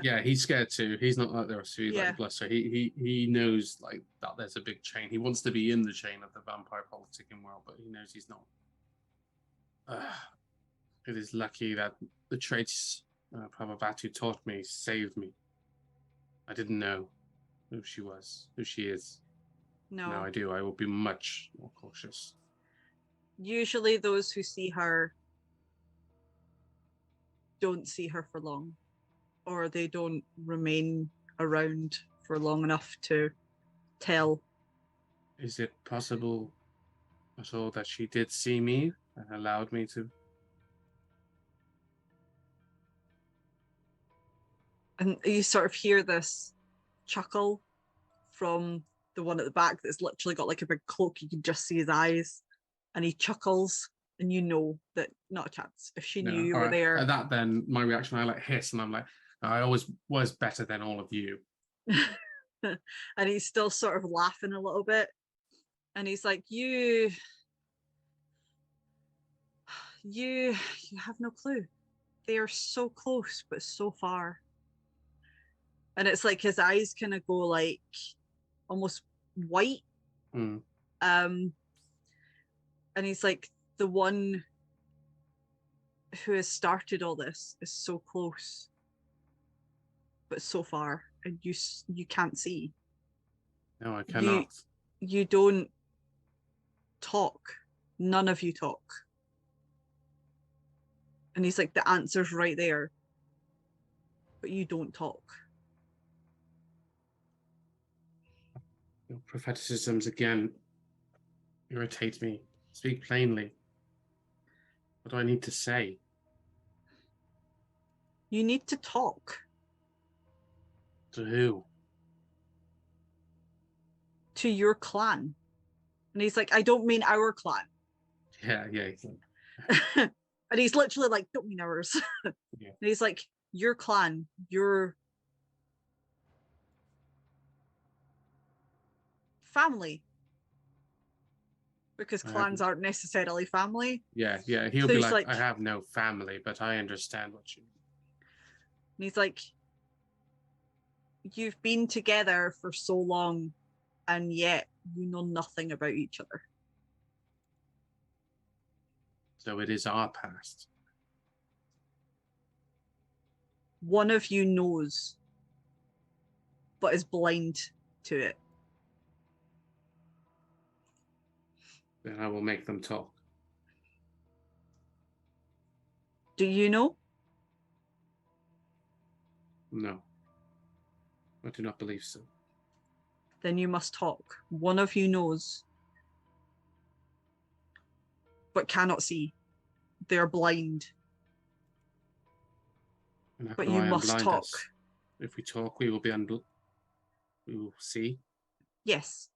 Yeah, he's scared too. He's not like there, so Yeah. like, bless her. He knows like that there's a big chain. He wants to be in the chain of the vampire politicking world, but he knows he's not. It is lucky that the traits Pravavatu taught me saved me. I didn't know who she was, who she is. No. Now I do. I will be much more cautious. Usually those who see her don't see her for long, or they don't remain around for long enough to tell. Is it possible at all that she did see me and allowed me to? And you sort of hear this chuckle from the one at the back that's literally got like a big cloak. You can just see his eyes, and he chuckles, and you know that not a chance. If she knew you were there. At that, then my reaction, I like hiss, and I'm like, I always was better than all of you. And he's still sort of laughing a little bit, and he's like, you have no clue. They are so close but so far. And it's like his eyes kind of go like almost white. And he's like, the one who has started all this is so close, but so far, and you can't see. No, I cannot. You don't talk. None of you talk. And he's like, the answer's right there, but you don't talk. Your propheticisms again irritate me. Speak plainly. What do I need to say? You need to talk. To who? To your clan. And he's like, I don't mean our clan. Yeah. And he's literally like, don't mean ours. Yeah. And he's like, your clan, your family. Because clans aren't necessarily family. Yeah. He'll So be he's like, like- I have no family, but I understand what you mean. And he's like, you've been together for so long, and yet you know nothing about each other. So it is our past. One of you knows, but is blind to it. Then I will make them talk. Do you know? No. I do not believe so. Then you must talk. One of you knows, but cannot see. They're blind. And how But do you I must unblind talk. us? If we talk, we will be we will see. Yes.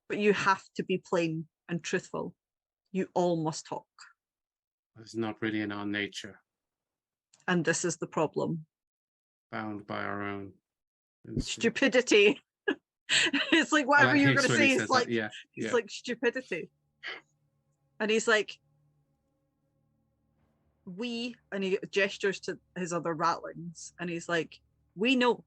But you have to be plain and truthful. You all must talk. It's not really in our nature, And this is the problem. bound by our own instinct. Stupidity. It's like whatever I you're hate going to when he say. says It's that, like, yeah. it's like stupidity. And he's like, and he gestures to his other ratlings, and he's like, we know,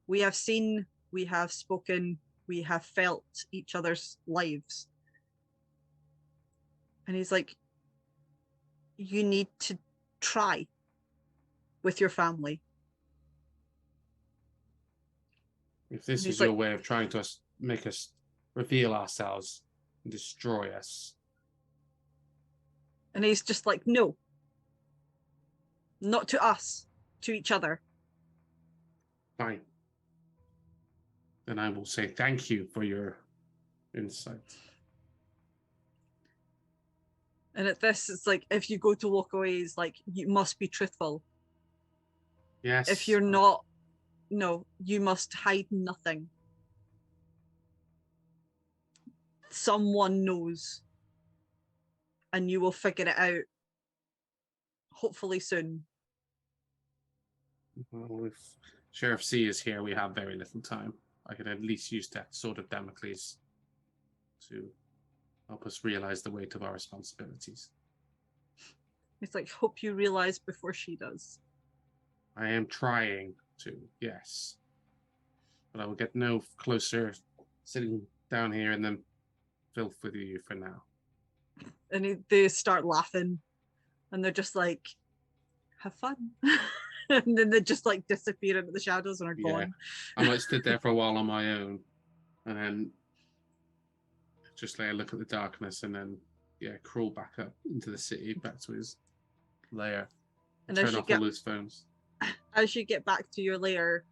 we have seen, we have spoken, we have felt each other's lives. And he's like, you need to try with your family. If this And he's is your like- way of trying to make us reveal ourselves and destroy us, And he's just like, no, not to us, to each other. fine. Then I will say thank you for your insight. And at this, it's like, if you go to walk away, it's like, you must be truthful. Yes. If you're not, no, you must hide nothing. Someone knows, and you will figure it out, hopefully soon. Well, if Sheriff C is here, we have very little time. I could at least use that sword of Damocles to help us realize the weight of our responsibilities. It's like, hope you realize before she does. I am trying to, yes. But I will get no closer sitting down here and then filth with you for now. And they start laughing, and they're just like, have fun. And then they just like disappear into the shadows and are Yeah. gone. I might stood there for a while on my own and then just like look at the darkness and then crawl back up into the city, back to his lair. And as turn you off get all his phones. as you get back to your lair,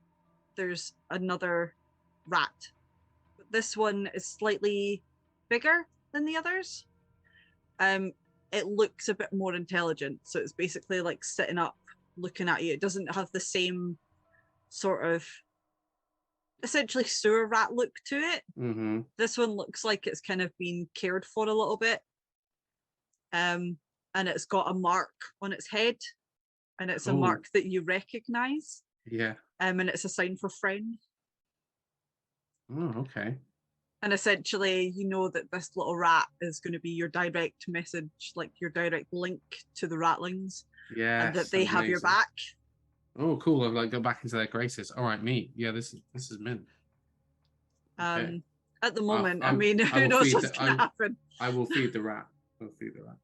there's another rat. But this one is slightly bigger than the others. It looks a bit more intelligent, so it's basically like sitting up looking at you. It doesn't have the same sort of essentially sewer rat look to it. Mm-hmm. This one looks like it's kind of been cared for a little bit. And it's got a mark on its head, and it's a Oh. mark that you recognize. Yeah. And it's a sign for friend. Oh, okay. And essentially, you know that this little rat is going to be your direct message, like your direct link to the ratlings, Yeah. and that they have your back. Oh, cool. I've like go back into their graces. All right, me. Yeah, this is mint. Okay. At the moment, I who will knows feed what's the- going to happen? I will feed the rat. I'll feed the rat.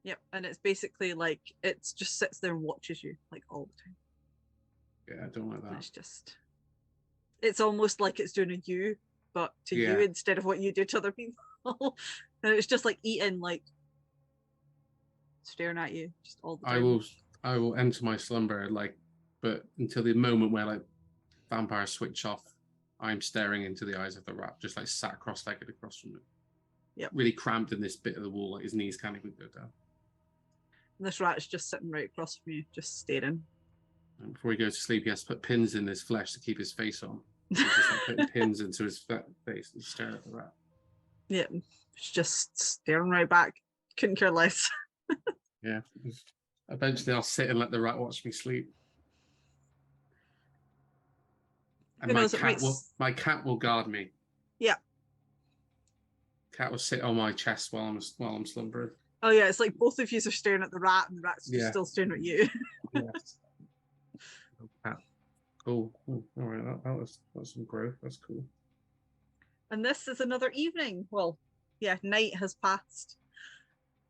Yep, and it's basically like it just sits there and watches you like all the time. Yeah, I don't like And that. it's just, it's almost like it's doing a you, but to you instead of what you do to other people. And it's just like eating, like staring at you just all the time. I will enter my slumber but until the moment where like vampires switch off, I'm staring into the eyes of the rat, just like sat cross-legged across from it. Yep. Really cramped in this bit of the wall, like his knees can't even go down. And this rat's just sitting right across from you, just staring. And before he goes to sleep, he has to put pins in his flesh to keep his face on. He's just like putting pins into his face and staring at the rat. Yeah, it's just staring right back. Couldn't care less. Yeah. Eventually, I'll sit and let the rat watch me sleep. And my cat will guard me. Yeah. Cat will sit on my chest while I'm slumbering. Oh yeah, it's like both of you are staring at the rat, and the rat's just still staring at you. Yes. Cat. Cool. All right, that's some growth. That's cool. And this is another evening. Well, yeah, night has passed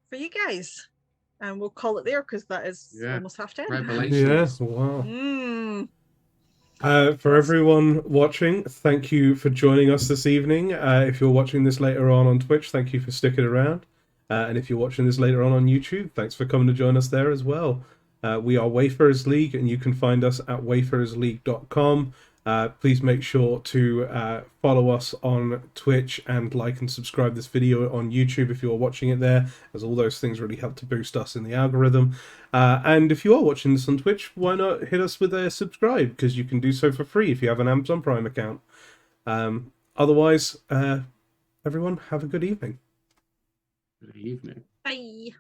for you guys, and we'll call it there because that is almost 10:30. Revelations. Yeah. Wow. Mm. For everyone watching, thank you for joining us this evening. If you're watching this later on Twitch, thank you for sticking around. And if you're watching this later on YouTube, thanks for coming to join us there as well. We are Wayfarers League, and you can find us at wayfarersleague.com. Please make sure to follow us on Twitch and like and subscribe this video on YouTube if you're watching it there, as all those things really help to boost us in the algorithm. And if you are watching this on Twitch, why not hit us with a subscribe, because you can do so for free if you have an Amazon Prime account. Otherwise, everyone, have a good evening. Good evening. Bye.